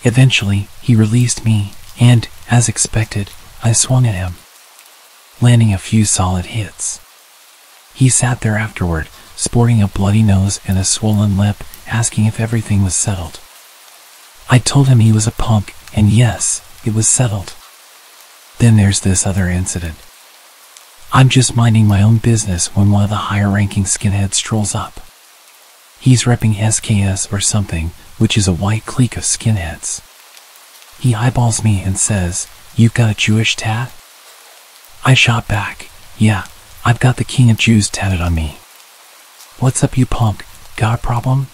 Speaker 1: Eventually, he released me, and, as expected, I swung at him, landing a few solid hits. He sat there afterward, sporting a bloody nose and a swollen lip, asking if everything was settled. I told him he was a punk, and yes, it was settled. Then there's this other incident. I'm just minding my own business when one of the higher-ranking skinheads strolls up. He's repping SKS or something, which is a white clique of skinheads. He eyeballs me and says, "You've got a Jewish tat?" I shot back, "Yeah, I've got the King of Jews tatted on me." "What's up, you punk? Got a problem?"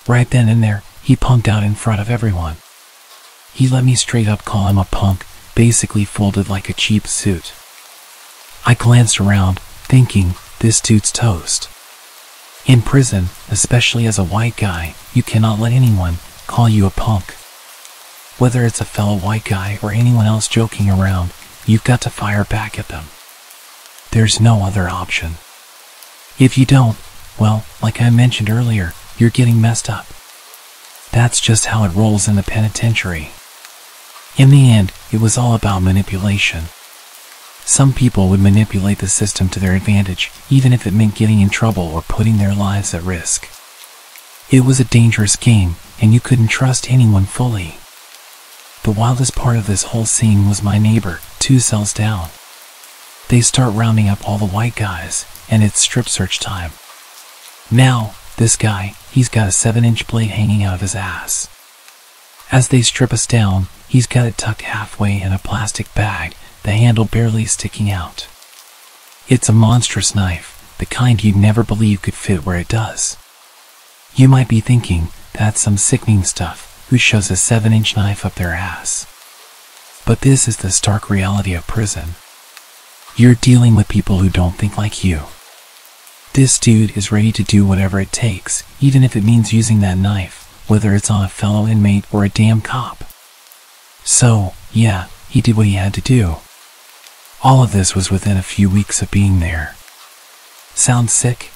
Speaker 1: Right then and there, he punked out in front of everyone. He let me straight up call him a punk, basically folded like a cheap suit. I glanced around, thinking, this dude's toast. In prison, especially as a white guy, you cannot let anyone call you a punk. Whether it's a fellow white guy or anyone else joking around, you've got to fire back at them. There's no other option. If you don't, well, like I mentioned earlier, you're getting messed up. That's just how it rolls in the penitentiary. In the end, it was all about manipulation. Some people would manipulate the system to their advantage, even if it meant getting in trouble or putting their lives at risk. It was a dangerous game, and you couldn't trust anyone fully. The wildest part of this whole scene was my neighbor, 2 cells down. They start rounding up all the white guys, and it's strip search time. Now, this guy, he's got a 7-inch blade hanging out of his ass. As they strip us down, he's got it tucked halfway in a plastic bag, the handle barely sticking out. It's a monstrous knife, the kind you'd never believe could fit where it does. You might be thinking, that's some sickening stuff, who shoves a 7-inch knife up their ass? But this is the stark reality of prison. You're dealing with people who don't think like you. This dude is ready to do whatever it takes, even if it means using that knife, whether it's on a fellow inmate or a damn cop. So, yeah, he did what he had to do. All of this was within a few weeks of being there. Sound sick?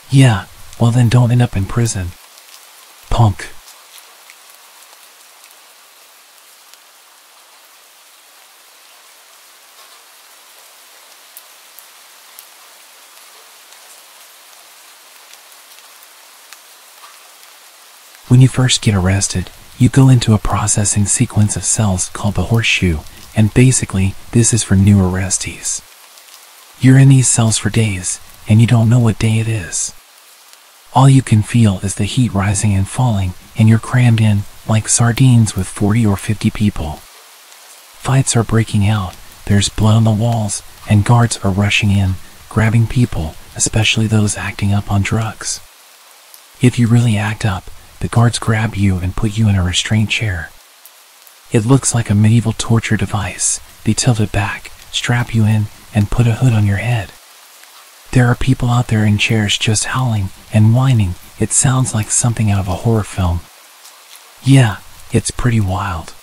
Speaker 1: Yeah, well then don't end up in prison. Punk. When you first get arrested, you go into a processing sequence of cells called the horseshoe, and basically, this is for new arrestees. You're in these cells for days, and you don't know what day it is. All you can feel is the heat rising and falling, and you're crammed in, like sardines with 40 or 50 people. Fights are breaking out, there's blood on the walls, and guards are rushing in, grabbing people, especially those acting up on drugs. If you really act up, the guards grab you and put you in a restraint chair. It looks like a medieval torture device. They tilt it back, strap you in, and put a hood on your head. There are people out there in chairs just howling and whining. It sounds like something out of a horror film. Yeah, it's pretty wild.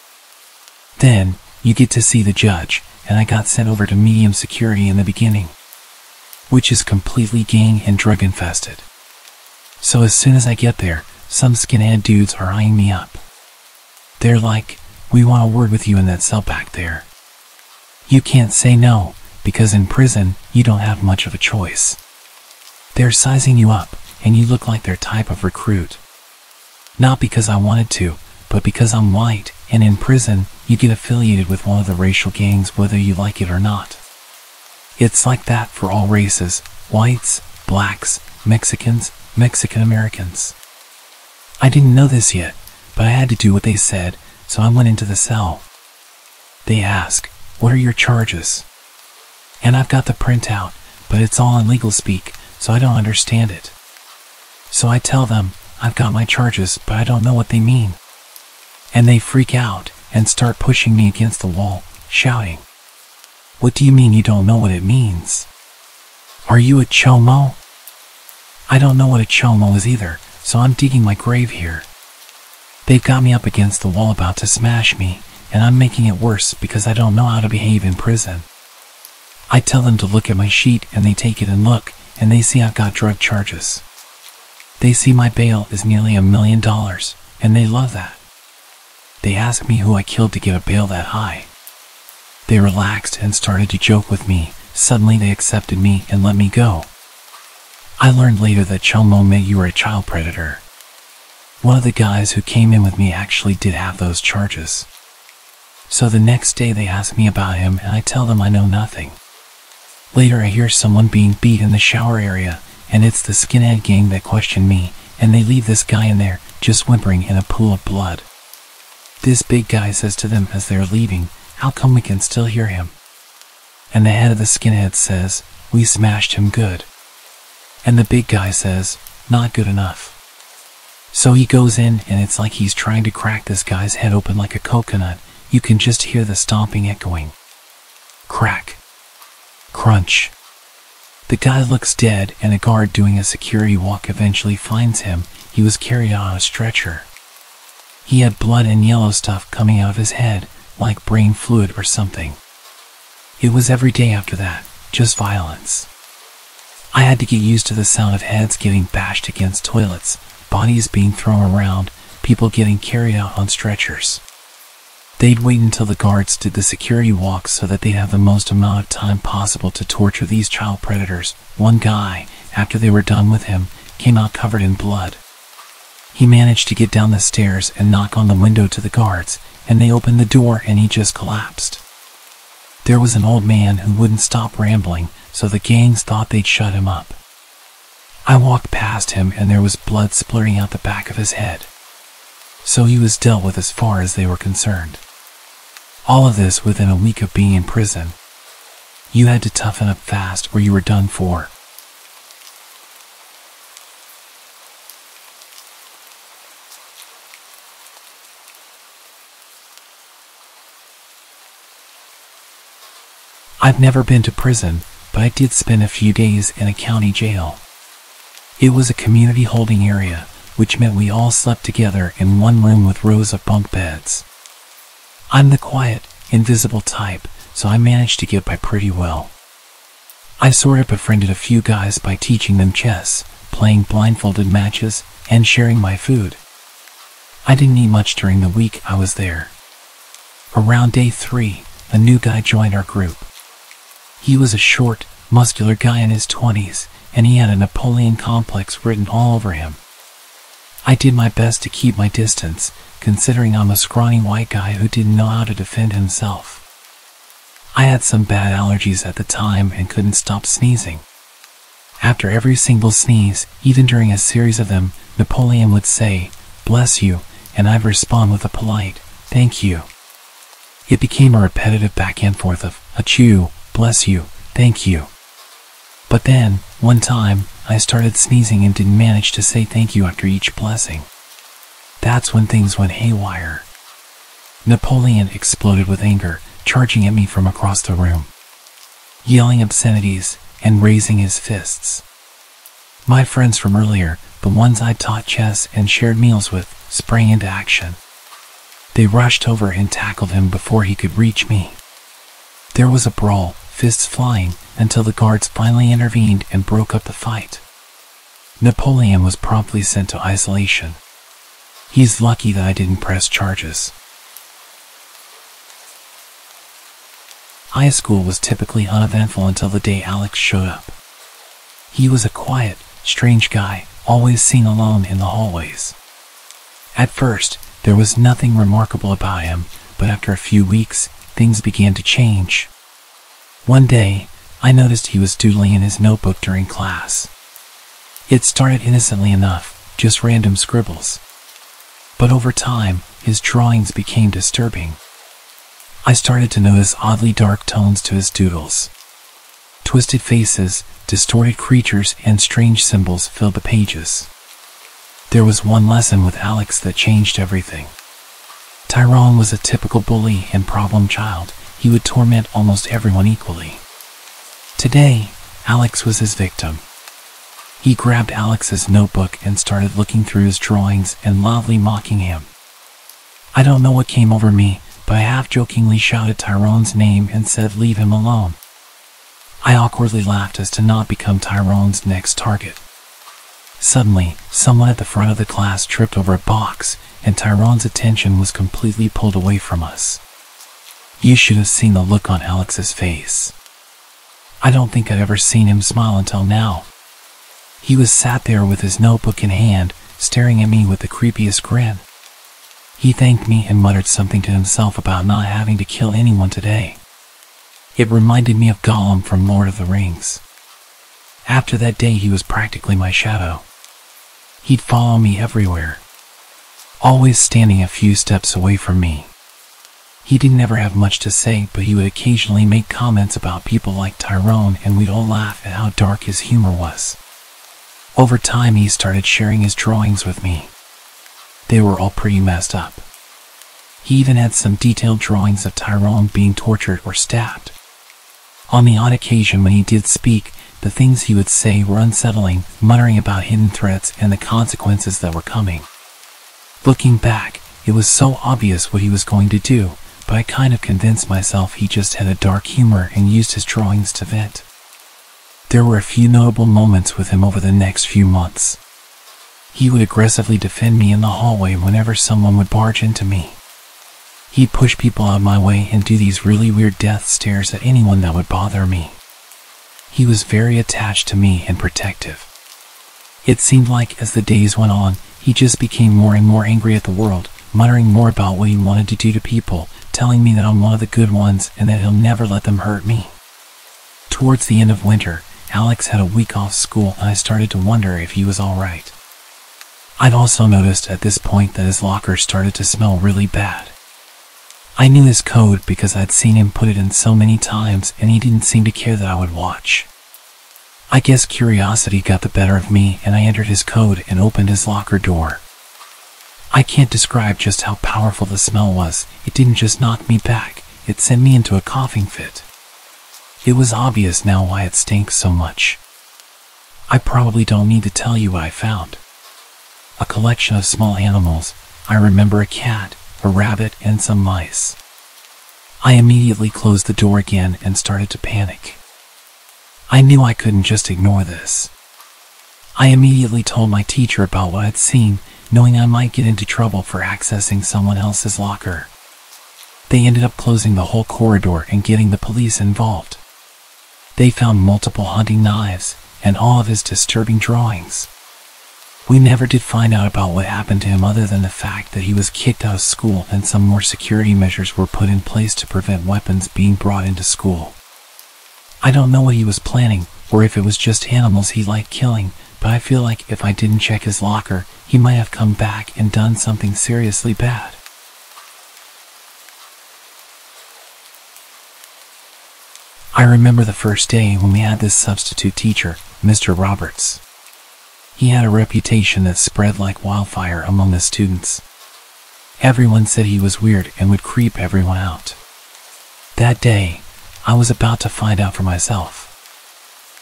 Speaker 1: Then, you get to see the judge, and I got sent over to medium security in the beginning, which is completely gang and drug infested. So as soon as I get there, some skinhead dudes are eyeing me up. They're like, "We want a word with you in that cell back there." You can't say no, because in prison, you don't have much of a choice. They're sizing you up, and you look like their type of recruit. Not because I wanted to, but because I'm white, and in prison, you get affiliated with one of the racial gangs whether you like it or not. It's like that for all races: whites, blacks, Mexicans, Mexican Americans. I didn't know this yet, but I had to do what they said, so I went into the cell. They ask, "What are your charges?" And I've got the printout, but it's all in legal speak, so I don't understand it. So I tell them, I've got my charges, but I don't know what they mean. And they freak out and start pushing me against the wall, shouting, "What do you mean you don't know what it means? Are you a chomo?" I don't know what a chomo is either, so I'm digging my grave here. They've got me up against the wall about to smash me, and I'm making it worse because I don't know how to behave in prison. I tell them to look at my sheet, and they take it and look, and they see I've got drug charges. They see my bail is nearly $1 million, and they love that. They ask me who I killed to get a bail that high. They relaxed and started to joke with me. Suddenly they accepted me and let me go. I learned later that chomo meant you were a child predator. One of the guys who came in with me actually did have those charges. So the next day they ask me about him, and I tell them I know nothing. Later I hear someone being beat in the shower area, and it's the skinhead gang that questioned me, and they leave this guy in there, just whimpering in a pool of blood. This big guy says to them as they're leaving, "How come we can still hear him?" And the head of the skinhead says, "We smashed him good." And the big guy says, "Not good enough." So he goes in, and it's like he's trying to crack this guy's head open like a coconut. You can just hear the stomping echoing. Crack. Crunch. The guy looks dead, and a guard doing a security walk eventually finds him. He was carried on a stretcher. He had blood and yellow stuff coming out of his head, like brain fluid or something. It was every day after that, just violence. I had to get used to the sound of heads getting bashed against toilets, bodies being thrown around, people getting carried out on stretchers. They'd wait until the guards did the security walk so that they'd have the most amount of time possible to torture these child predators. One guy, after they were done with him, came out covered in blood. He managed to get down the stairs and knock on the window to the guards, and they opened the door and he just collapsed. There was an old man who wouldn't stop rambling, so the gangs thought they'd shut him up. I walked past him and there was blood splurting out the back of his head. So he was dealt with as far as they were concerned. All of this within a week of being in prison. You had to toughen up fast or you were done for. I've never been to prison, but I did spend a few days in a county jail. It was a community holding area, which meant we all slept together in one room with rows of bunk beds. I'm the quiet, invisible type, so I managed to get by pretty well. I sort of befriended a few guys by teaching them chess, playing blindfolded matches, and sharing my food. I didn't eat much during the week I was there. Around day 3, a new guy joined our group. He was a short, muscular guy in his 20s, and he had a Napoleon complex written all over him. I did my best to keep my distance, considering I'm a scrawny white guy who didn't know how to defend himself. I had some bad allergies at the time and couldn't stop sneezing. After every single sneeze, even during a series of them, Napoleon would say, "Bless you," and I'd respond with a polite, "Thank you." It became a repetitive back and forth of, "Achoo, bless you, thank you." But then, one time, I started sneezing and didn't manage to say thank you after each blessing. That's when things went haywire. Napoleon exploded with anger, charging at me from across the room, yelling obscenities and raising his fists. My friends from earlier, the ones I'd taught chess and shared meals with, sprang into action. They rushed over and tackled him before he could reach me. There was a brawl, fists flying, until the guards finally intervened and broke up the fight. Napoleon was promptly sent to isolation. He's lucky that I didn't press charges. High school was typically uneventful until the day Alex showed up. He was a quiet, strange guy, always seen alone in the hallways. At first, there was nothing remarkable about him, but after a few weeks, things began to change. One day, I noticed he was doodling in his notebook during class. It started innocently enough, just random scribbles. But over time, his drawings became disturbing. I started to notice oddly dark tones to his doodles. Twisted faces, distorted creatures, and strange symbols filled the pages. There was one lesson with Alex that changed everything. Tyrone was a typical bully and problem child. He would torment almost everyone equally. Today, Alex was his victim. He grabbed Alex's notebook and started looking through his drawings and loudly mocking him. I don't know what came over me, but I half-jokingly shouted Tyrone's name and said, "Leave him alone." I awkwardly laughed as to not become Tyrone's next target. Suddenly, someone at the front of the class tripped over a box, and Tyrone's attention was completely pulled away from us. You should have seen the look on Alex's face. I don't think I'd ever seen him smile until now. He was sat there with his notebook in hand, staring at me with the creepiest grin. He thanked me and muttered something to himself about not having to kill anyone today. It reminded me of Gollum from Lord of the Rings. After that day, he was practically my shadow. He'd follow me everywhere, always standing a few steps away from me. He didn't ever have much to say, but he would occasionally make comments about people like Tyrone, and we'd all laugh at how dark his humor was. Over time, he started sharing his drawings with me. They were all pretty messed up. He even had some detailed drawings of Tyrone being tortured or stabbed. On the odd occasion when he did speak, the things he would say were unsettling, muttering about hidden threats and the consequences that were coming. Looking back, it was so obvious what he was going to do, but I kind of convinced myself he just had a dark humor and used his drawings to vent. There were a few notable moments with him over the next few months. He would aggressively defend me in the hallway whenever someone would barge into me. He'd push people out of my way and do these really weird death stares at anyone that would bother me. He was very attached to me and protective. It seemed like as the days went on, he just became more and more angry at the world, muttering more about what he wanted to do to people, telling me that I'm one of the good ones and that he'll never let them hurt me. Towards the end of winter, Alex had a week off school and I started to wonder if he was alright. I'd also noticed at this point that his locker started to smell really bad. I knew his code because I'd seen him put it in so many times and he didn't seem to care that I would watch. I guess curiosity got the better of me and I entered his code and opened his locker door. I can't describe just how powerful the smell was. It didn't just knock me back, it sent me into a coughing fit. It was obvious now why it stank so much. I probably don't need to tell you what I found. A collection of small animals. I remember a cat, a rabbit, and some mice. I immediately closed the door again and started to panic. I knew I couldn't just ignore this. I immediately told my teacher about what I'd seen, knowing I might get into trouble for accessing someone else's locker. They ended up closing the whole corridor and getting the police involved. They found multiple hunting knives and all of his disturbing drawings. We never did find out about what happened to him other than the fact that he was kicked out of school and some more security measures were put in place to prevent weapons being brought into school. I don't know what he was planning or if it was just animals he liked killing, but I feel like if I didn't check his locker, he might have come back and done something seriously bad. I remember the first day when we had this substitute teacher, Mr. Roberts. He had a reputation that spread like wildfire among the students. Everyone said he was weird and would creep everyone out. That day, I was about to find out for myself.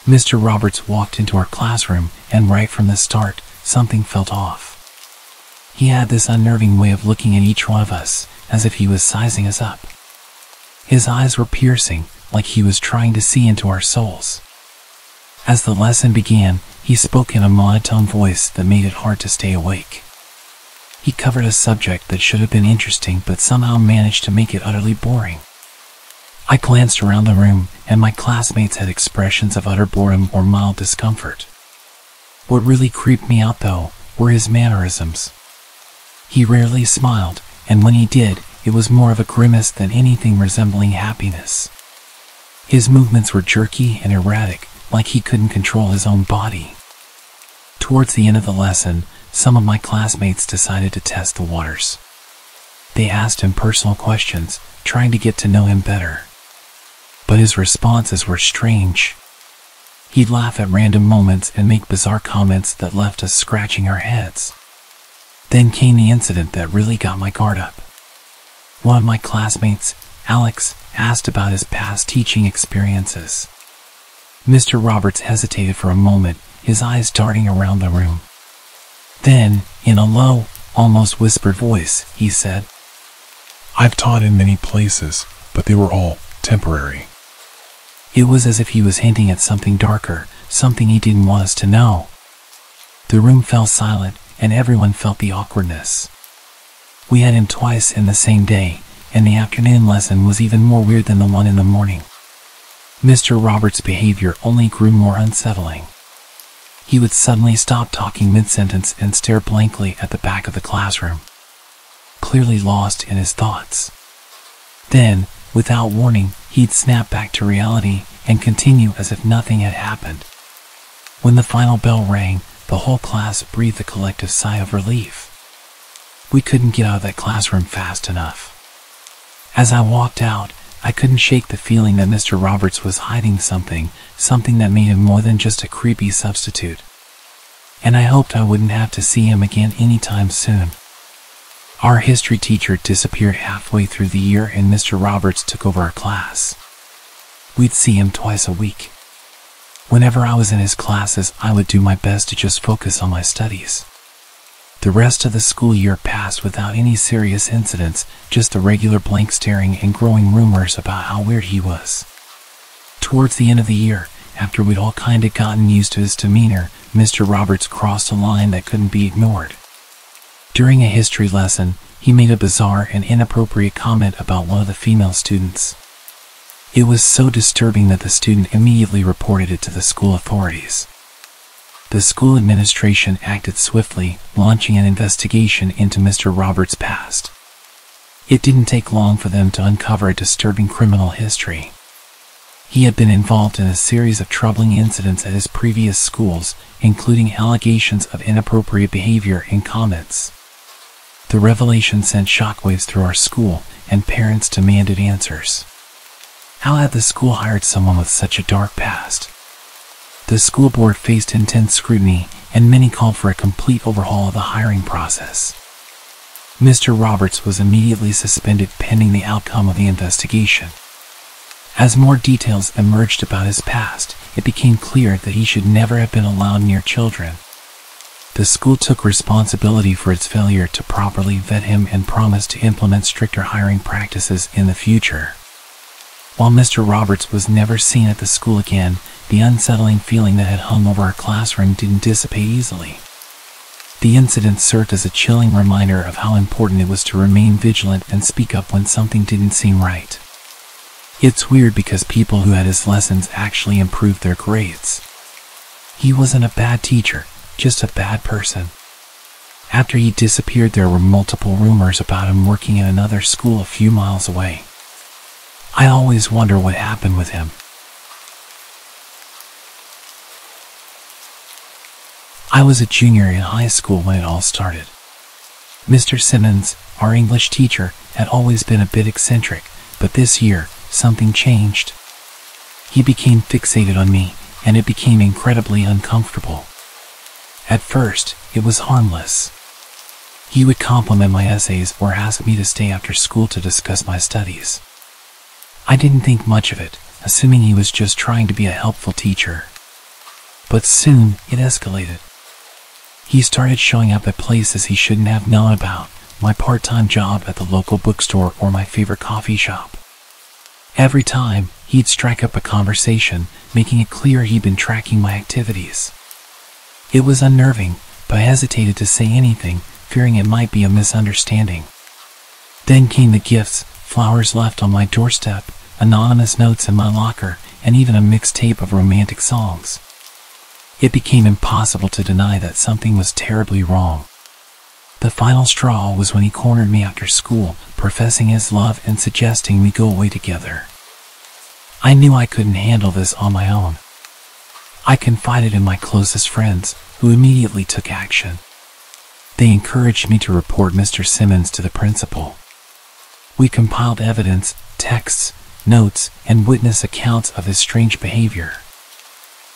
Speaker 1: Mr. Roberts walked into our classroom, and right from the start, something felt off. He had this unnerving way of looking at each one of us, as if he was sizing us up. His eyes were piercing, like he was trying to see into our souls. As the lesson began, he spoke in a monotone voice that made it hard to stay awake. He covered a subject that should have been interesting but somehow managed to make it utterly boring. I glanced around the room, and my classmates had expressions of utter boredom or mild discomfort. What really creeped me out, though, were his mannerisms. He rarely smiled, and when he did, it was more of a grimace than anything resembling happiness. His movements were jerky and erratic, like he couldn't control his own body. Towards the end of the lesson, some of my classmates decided to test the waters. They asked him personal questions, trying to get to know him better. But his responses were strange. He'd laugh at random moments and make bizarre comments that left us scratching our heads. Then came the incident that really got my guard up. One of my classmates, Alex, asked about his past teaching experiences. Mr. Roberts hesitated for a moment, his eyes darting around the room. Then, in a low, almost whispered voice, he said,
Speaker 2: "I've taught in many places, but they were all temporary."
Speaker 1: It was as if he was hinting at something darker, something he didn't want us to know. The room fell silent, and everyone felt the awkwardness. We had him twice in the same day, and the afternoon lesson was even more weird than the one in the morning. Mr. Roberts' behavior only grew more unsettling. He would suddenly stop talking mid-sentence and stare blankly at the back of the classroom, clearly lost in his thoughts. Then, without warning, he'd snap back to reality and continue as if nothing had happened. When the final bell rang, the whole class breathed a collective sigh of relief. We couldn't get out of that classroom fast enough. As I walked out, I couldn't shake the feeling that Mr. Roberts was hiding something that made him more than just a creepy substitute. And I hoped I wouldn't have to see him again anytime soon. Our history teacher disappeared halfway through the year, and Mr. Roberts took over our class. We'd see him twice a week. Whenever I was in his classes, I would do my best to just focus on my studies. The rest of the school year passed without any serious incidents, just the regular blank staring and growing rumors about how weird he was. Towards the end of the year, after we'd all kinda gotten used to his demeanor, Mr. Roberts crossed a line that couldn't be ignored. During a history lesson, he made a bizarre and inappropriate comment about one of the female students. It was so disturbing that the student immediately reported it to the school authorities. The school administration acted swiftly, launching an investigation into Mr. Roberts' past. It didn't take long for them to uncover a disturbing criminal history. He had been involved in a series of troubling incidents at his previous schools, including allegations of inappropriate behavior and comments. The revelation sent shockwaves through our school, and parents demanded answers. How had the school hired someone with such a dark past? The school board faced intense scrutiny, and many called for a complete overhaul of the hiring process. Mr. Roberts was immediately suspended pending the outcome of the investigation. As more details emerged about his past, it became clear that he should never have been allowed near children. The school took responsibility for its failure to properly vet him and promised to implement stricter hiring practices in the future. While Mr. Roberts was never seen at the school again, the unsettling feeling that had hung over our classroom didn't dissipate easily. The incident served as a chilling reminder of how important it was to remain vigilant and speak up when something didn't seem right. It's weird because people who had his lessons actually improved their grades. He wasn't a bad teacher, just a bad person. After he disappeared, there were multiple rumors about him working in another school a few miles away. I always wonder what happened with him. I was a junior in high school when it all started. Mr. Simmons, our English teacher, had always been a bit eccentric, but this year, something changed. He became fixated on me, and it became incredibly uncomfortable. At first, it was harmless. He would compliment my essays or ask me to stay after school to discuss my studies. I didn't think much of it, assuming he was just trying to be a helpful teacher. But soon, it escalated. He started showing up at places he shouldn't have known about, my part-time job at the local bookstore or my favorite coffee shop. Every time, he'd strike up a conversation, making it clear he'd been tracking my activities. It was unnerving, but I hesitated to say anything, fearing it might be a misunderstanding. Then came the gifts, flowers left on my doorstep, anonymous notes in my locker, and even a mixtape of romantic songs. It became impossible to deny that something was terribly wrong. The final straw was when he cornered me after school, professing his love and suggesting we go away together. I knew I couldn't handle this on my own. I confided in my closest friends, who immediately took action. They encouraged me to report Mr. Simmons to the principal. We compiled evidence, texts, notes, and witness accounts of his strange behavior.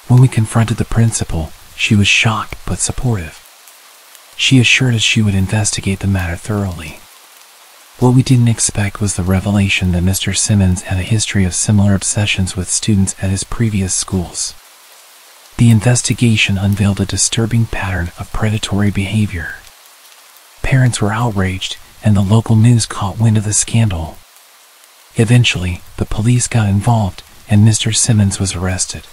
Speaker 1: When we confronted the principal, she was shocked but supportive. She assured us she would investigate the matter thoroughly. What we didn't expect was the revelation that Mr. Simmons had a history of similar obsessions with students at his previous schools. The investigation unveiled a disturbing pattern of predatory behavior. Parents were outraged, and the local news caught wind of the scandal. Eventually, the police got involved, and Mr. Simmons was arrested.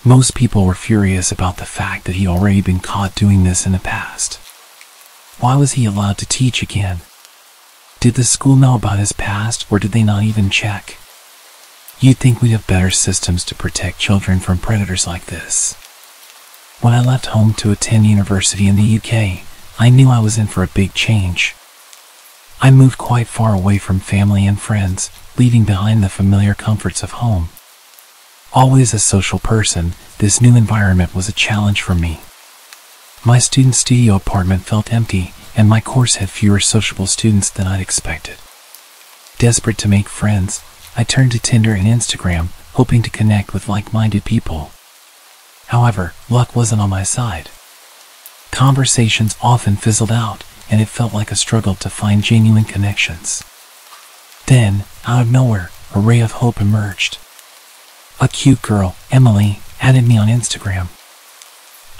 Speaker 1: Most people were furious about the fact that he'd already been caught doing this in the past. Why was he allowed to teach again? Did the school know about his past, or did they not even check? You'd think we'd have better systems to protect children from predators like this. When I left home to attend university in the UK, I knew I was in for a big change. I moved quite far away from family and friends, leaving behind the familiar comforts of home. Always a social person, this new environment was a challenge for me. My student studio apartment felt empty, and my course had fewer sociable students than I'd expected. Desperate to make friends, I turned to Tinder and Instagram, hoping to connect with like-minded people. However, luck wasn't on my side. Conversations often fizzled out, and it felt like a struggle to find genuine connections. Then, out of nowhere, a ray of hope emerged. A cute girl, Emily, added me on Instagram.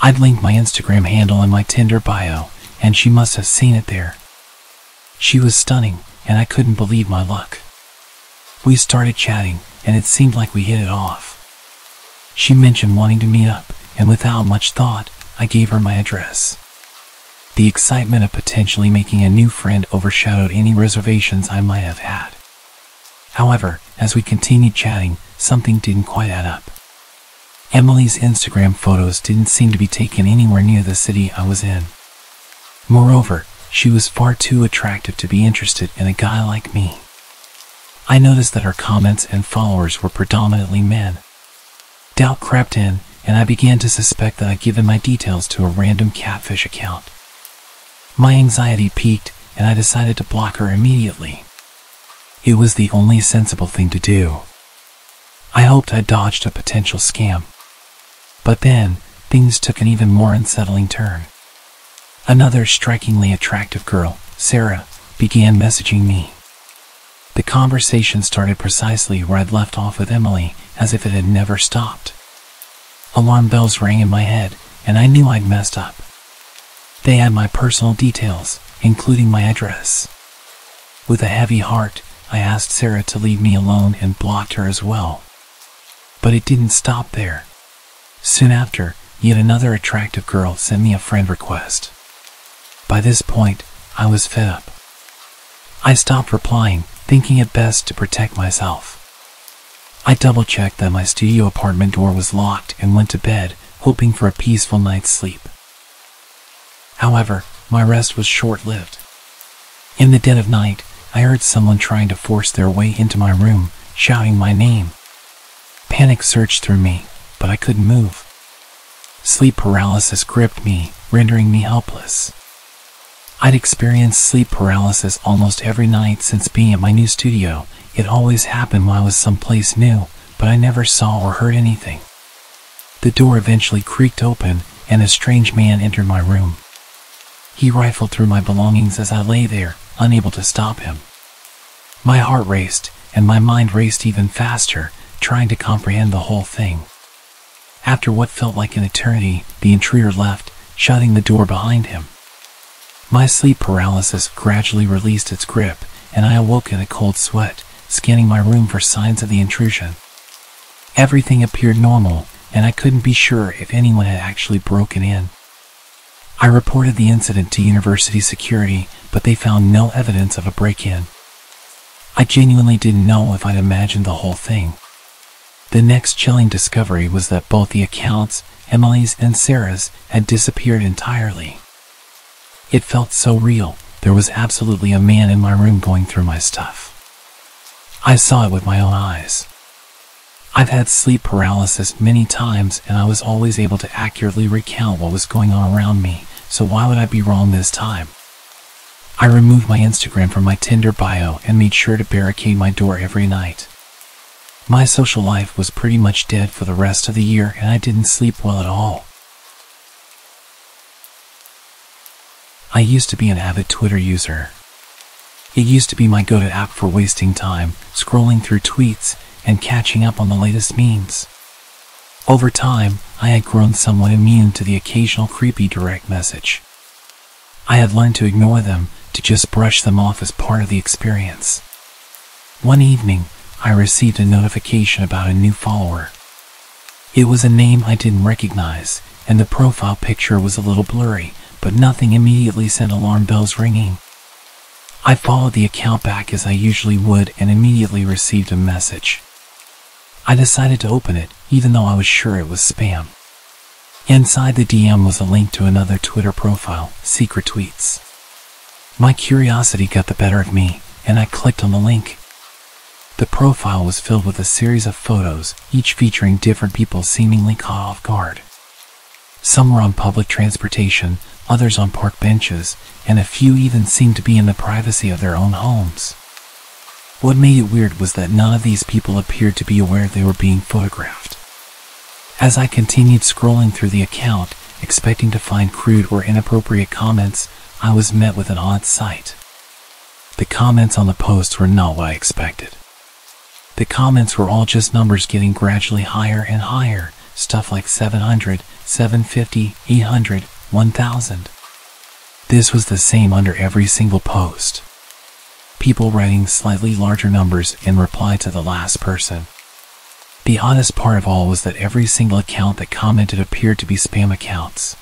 Speaker 1: I'd linked my Instagram handle in my Tinder bio, and she must have seen it there. She was stunning, and I couldn't believe my luck. We started chatting, and it seemed like we hit it off. She mentioned wanting to meet up, and without much thought, I gave her my address. The excitement of potentially making a new friend overshadowed any reservations I might have had. However, as we continued chatting, something didn't quite add up. Emily's Instagram photos didn't seem to be taken anywhere near the city I was in. Moreover, she was far too attractive to be interested in a guy like me. I noticed that her comments and followers were predominantly men. Doubt crept in, and I began to suspect that I'd given my details to a random catfish account. My anxiety peaked, and I decided to block her immediately. It was the only sensible thing to do. I hoped I'd dodged a potential scam. But then, things took an even more unsettling turn. Another strikingly attractive girl, Sarah, began messaging me. The conversation started precisely where I'd left off with Emily, as if it had never stopped. Alarm bells rang in my head, and I knew I'd messed up. They had my personal details, including my address. With a heavy heart, I asked Sarah to leave me alone and blocked her as well. But it didn't stop there. Soon after, yet another attractive girl sent me a friend request. By this point, I was fed up. I stopped replying, thinking it best to protect myself. I double-checked that my studio apartment door was locked and went to bed, hoping for a peaceful night's sleep. However, my rest was short-lived. In the dead of night, I heard someone trying to force their way into my room, shouting my name. Panic surged through me, but I couldn't move. Sleep paralysis gripped me, rendering me helpless. I'd experienced sleep paralysis almost every night since being at my new studio. It always happened when I was someplace new, but I never saw or heard anything. The door eventually creaked open, and a strange man entered my room. He rifled through my belongings as I lay there, unable to stop him. My heart raced, and my mind raced even faster, trying to comprehend the whole thing. After what felt like an eternity, the intruder left, shutting the door behind him. My sleep paralysis gradually released its grip, and I awoke in a cold sweat, scanning my room for signs of the intrusion. Everything appeared normal, and I couldn't be sure if anyone had actually broken in. I reported the incident to university security, but they found no evidence of a break-in. I genuinely didn't know if I'd imagined the whole thing. The next chilling discovery was that both the accounts, Emily's and Sarah's, had disappeared entirely. It felt so real. There was absolutely a man in my room going through my stuff. I saw it with my own eyes. I've had sleep paralysis many times, and I was always able to accurately recount what was going on around me, so why would I be wrong this time? I removed my Instagram from my Tinder bio and made sure to barricade my door every night. My social life was pretty much dead for the rest of the year, and I didn't sleep well at all. I used to be an avid Twitter user. It used to be my go-to app for wasting time, scrolling through tweets, and catching up on the latest memes. Over time, I had grown somewhat immune to the occasional creepy direct message. I had learned to ignore them, to just brush them off as part of the experience. One evening, I received a notification about a new follower. It was a name I didn't recognize, and the profile picture was a little blurry, but nothing immediately sent alarm bells ringing. I followed the account back as I usually would and immediately received a message. I decided to open it, even though I was sure it was spam. Inside the DM was a link to another Twitter profile, Secret Tweets. My curiosity got the better of me, and I clicked on the link. The profile was filled with a series of photos, each featuring different people seemingly caught off guard. Some were on public transportation, others on park benches, and a few even seemed to be in the privacy of their own homes. What made it weird was that none of these people appeared to be aware they were being photographed. As I continued scrolling through the account, expecting to find crude or inappropriate comments, I was met with an odd sight. The comments on the posts were not what I expected. The comments were all just numbers getting gradually higher and higher, stuff like 700, 750, 800, 1000. This was the same under every single post. People writing slightly larger numbers in reply to the last person. The oddest part of all was that every single account that commented appeared to be spam accounts.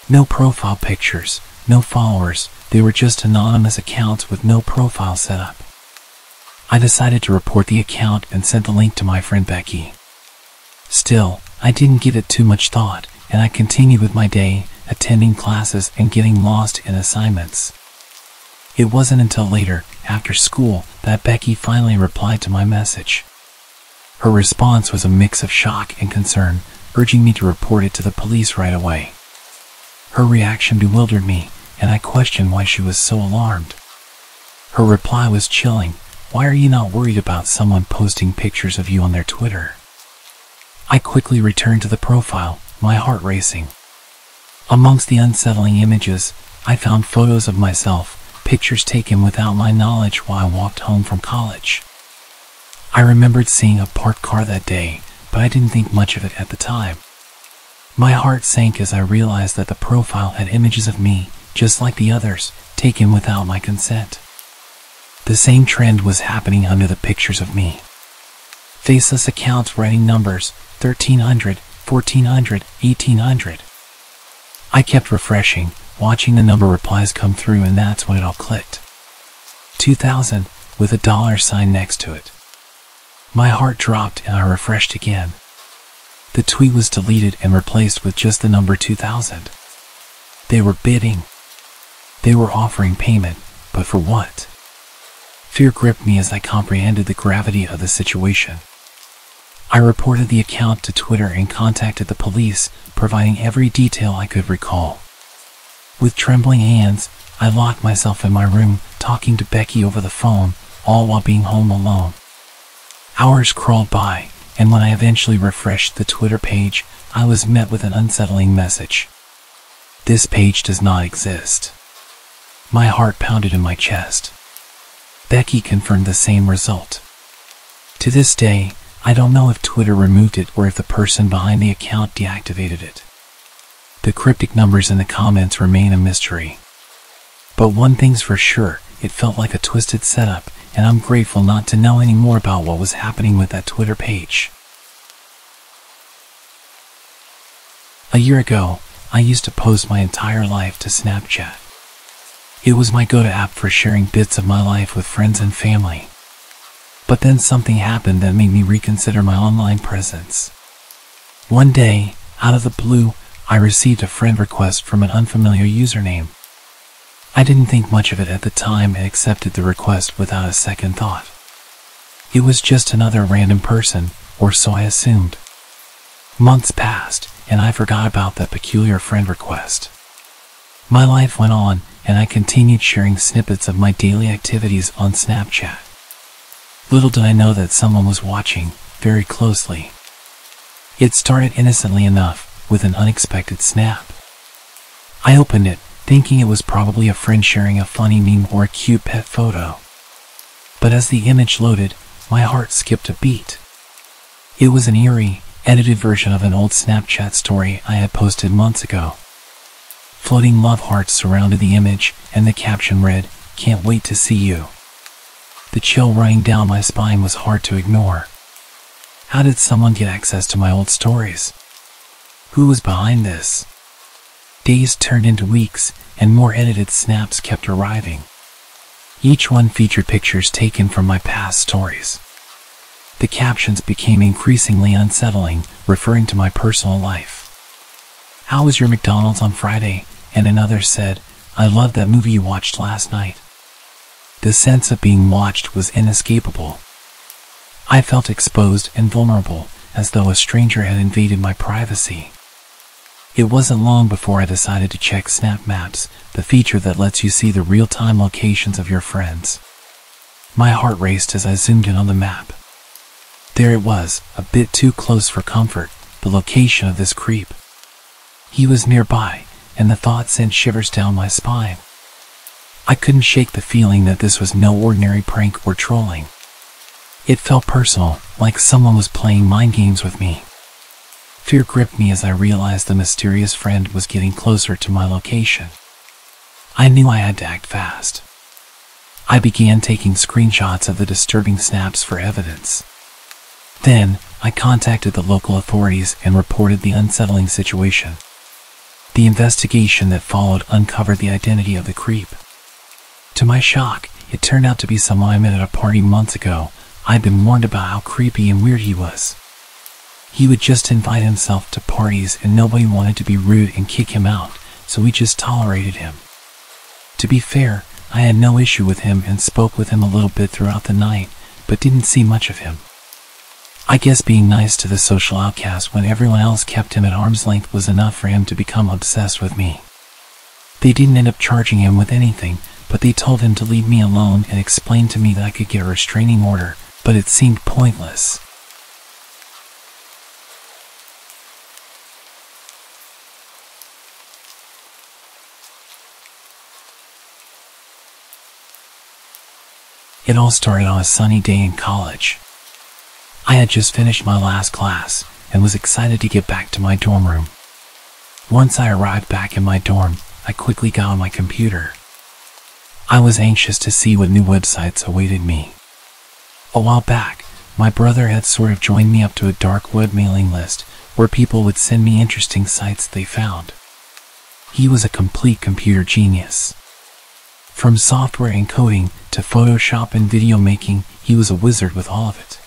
Speaker 1: No profile pictures, no followers, they were just anonymous accounts with no profile set up. I decided to report the account and sent the link to my friend Becky. Still, I didn't give it too much thought, and I continued with my day, attending classes and getting lost in assignments. It wasn't until later, after school, that Becky finally replied to my message. Her response was a mix of shock and concern, urging me to report it to the police right away. Her reaction bewildered me, and I questioned why she was so alarmed. Her reply was chilling. "Why are you not worried about someone posting pictures of you on their Twitter?" I quickly returned to the profile, my heart racing. Amongst the unsettling images, I found photos of myself, pictures taken without my knowledge while I walked home from college. I remembered seeing a parked car that day, but I didn't think much of it at the time. My heart sank as I realized that the profile had images of me, just like the others, taken without my consent. The same trend was happening under the pictures of me. Faceless accounts writing numbers, 1300, 1400, 1800. I kept refreshing, watching the number replies come through, and that's when it all clicked. 2000, with a $sign next to it. My heart dropped and I refreshed again. The tweet was deleted and replaced with just the number 2000. They were bidding. They were offering payment, but for what? Fear gripped me as I comprehended the gravity of the situation. I reported the account to Twitter and contacted the police, providing every detail I could recall. With trembling hands, I locked myself in my room, talking to Becky over the phone, all while being home alone. Hours crawled by, and when I eventually refreshed the Twitter page, I was met with an unsettling message. This page does not exist. My heart pounded in my chest. Becky confirmed the same result. To this day, I don't know if Twitter removed it or if the person behind the account deactivated it. The cryptic numbers in the comments remain a mystery. But one thing's for sure, it felt like a twisted setup, and I'm grateful not to know any more about what was happening with that Twitter page. A year ago, I used to post my entire life to Snapchat. It was my go-to app for sharing bits of my life with friends and family. But then something happened that made me reconsider my online presence. One day, out of the blue, I received a friend request from an unfamiliar username. I didn't think much of it at the time and accepted the request without a second thought. It was just another random person, or so I assumed. Months passed, and I forgot about that peculiar friend request. My life went on, and I continued sharing snippets of my daily activities on Snapchat. Little did I know that someone was watching, very closely. It started innocently enough, with an unexpected snap. I opened it, thinking it was probably a friend sharing a funny meme or a cute pet photo. But as the image loaded, my heart skipped a beat. It was an eerie, edited version of an old Snapchat story I had posted months ago. Floating love hearts surrounded the image, and the caption read, "Can't wait to see you." The chill running down my spine was hard to ignore. How did someone get access to my old stories? Who was behind this? Days turned into weeks, and more edited snaps kept arriving. Each one featured pictures taken from my past stories. The captions became increasingly unsettling, referring to my personal life. "How was your McDonald's on Friday?" And another said, "I loved that movie you watched last night." The sense of being watched was inescapable. I felt exposed and vulnerable, as though a stranger had invaded my privacy. It wasn't long before I decided to check Snap Maps, the feature that lets you see the real-time locations of your friends. My heart raced as I zoomed in on the map. There it was, a bit too close for comfort, the location of this creep. He was nearby, and the thought sent shivers down my spine. I couldn't shake the feeling that this was no ordinary prank or trolling. It felt personal, like someone was playing mind games with me. Fear gripped me as I realized the mysterious friend was getting closer to my location. I knew I had to act fast. I began taking screenshots of the disturbing snaps for evidence. Then, I contacted the local authorities and reported the unsettling situation. The investigation that followed uncovered the identity of the creep. To my shock, it turned out to be someone I met at a party months ago. I'd been warned about how creepy and weird he was. He would just invite himself to parties and nobody wanted to be rude and kick him out, so we just tolerated him. To be fair, I had no issue with him and spoke with him a little bit throughout the night, but didn't see much of him. I guess being nice to the social outcast when everyone else kept him at arm's length was enough for him to become obsessed with me. They didn't end up charging him with anything, but they told him to leave me alone and explained to me that I could get a restraining order, but it seemed pointless. It all started on a sunny day in college. I had just finished my last class and was excited to get back to my dorm room. Once I arrived back in my dorm, I quickly got on my computer. I was anxious to see what new websites awaited me. A while back, my brother had sort of joined me up to a dark web mailing list where people would send me interesting sites they found. He was a complete computer genius. From software and coding to Photoshop and video making, he was a wizard with all of it.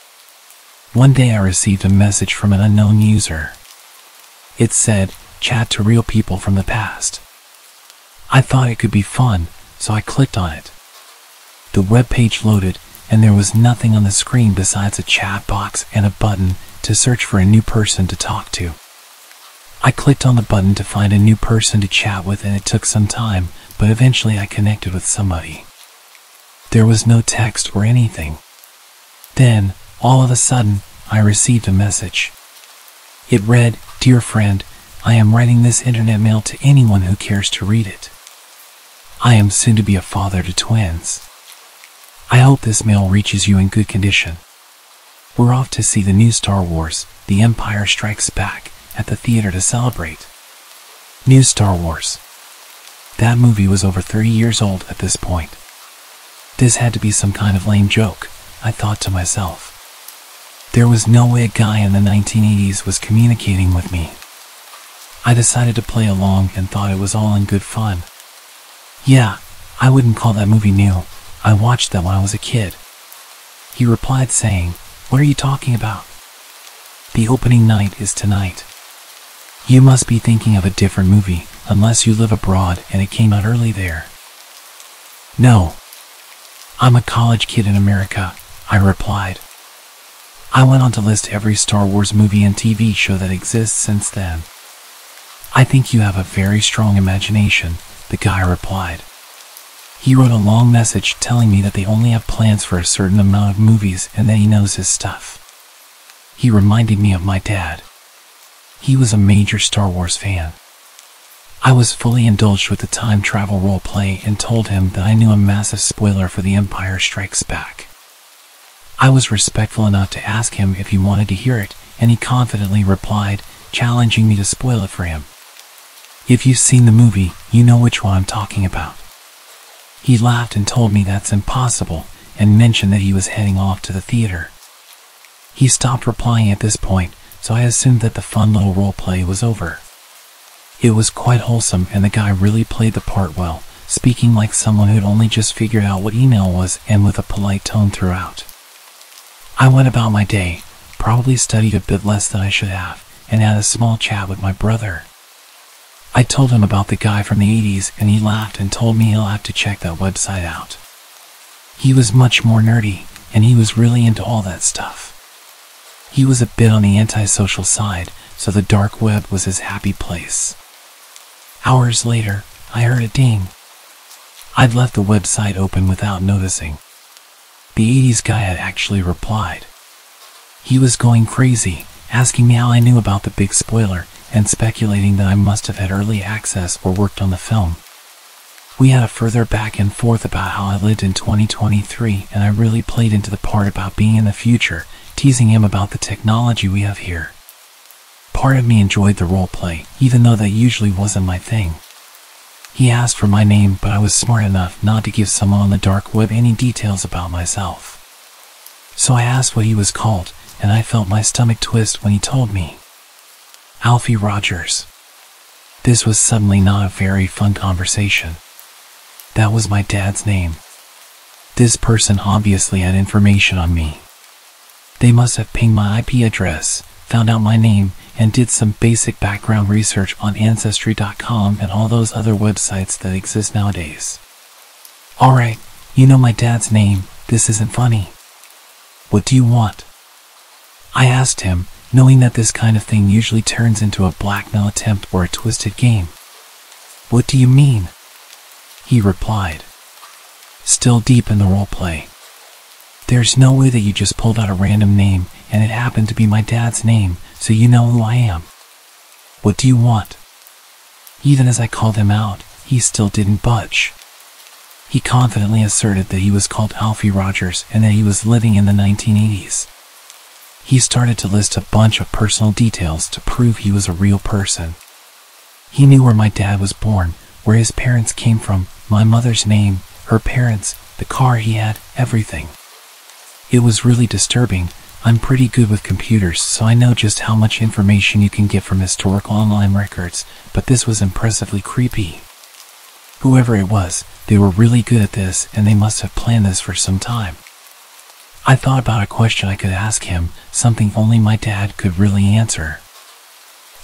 Speaker 1: One day I received a message from an unknown user. It said, "Chat to real people from the past." I thought it could be fun, so I clicked on it. The web page loaded, and there was nothing on the screen besides a chat box and a button to search for a new person to talk to. I clicked on the button to find a new person to chat with, and it took some time, but eventually I connected with somebody. There was no text or anything. Then, all of a sudden, I received a message. It read, "Dear friend, I am writing this internet mail to anyone who cares to read it. I am soon to be a father to twins. I hope this mail reaches you in good condition. We're off to see the new Star Wars, The Empire Strikes Back, at the theater to celebrate." New Star Wars. That movie was over 30 years old at this point. This had to be some kind of lame joke, I thought to myself. There was no way a guy in the 1980s was communicating with me. I decided to play along and thought it was all in good fun. "Yeah, I wouldn't call that movie new. I watched that when I was a kid." He replied saying, "What are you talking about? The opening night is tonight. You must be thinking of a different movie, unless you live abroad and it came out early there." "No. I'm a college kid in America," I replied. I went on to list every Star Wars movie and TV show that exists since then. "I think you have a very strong imagination," the guy replied. He wrote a long message telling me that they only have plans for a certain amount of movies and that he knows his stuff. He reminded me of my dad. He was a major Star Wars fan. I was fully indulged with the time travel roleplay and told him that I knew a massive spoiler for The Empire Strikes Back. I was respectful enough to ask him if he wanted to hear it, and he confidently replied, challenging me to spoil it for him. "If you've seen the movie, you know which one I'm talking about." He laughed and told me that's impossible, and mentioned that he was heading off to the theater. He stopped replying at this point, so I assumed that the fun little roleplay was over. It was quite wholesome, and the guy really played the part well, speaking like someone who'd only just figured out what email was and with a polite tone throughout. I went about my day, probably studied a bit less than I should have, and had a small chat with my brother. I told him about the guy from the 80s, and he laughed and told me he'll have to check that website out. He was much more nerdy, and he was really into all that stuff. He was a bit on the antisocial side, so the dark web was his happy place. Hours later, I heard a ding. I'd left the website open without noticing. The 80s guy had actually replied. He was going crazy, asking me how I knew about the big spoiler, and speculating that I must have had early access or worked on the film. We had a further back and forth about how I lived in 2023, and I really played into the part about being in the future, teasing him about the technology we have here. Part of me enjoyed the role play, even though that usually wasn't my thing. He asked for my name, but I was smart enough not to give someone on the dark web any details about myself. So I asked what he was called, and I felt my stomach twist when he told me. Alfie Rogers. This was suddenly not a very fun conversation. That was my dad's name. This person obviously had information on me. They must have pinged my IP address, found out my name, and did some basic background research on Ancestry.com and all those other websites that exist nowadays. "Alright, you know my dad's name, this isn't funny. What do you want?" I asked him, knowing that this kind of thing usually turns into a blackmail attempt or a twisted game. "What do you mean?" He replied, still deep in the roleplay. "There's no way that you just pulled out a random name and it happened to be my dad's name, so you know who I am. What do you want?" Even as I called him out, he still didn't budge. He confidently asserted that he was called Alfie Rogers and that he was living in the 1980s. He started to list a bunch of personal details to prove he was a real person. He knew where my dad was born, where his parents came from, my mother's name, her parents, the car he had, everything. It was really disturbing. I'm pretty good with computers, so I know just how much information you can get from historical online records, but this was impressively creepy. Whoever it was, they were really good at this, and they must have planned this for some time. I thought about a question I could ask him, something only my dad could really answer.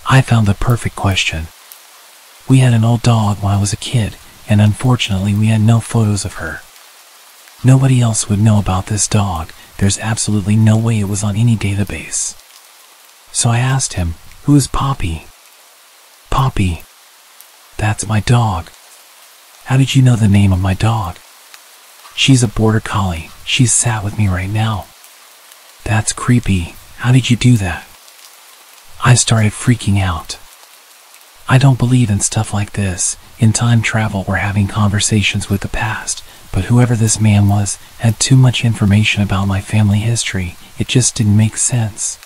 Speaker 1: I found the perfect question. We had an old dog when I was a kid, and unfortunately we had no photos of her. Nobody else would know about this dog. There's absolutely no way it was on any database. So I asked him, "Who is Poppy?" "Poppy. That's my dog." "How did you know the name of my dog?" "She's a border collie. She's sat with me right now." "That's creepy. How did you do that? I started freaking out. I don't believe in stuff like this, in time travel or having conversations with the past, but whoever this man was had too much information about my family history. It just didn't make sense.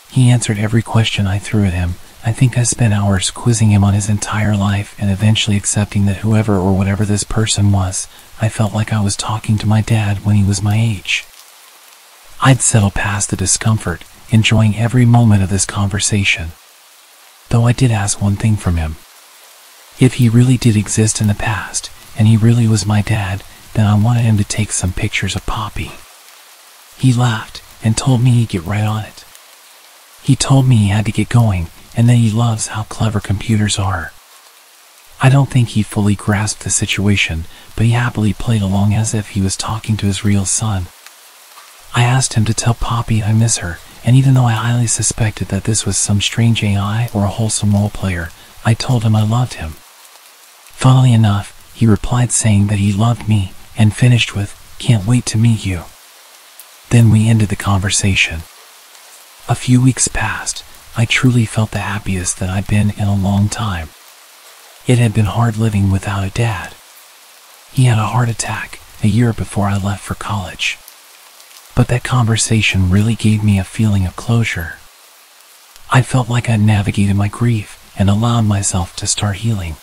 Speaker 1: He answered every question I threw at him. I think I spent hours quizzing him on his entire life and eventually accepting that whoever or whatever this person was, I felt like I was talking to my dad when he was my age. I'd settle past the discomfort, enjoying every moment of this conversation. Though I did ask one thing from him. If he really did exist in the past, and he really was my dad, then I wanted him to take some pictures of Poppy. He laughed and told me he'd get right on it. He told me he had to get going, and that he loves how clever computers are. I don't think he fully grasped the situation, but he happily played along as if he was talking to his real son. I asked him to tell Poppy I miss her, and even though I highly suspected that this was some strange AI or a wholesome role player, I told him I loved him. Funnily enough, he replied saying that he loved me, and finished with, "Can't wait to meet you." Then we ended the conversation. A few weeks passed. I truly felt the happiest that I'd been in a long time. It had been hard living without a dad. He had a heart attack a year before I left for college. But that conversation really gave me a feeling of closure. I felt like I'd navigated my grief and allowed myself to start healing.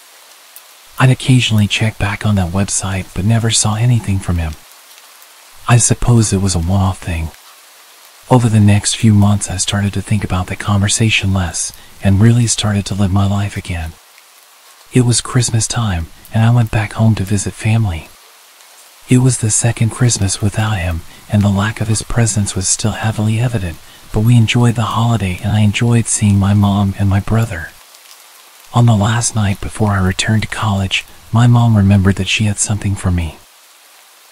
Speaker 1: I'd occasionally check back on that website but never saw anything from him. I suppose it was a one-off thing. Over the next few months I started to think about that conversation less and really started to live my life again. It was Christmas time and I went back home to visit family. It was the second Christmas without him and the lack of his presence was still heavily evident, but we enjoyed the holiday and I enjoyed seeing my mom and my brother. On the last night before I returned to college, my mom remembered that she had something for me.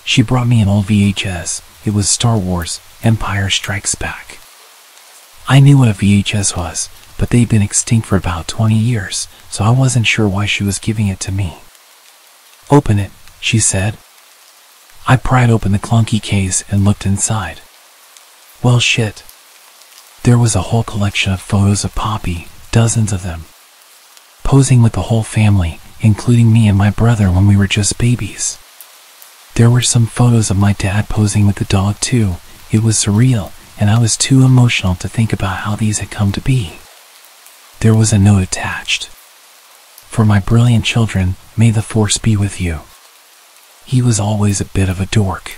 Speaker 1: She brought me an old VHS. It was Star Wars, Empire Strikes Back. I knew what a VHS was, but they'd been extinct for about 20 years, so I wasn't sure why she was giving it to me. "Open it," she said. I pried open the clunky case and looked inside. Well, shit. There was a whole collection of photos of Poppy, dozens of them. Posing with the whole family, including me and my brother when we were just babies. There were some photos of my dad posing with the dog too. It was surreal, and I was too emotional to think about how these had come to be. There was a note attached. "For my brilliant children, may the force be with you." He was always a bit of a dork.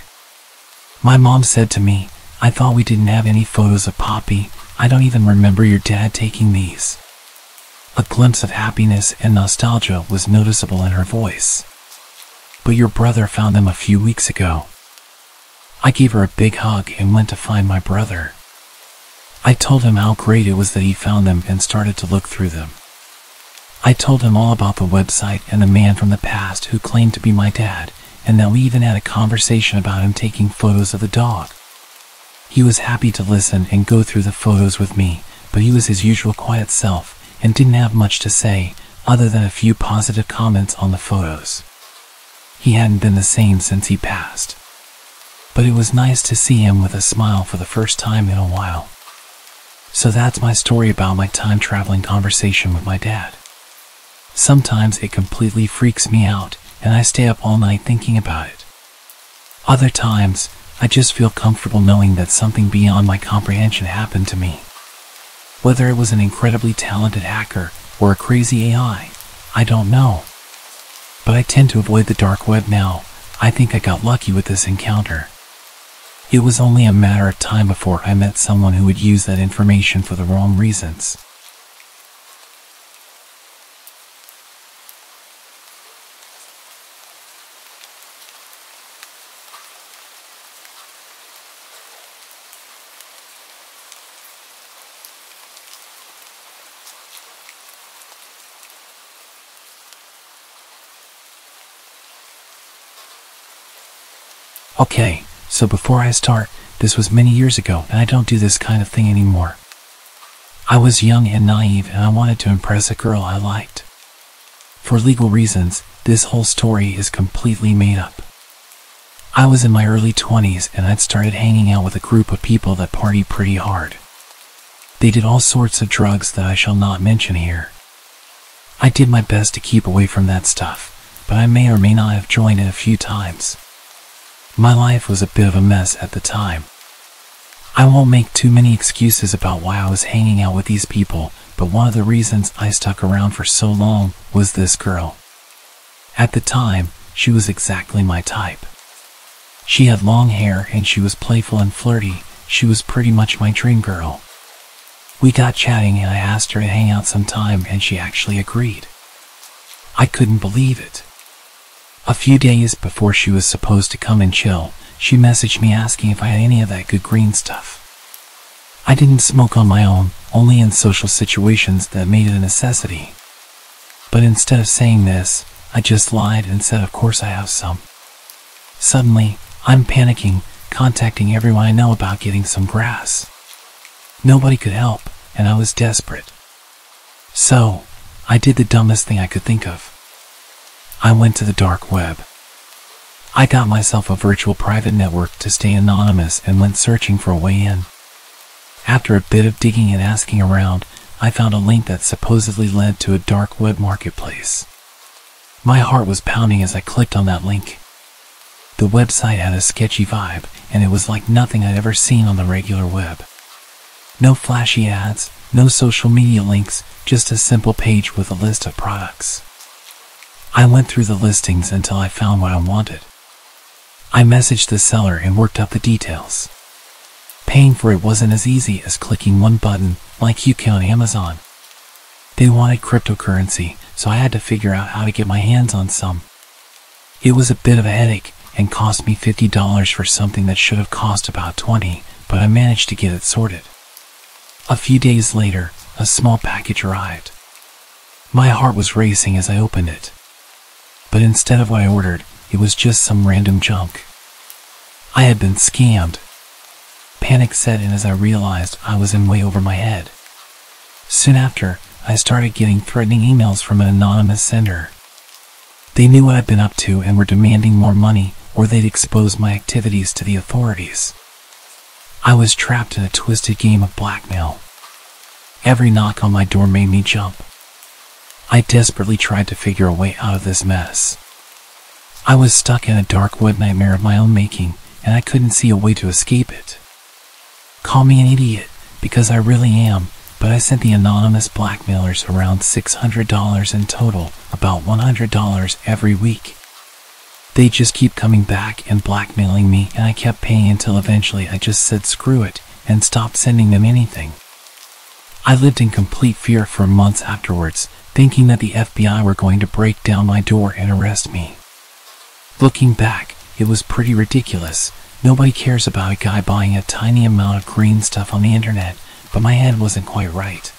Speaker 1: My mom said to me, "I thought we didn't have any photos of Poppy. I don't even remember your dad taking these." A glimpse of happiness and nostalgia was noticeable in her voice. "But your brother found them a few weeks ago." I gave her a big hug and went to find my brother. I told him how great it was that he found them and started to look through them. I told him all about the website and the man from the past who claimed to be my dad, and that we even had a conversation about him taking photos of the dog. He was happy to listen and go through the photos with me, but he was his usual quiet self and didn't have much to say other than a few positive comments on the photos. He hadn't been the same since he passed. But it was nice to see him with a smile for the first time in a while. So that's my story about my time-traveling conversation with my dad. Sometimes it completely freaks me out, and I stay up all night thinking about it. Other times, I just feel comfortable knowing that something beyond my comprehension happened to me. Whether it was an incredibly talented hacker or a crazy AI, I don't know. But I tend to avoid the dark web now. I think I got lucky with this encounter. It was only a matter of time before I met someone who would use that information for the wrong reasons. Okay, so before I start, this was many years ago and I don't do this kind of thing anymore. I was young and naive and I wanted to impress a girl I liked. For legal reasons, this whole story is completely made up. I was in my early 20s and I'd started hanging out with a group of people that party pretty hard. They did all sorts of drugs that I shall not mention here. I did my best to keep away from that stuff, but I may or may not have joined it a few times. My life was a bit of a mess at the time. I won't make too many excuses about why I was hanging out with these people, but one of the reasons I stuck around for so long was this girl. At the time, she was exactly my type. She had long hair and she was playful and flirty. She was pretty much my dream girl. We got chatting and I asked her to hang out sometime and she actually agreed. I couldn't believe it. A few days before she was supposed to come and chill, she messaged me asking if I had any of that good green stuff. I didn't smoke on my own, only in social situations that made it a necessity. But instead of saying this, I just lied and said of course I have some. Suddenly, I'm panicking, contacting everyone I know about getting some grass. Nobody could help, and I was desperate. So, I did the dumbest thing I could think of. I went to the dark web. I got myself a virtual private network to stay anonymous and went searching for a way in. After a bit of digging and asking around, I found a link that supposedly led to a dark web marketplace. My heart was pounding as I clicked on that link. The website had a sketchy vibe, and it was like nothing I'd ever seen on the regular web. No flashy ads, no social media links, just a simple page with a list of products. I went through the listings until I found what I wanted. I messaged the seller and worked out the details. Paying for it wasn't as easy as clicking one button like you can on Amazon. They wanted cryptocurrency, so I had to figure out how to get my hands on some. It was a bit of a headache and cost me $50 for something that should have cost about $20, but I managed to get it sorted. A few days later, a small package arrived. My heart was racing as I opened it. But instead of what I ordered, it was just some random junk. I had been scammed. Panic set in as I realized I was in way over my head. Soon after, I started getting threatening emails from an anonymous sender. They knew what I'd been up to and were demanding more money, or they'd expose my activities to the authorities. I was trapped in a twisted game of blackmail. Every knock on my door made me jump. I desperately tried to figure a way out of this mess. I was stuck in a dark web nightmare of my own making, and I couldn't see a way to escape it. Call me an idiot, because I really am, but I sent the anonymous blackmailers around $600 in total, about $100 every week. They just keep coming back and blackmailing me, and I kept paying until eventually I just said screw it and stopped sending them anything. I lived in complete fear for months afterwards, thinking that the FBI were going to break down my door and arrest me. Looking back, it was pretty ridiculous. Nobody cares about a guy buying a tiny amount of green stuff on the internet, but my head wasn't quite right.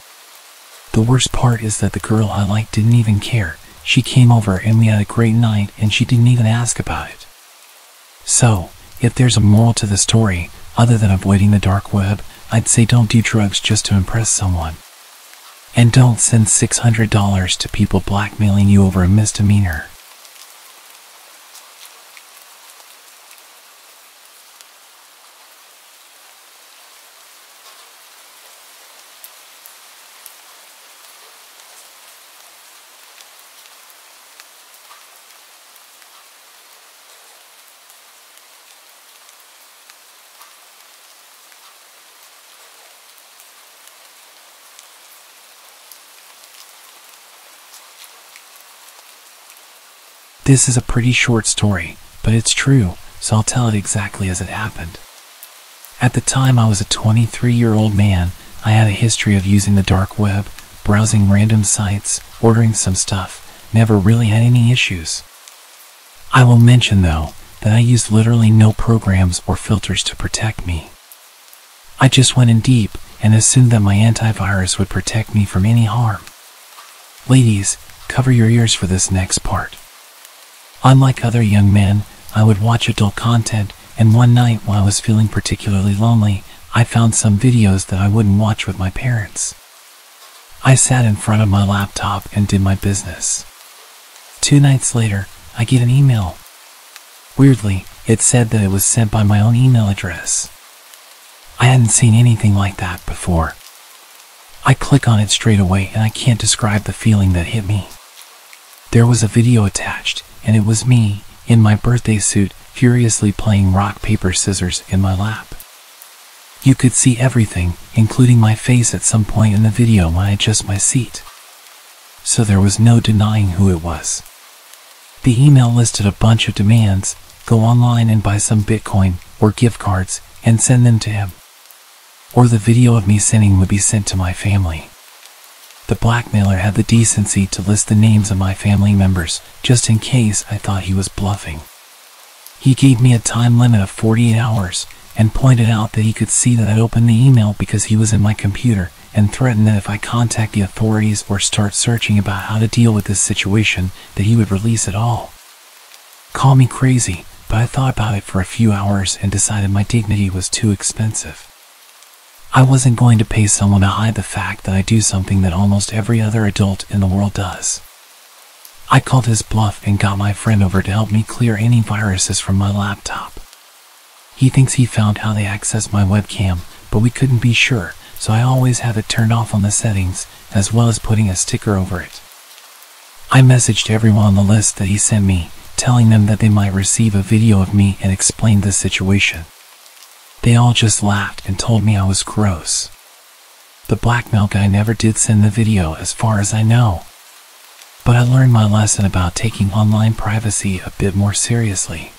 Speaker 1: The worst part is that the girl I liked didn't even care. She came over and we had a great night and she didn't even ask about it. So, if there's a moral to the story, other than avoiding the dark web, I'd say don't do drugs just to impress someone. And don't send $600 to people blackmailing you over a misdemeanor. This is a pretty short story, but it's true, so I'll tell it exactly as it happened. At the time I was a 23-year-old man. I had a history of using the dark web, browsing random sites, ordering some stuff, never really had any issues. I will mention though, that I used literally no programs or filters to protect me. I just went in deep and assumed that my antivirus would protect me from any harm. Ladies, cover your ears for this next part. Unlike other young men, I would watch adult content, and one night when I was feeling particularly lonely, I found some videos that I wouldn't watch with my parents. I sat in front of my laptop and did my business. 2 nights later, I get an email. Weirdly, it said that it was sent by my own email address. I hadn't seen anything like that before. I click on it straight away and I can't describe the feeling that hit me. There was a video attached, and it was me, in my birthday suit, furiously playing rock, paper, scissors in my lap. You could see everything, including my face at some point in the video when I adjust my seat. So there was no denying who it was. The email listed a bunch of demands: go online and buy some Bitcoin or gift cards and send them to him, or the video of me sinning would be sent to my family. The blackmailer had the decency to list the names of my family members, just in case I thought he was bluffing. He gave me a time limit of 48 hours, and pointed out that he could see that I'd opened the email because he was in my computer, and threatened that if I contact the authorities or start searching about how to deal with this situation, that he would release it all. Call me crazy, but I thought about it for a few hours and decided my dignity was too expensive. I wasn't going to pay someone to hide the fact that I do something that almost every other adult in the world does. I called his bluff and got my friend over to help me clear any viruses from my laptop. He thinks he found how they access my webcam, but we couldn't be sure, so I always have it turned off on the settings, as well as putting a sticker over it. I messaged everyone on the list that he sent me, telling them that they might receive a video of me, and explained the situation. They all just laughed and told me I was gross. The blackmail guy never did send the video as far as I know. But I learned my lesson about taking online privacy a bit more seriously.